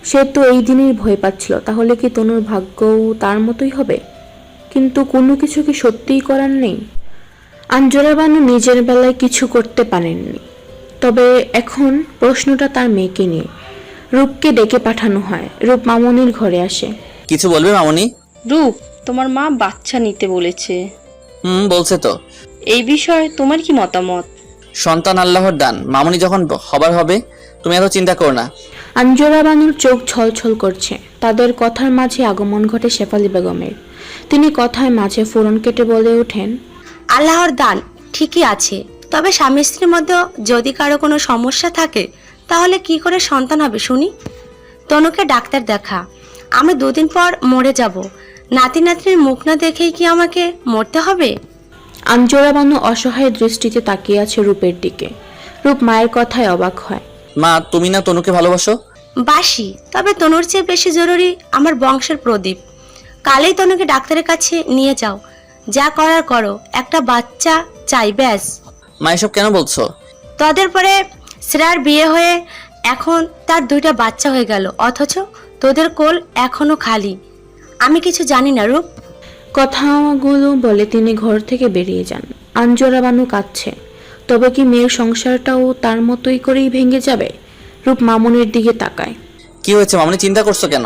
সে তো এই দিনই ভয় পাচ্ছিল, তাহলে কি তনুর ভাগ্যও তার মতোই হবে? কিন্তু কোনো কিছু কি সত্যিই করার নেই? আঞ্জোরা বানু নিজের বেলায় কিছু করতে পারেননি। তবে এখন প্রশ্নটা তার মেয়েকে নিয়ে। রূপকে ডেকে পাঠানো হয়। রূপ মামনির ঘরে আসে। কিছু বলবে মামনি? রূপ, তোমার মা বাচ্চা নিতে বলেছে। বলছে তো। এই বিষয়ে তোমার কি মতামত? সন্তান আল্লাহর দান, মামনি যখন হবার হবে, তুমি এত চিন্তা করো না। আঞ্জোরা বানুর চোখ ছলছল করছে। তাদের কথার মাঝে আগমন ঘটে শেফালি বেগমের। তিনি কথায় মাঝে ফোড়ন কেটে বলে ওঠেন, আল্লাহর দান ঠিকই আছে, তবে স্বামী স্ত্রীর মধ্যে যদি কারো কোনো সমস্যা থাকে তাহলে কি করে সন্তান হবে শুনি? তনুকে ডাক্তার দেখা। আমি 2 দিন পর মরে যাব। নাতি নাতনির মুখ না দেখেই কি আমাকে মরতে হবে? আঞ্জোরা বানু অসহায় দৃষ্টিতে তাকিয়ে আছে রূপের দিকে। রূপ মায়ের কথায় অবাক হয়। মা, তুমি না তনুকে ভালোবাসো? বাসি, তবে তনুর চেয়ে বেশি জরুরি আমার বংশের প্রদীপ। কালই তনুকে ডাক্তারের কাছে নিয়ে যাও, যা করার করো, একটা বাচ্চা চাই ব্যাস। মা, এসব কেন বলছো? তোদের পরে শ্রেয়ার বিয়ে হয়ে এখন তার 2টা বাচ্চা হয়ে গেল, অথচ তোদের কোল এখনো খালি। আমি কিছু জানি না রূপ। কথাগুলো বলে তিনি ঘর থেকে বেরিয়ে যান। আঞ্জোরা বানু কাঁদছে। তবে কি মেয়ের সংসারটাও তার মতোই করেই ভেঙে যাবে? রূপ মামনির দিকে তাকায়। কি হয়েছে মামনি, চিন্তা করছো কেন?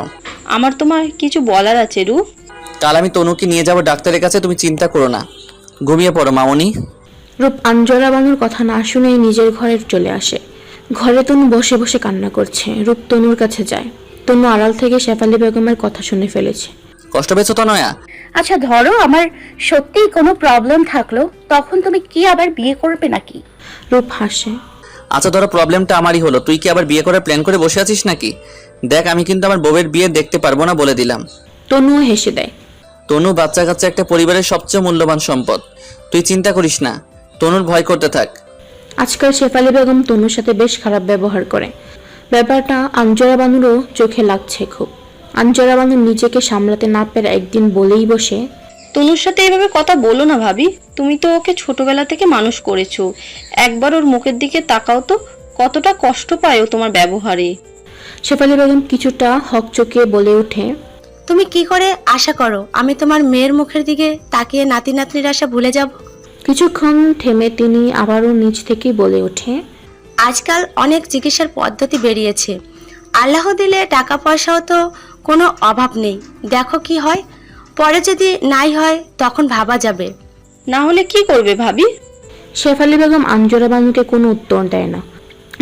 আমার তোমার কিছু বলার আছে রূপ। কাল আমি তনুকে নিয়ে যাব ডাক্তারের কাছে, তুমি চিন্তা করো না। ঘুমিয়ে পড়ো মামনি। রূপ আঞ্জোরা বানুর কথা না শুনেই নিজের ঘরে চলে আসে। ঘরে তনু বসে বসে কান্না করছে। রূপ তনুর কাছে যায়। তনু আড়াল থেকে শেফালি বেগমের কথা শুনে ফেলেছে। কষ্ট পেয়েছো তো নয়া? আচ্ছা ধরো আমার সত্যিই কোনো প্রবলেম থাকলো, তখন তুমি কি আবার বিয়ে করবে নাকি? রূপ হাসে। আচ্ছা ধরো প্রবলেমটা আমারই হলো, তুই কি আবার বিয়ে করার প্ল্যান করে বসে আছিস নাকি? দেখ, আমি কিন্তু আমার বউয়ের বিয়ে দেখতে পারবো না বলে দিলাম। তনুও হেসে দেয়। তনু বাচ্চা কাচ্চা একটা পরিবারের সবচেয়ে মূল্যবান সম্পদ। তুই চিন্তা করিস না, তনুর ভয় করতে থাক। আজকাল শেফালি বেগম তনুর সাথে বেশ খারাপ ব্যবহার করে। ব্যাপারটা আঞ্জোরা বানুরও চোখে লাগছে খুব। আঞ্জোরা বানু নিজেকে সামলাতে না পেরে একদিন বলেই বসে, তনুর সাথে এভাবে কথা বলো না ভাবি। তুমি তো ওকে ছোটবেলা থেকে মানুষ করেছো। একবার ওর মুখের দিকে তাকাও তো, কতটা কষ্ট পায় ও তোমার ব্যবহারে। শেফালি বেগম কিছুটা হকচকিয়ে বলে ওঠে, তুমি কি করে আশা করো আমি তোমার মেয়ের মুখের দিকে তাকিয়ে নাতি নাতনির আশা ভুলে যাব? কিছুক্ষণ থেমে তিনি আবারও নিজ থেকেই বলে ওঠে, আজকাল অনেক চিকিৎসার পদ্ধতি বেরিয়েছে। আল্লাহ দিলে টাকা পয়সাও তো কোনো অভাব নেই। দেখো কি হয়, পরে যদি নাই হয় তখন ভাবা যাবে। না হলে কি করবে ভাবি? শেফালি বেগম আঞ্জোরা বানুকে কোনো উত্তর দেয় না।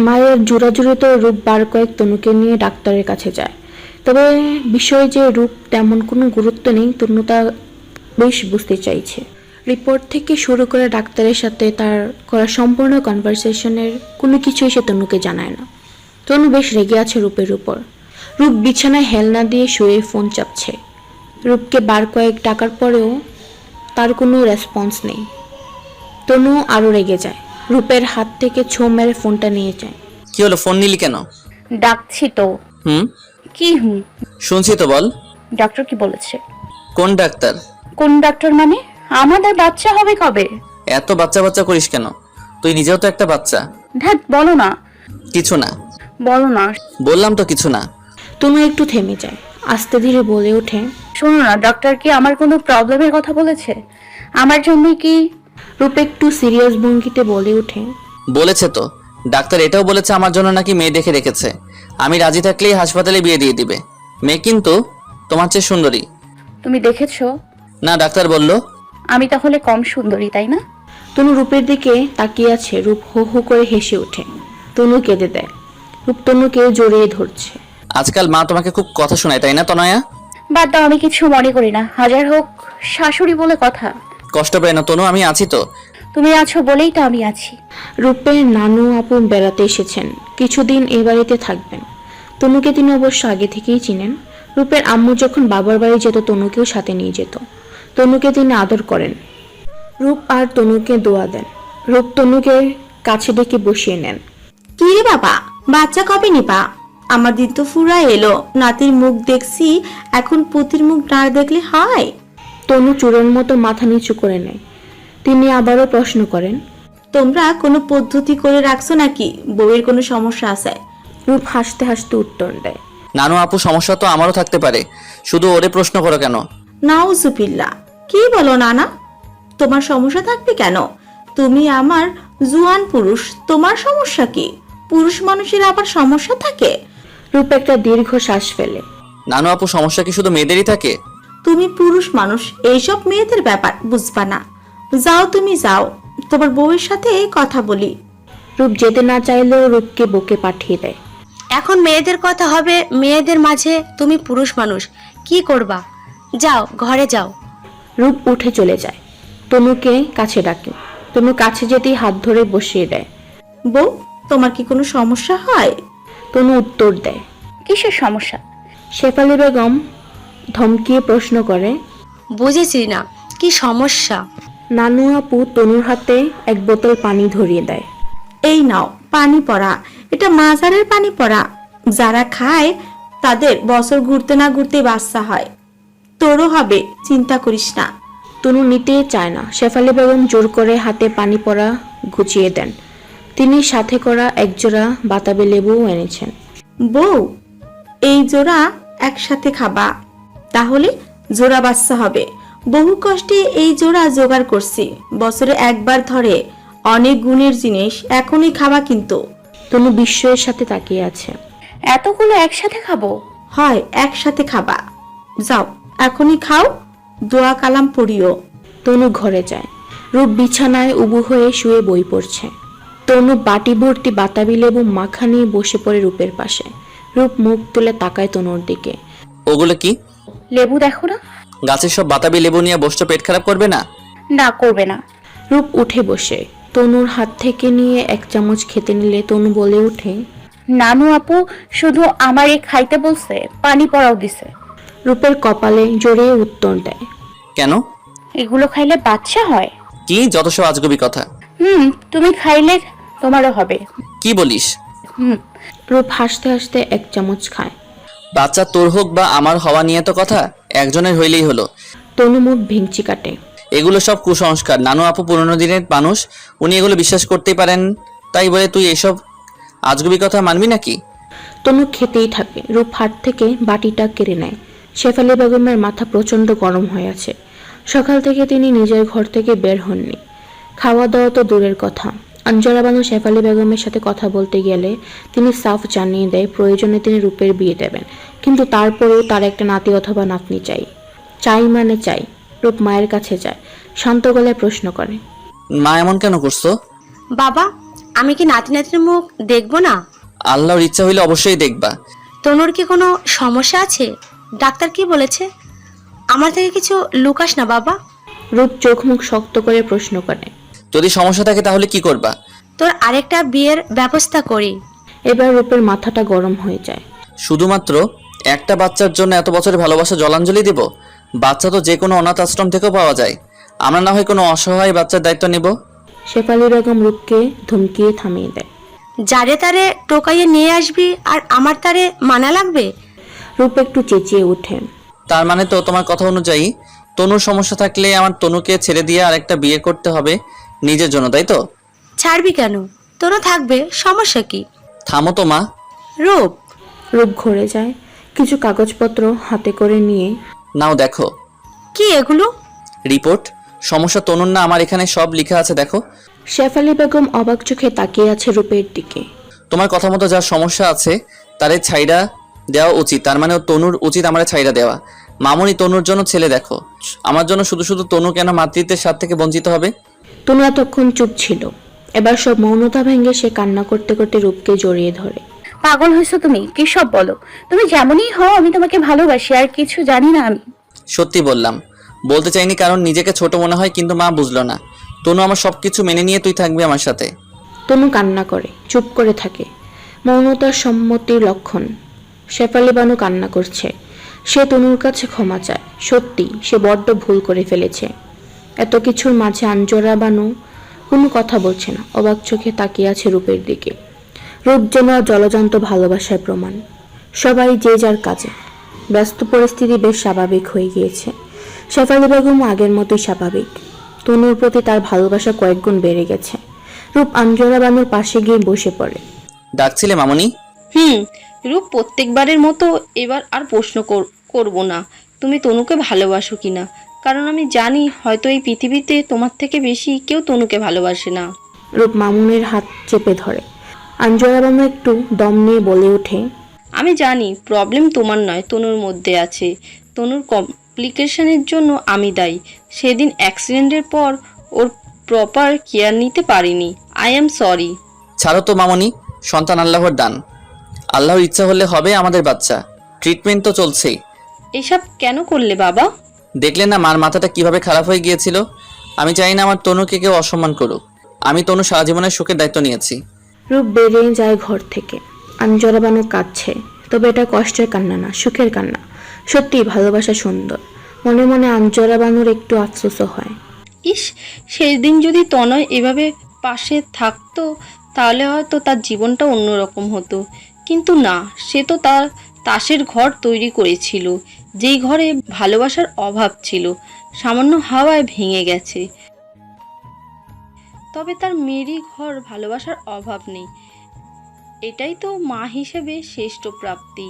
মায়ের জোরাজুরিতে রূপ বার কয়েক তনুকে নিয়ে ডাক্তারের কাছে যায়। তবে বিষয় যে রূপ তেমন কোনো গুরুত্ব নেই তনু তা বেশ বুঝতে চাইছে। রিপোর্ট থেকে শুরু করে ডাক্তারের সাথে তার করা সম্পূর্ণ কনভারসেশনের কোনো কিছুই সে তনুকে জানায় না। তনু বেশ রেগে আছে রূপের উপর। রূপ বিছানায় হেলনা দিয়ে শুয়ে ফোন চাপছে। রূপকে বার কয়েক ডাকার পরেও তার কোনো রেসপন্স নেই। তনু আরও রেগে যায়, রূপের হাত থেকে ছো মেরে ফোনটা নিয়ে যায়। কি হলো, ফোন নিলি কেন? ডাকছি তো। হুম, কি হুম? শুনছি তো, বল। ডক্টর কি বলেছে? কোন ডাক্তার? কোন ডক্টর মানে? আমাদের বাচ্চা হবে কবে? এত বাচ্চা বাচ্চা করিস কেন? তুই নিজেও তো একটা বাচ্চা। ধ্যাত, বলো না। কিছু না। বলো না। বললাম তো কিছু না। তনু একটু থেমে যায়, আস্তে ধীরে বলে ওঠে, শোনো না, ডক্টর কি আমার কোনো প্রবলেমের কথা বলেছে? আমার জন্য কি? রূপ একটু সিরিয়াস ভঙ্গিতে বলে ওঠে, বলেছে তো। ডাক্তার এটাও বলেছে আমার জন্য নাকি মেয়ে দেখে রেখেছে। আমি রাজি থাকলেই হাসপাতালে বিয়ে দিয়ে দিবে। মেয়ে কিন্তু তোমার চেয়ে সুন্দরী। তুমি দেখেছো? না, ডাক্তার বলল। আমি তাহলে কম সুন্দরী, তাই না? তনু রূপের দিকে তাকিয়ে আছে। রূপ হো হো করে হেসে ওঠে। তনু কেঁদে দেয়। রূপ তনুকে জড়িয়ে ধরছে। আজকাল মা তোমাকে খুব কথা শোনায়, তাই না তনয়া? বাদ দাও, আমি কিছু মনে করি না। হাজার হোক শাশুড়ি বলে কথা। কষ্ট পায় না তনু, আমি আছি তো। তুমি আছো বলেই তো আমি আছি। রূপের নানু আপু বেড়াতে এসেছেন, কিছুদিন এ বাড়িতে থাকবেন। তনুকে তিনি অবশ্য আগে থেকেই চিনেন। রূপের আম্মু যখন বাবার বাড়ি যেত তনুকেও সাথে নিয়ে যেত। তনুকে তিনি আদর করেন। রূপ আর তনুকে দোয়া দেন। রূপ তনুকে কাছে ডেকে বসিয়ে নেন। কি রে বাবা, বাচ্চা কবে নিবা? আমার দিন তো ফুরা এলো, নাতির মুখ দেখছি, এখন পুতির মুখ না দেখলে হয়? তনু চূড়ার মতো মাথা নিচু করে নেয়। তিনি আবারও প্রশ্ন করেন, তোমরা কোনো পদ্ধতি করে রাখছো নাকি? বউয়ের কোনো সমস্যা আছে? রূপ হাসতে হাসতে উত্তর দেয়, নানু আপু, সমস্যা তো আমারও থাকতে পারে, শুধু ওরে প্রশ্ন করো কেন? নাউজুবিল্লাহ, কি বলো নানা? তোমার সমস্যা থাকবে কেন? তুমি আমার জুয়ান পুরুষ, তোমার সমস্যা কি? পুরুষ মানুষের আবার সমস্যা থাকে? রূপ একটা দীর্ঘ শ্বাস ফেলে। নানু আপু, সমস্যা কি শুধু মেয়েদেরই থাকে? তুমি পুরুষ মানুষ, এইসব মেয়েদের ব্যাপার বুঝবা না। যাও, তুমি যাও, তোমার বউয়ের সাথে কথা বলি। রূপ যেতে না চাইলেও রূপকে বকে পাঠিয়ে দেয়। এখন মেয়েদের কথা হবে, মেয়েদের মাঝে তুমি পুরুষ মানুষ, কি করবা? যাও, ঘরে যাও। রূপ উঠে চলে যায়। তনুকে কাছে ডাকে। তনু কাছে যেতেই হাত ধরে বসিয়ে দেয়। বউ, তোমার কি কোনো সমস্যা হয়? তনু উত্তর দেয়, কিসের সমস্যা? শেফালি বেগম ধমকিয়ে প্রশ্ন করে, বুঝেছি না, কি সমস্যা? নানু আপু তনুর হাতে এক বোতল পানি ধরিয়ে দেয়। এই নাও পানি পড়া, এটা মাজারের পানি পড়া। যারা খায় তাদের বছর ঘুরতে না ঘুরতে বাচ্চা হয়, তোরও হবে, চিন্তা করিস না। তনু নিতে চায় না। শেফালি বেগম জোর করে হাতে পানি পড়া গুছিয়ে দেন। তিনি সাথে করা একজোড়া বাতাবি লেবুও এনেছেন। বউ, এই জোড়া একসাথে খাবা, তাহলে জোড়া বাচ্চা হবে। বহু কষ্টে এই জোড়া জোগাড় করছি, বছরে একবার ধরে, অনেক গুণের জিনিস, এখনই খাবা কিন্তু। তনু বিস্ময়ের সাথে তাকিয়ে আছে। এতগুলো একসাথে খাবো? হয়, একসাথে খাবা। যাও, এখনই খাও, দোয়া কালাম পড়িও। তনু ঘরে যায়। রূপ বিছানায় উবু হয়ে শুয়ে বই পড়ছে। তনু বাটি ভর্তি বাতাবি লেবু মাখা নিয়ে বসে পড়ে রূপের পাশে। রূপ মুখ তুলে তাকায় তনুর দিকে। ওগুলো কি? লেবু দেখো না। গাছের সব বাতাবি লেবু নিয়ে বসতে পেট খারাপ করবে না? না, করবে না। রূপ উঠে বসে তনুর হাত থেকে নিয়ে এক চামচ খেতে নিলে তনু বলে ওঠে, নানু আপু শুধু আমারে খাইতে বলছে, পানি পড়াও দিছে। রূপের কপালে জড়িয়ে উত্তর দেয়, কেন? এগুলো খাইলে বাচ্চা হয়। কি যত সব আজগুবি কথা! তুমি খাইলে তোমারও হবে। কি বলিস? রূপ হাসতে হাসতে এক চামচ খায়। বাচ্চা তোর হোক বা আমার হওয়া নিয়ে তো কথা, একজনের হইলেই হলো। তনু মুখ ভেঙচি কাটে। এগুলো সব কুসংস্কার। নানু আপু পুরনো দিনের মানুষ, উনি এগুলো বিশ্বাস করতেই পারেন, তাই বলে তুই এসব আজগুবি কথা মানবি নাকি? তনু খেতেই থাকে। রূপ হাত থেকে বাটিটা কেড়ে নেয়। শেফালি বেগমের মাথা প্রচন্ড গরম হয়ে আছে। সকাল থেকে তিনি নিজের ঘর থেকে বের হননি। খাওয়া দাওয়া তো দূরের কথা, আঞ্জরা বানু শেফালি বেগমের সাথে কথা বলতে গেলে তিনি সাফ জানিয়ে দেয় প্রয়োজনে তিনি রূপের বিয়ে দেবেন, কিন্তু তারপরেও তার একটা নাতি অথবা নাতনি চাই। চাই মানে চাই। রূপ মায়ের কাছে যায়, শান্ত গলায় প্রশ্ন করে, মা এমন কেন করছো? বাবা, আমি কি নাতি নাতির মুখ দেখবো না? আল্লাহর ইচ্ছা হইলে অবশ্যই দেখবা। তনুর কি কোনো সমস্যা আছে? ডাক্তার কি বলেছে? আমার থেকে কিছু লুকাস না বাবা। রূপ চোখ মুখ শক্ত করে প্রশ্ন করে। যদি সমস্যা থাকে তাহলে কি করবা? তোর আরেকটা বিয়ের ব্যবস্থা করি। এবার রূপের মাথাটা গরম হয়ে যায়। শুধুমাত্র একটা বাচ্চার জন্য এত বছরের ভালোবাসা জলাঞ্জলি দিব? বাচ্চা তো যে কোনো অনাথ আশ্রম থেকেও পাওয়া যায়। আমরা না হয় কোনো অসহায় বাচ্চার দায়িত্ব নিব। শেফালি বেগম রূপকে ধমকিয়ে থামিয়ে দেয়। যারে তারে টোকাইয়ে নিয়ে আসবি আর আমার তারে মানা লাগবে? রূপ একটু চেঁচিয়ে ওঠে। তার মানে তো তোমার কথা অনুযায়ী তনুর সমস্যা থাকলে আমার তনুকে ছেড়ে দিয়ে আরেকটা বিয়ে করতে হবে নিজের জন্য, তাই তো? ছাড়বি কেন? তোরও থাকবে, সমস্যা কি? থামো তো মা। রূপ, রূপ ঘুরে যায়, কিছু কাগজপত্র হাতে করে নিয়ে। নাও দেখো। কি এগুলো? রিপোর্ট। সমস্যা তনুর না আমার, এখানে সব লেখা আছে দেখো। শেফালি বেগম অবাক চোখে তাকিয়ে আছে রূপের দিকে। তোমার কথা মতো যার সমস্যা আছে তারে ছাইড়া দেওয়া উচিত, তার মানে তনুর উচিত আমার ছাইড়া দেওয়া। মামুনি তনুর জন্য ছেলে দেখো, আমার জন্য শুধু শুধু তনু কেন মাতৃত্বের স্বাদ থেকে বঞ্চিত হবে? তনু এতক্ষণ চুপ ছিল, এবার সব মৌনতা ভেঙে সে কান্না করতে করতে রূপকে জড়িয়ে ধরে। পাগল হয়েছো তুমি? কি সব বলো? তুমি যেমনই হও আমি তোমাকে ভালোবাসি, আর কিছু জানি না আমি। সত্যি বললাম, বলতে চাইনি কারণ নিজেকে ছোট মনে হয়, কিন্তু মা বুঝলো না। তনু আমার সবকিছু মেনে নিয়ে তুই থাকবি আমার সাথে। তনু কান্না করে, চুপ করে থাকে। মৌনতার সম্মতির লক্ষণ। শেফালি বানু কান্না করছে। সে তনুর কাছে ক্ষমা চায়। সত্যি সে বড্ড ভুল করে ফেলেছে। এত কিছুর মাঝে আঞ্জরা বানু কোনো কথা বলছে না, অবাক চোখে তাকিয়ে আছে রূপের দিকে। রূপ যেন জলজান্ত ভালোবাসার প্রমাণ। সবাই যে যার কাজে ব্যস্ত, পরিস্থিতি বেশ স্বাভাবিক হয়ে গিয়েছে। শেফালি বেগম আগের মতোই স্বাভাবিক। তনুর প্রতি তার ভালোবাসা কয়েক গুণ বেড়ে গেছে। রূপ আঞ্জরা বানুর পাশে গিয়ে বসে পড়ে। ডাকছিলে মামুনি? রূপ, প্রত্যেকবারের মতো এবার আর প্রশ্ন করব না তুমি তনুকে ভালোবাসো কিনা, কারণ আমি জানি হয়তো এই পৃথিবীতে তোমার থেকে বেশি কেউ তনুকে ভালোবাসে না। রূপ মামুনের হাত চেপে ধরে। আঞ্জরা বানু একটু দম নিয়ে বলে ওঠে, আমি জানি প্রবলেম তোমার নয়, তনুর মধ্যে আছে। তনুর কমপ্লিকেশনের জন্য আমি দায়ী। সেদিন অ্যাক্সিডেন্টের পর ওর প্রপার কেয়ার নিতে পারিনি। I am sorry. ছাড়ো তো মামুনি, সন্তান আল্লাহর দান। আল্লাহর ইচ্ছা হলে হবে আমাদের বাচ্চা। ট্রিটমেন্ট তো চলছেই। এসব কেন করলে বাবা? দেখলে না মার মাথাটা কিভাবে খারাপ হয়ে গিয়েছিল। আমি চাই না আমার তনুকে কেউ অসম্মান করুক। আমি তনু সারা জীবনের সুখের দায়িত্ব নিয়েছি। রূপ বেরিয়ে যায় ঘর থেকে। আঞ্জরা বানু কাঁদছে, তবে এটা কষ্টের কান্না না, সুখের কান্না। সত্যি ভালোবাসা সুন্দর। মনে মনে আঞ্জরা বানুর একটু আফসোসও হয়। ইস, সেদিন যদি তনয় এভাবে পাশে থাকতো তাহলে হয়তো তার জীবনটা অন্যরকম হতো। কিন্তু না, সে তো তার তাসের ঘর তৈরি করেছিল, যেই ঘরে ভালোবাসার অভাব ছিল, সামান্য হাওয়ায় ভেঙে গেছে। তবে তার মেয়েরই ঘর ভালোবাসার অভাব নেই। এটাই তো মা হিসেবে শ্রেষ্ঠ প্রাপ্তি।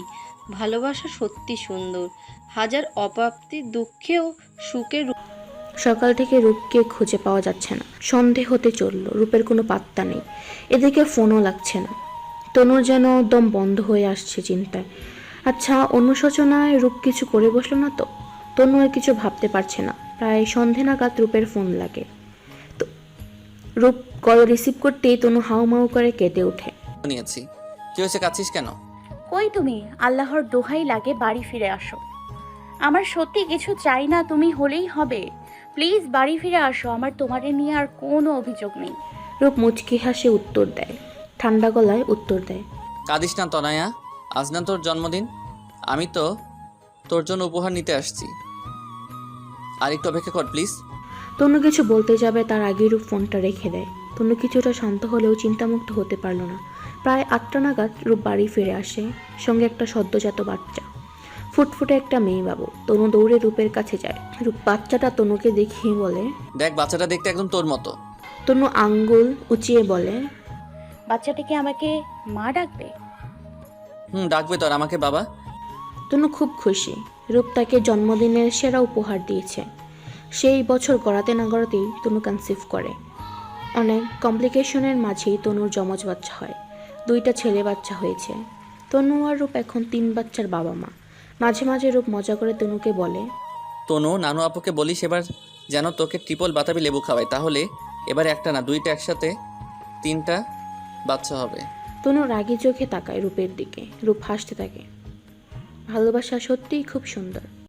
ভালোবাসা সত্যি সুন্দর, হাজার অপ্রাপ্তির দুঃখেও সুখের। সকাল থেকে রূপকে খুঁজে পাওয়া যাচ্ছে না। সন্ধে হতে চলল, রূপের কোনো পাত্তা নেই। এদিকে ফোনও লাগছে না। তনুর যেন দম বন্ধ হয়ে আসছে চিন্তায়। আচ্ছা, অনুশোচনায় রূপ কিছু করে বসলো না তো? তনু আর কিছু ভাবতে পারছে না। প্রায় সন্ধে নাগাদ রূপের ফোন লাগে। তো রূপ কল রিসিভ করতেই তনু হাউমাউ করে কেঁদে ওঠে। নিয়েছি। কি হয়েছে, কাঁদছিস কেন? কই তুমি? আল্লাহর দোহাই লাগে বাড়ি ফিরে আসো। আমার সত্যি কিছু চাই না, তুমি হলেই হবে। প্লিজ বাড়ি ফিরে আসো, আমার তোমারে নিয়ে আর কোনো অভিযোগ নেই। রূপ মুচকি হাসে উত্তর দেয়, ঠান্ডা গলায় উত্তর দেয়, কাঁদিস না তনয়া, আজ না তোর জন্মদিন। আমি তো তোর জন্য উপহার নিতে আসছি। আর একটু অপেক্ষা কর প্লিজ। তনু কিছু বলতে যাবে তার আগেই রূপ ফোনটা রেখে দেয়। তনু কিছুটা শান্ত হলেও চিন্তামুক্ত হতে পারল না। প্রায় 8টা নাগাদ রূপ বাড়ি ফিরে আসে, সঙ্গে একটা সদ্যজাত বাচ্চা, ফুটফুটে একটা মেয়ে বাবু। তনু দৌড়ে রূপের কাছে যায়। রূপ বাচ্চাটা তনুকে দেখিয়ে বলে, দেখ বাচ্চাটা দেখতে একদম তোর মতো। তনু আঙ্গুল উঁচিয়ে বলে, বাচ্চাটাকে আমাকে মা ডাকবে? ডাকবে তোর আমাকে বাবা। তনু খুব খুশি। রূপ তাকে জন্মদিনের সেরা উপহার দিয়েছে। সেই বছর গড়াতে না গড়াতেই তনু কনসিভ করে। অনেক কমপ্লিকেশনের মাঝেই তনুর যমজ বাচ্চা হয়। 2টা ছেলে বাচ্চা হয়েছে। তনু আর রূপ এখন 3 বাচ্চার বাবা মা। মাঝে মাঝে রূপ মজা করে তনুকে বলে, তনু, নানু আপুকে বলিস এবার যেন তোকে ট্রিপল বাতাবি লেবু খাওয়ায়, তাহলে এবার একটা না 2টা একসাথে 3টা বাচ্চা হবে। তনু রাগী চোখে তাকায় রূপের দিকে। রূপ হাসতে থাকে। ভালোবাসা সত্যিই খুব সুন্দর।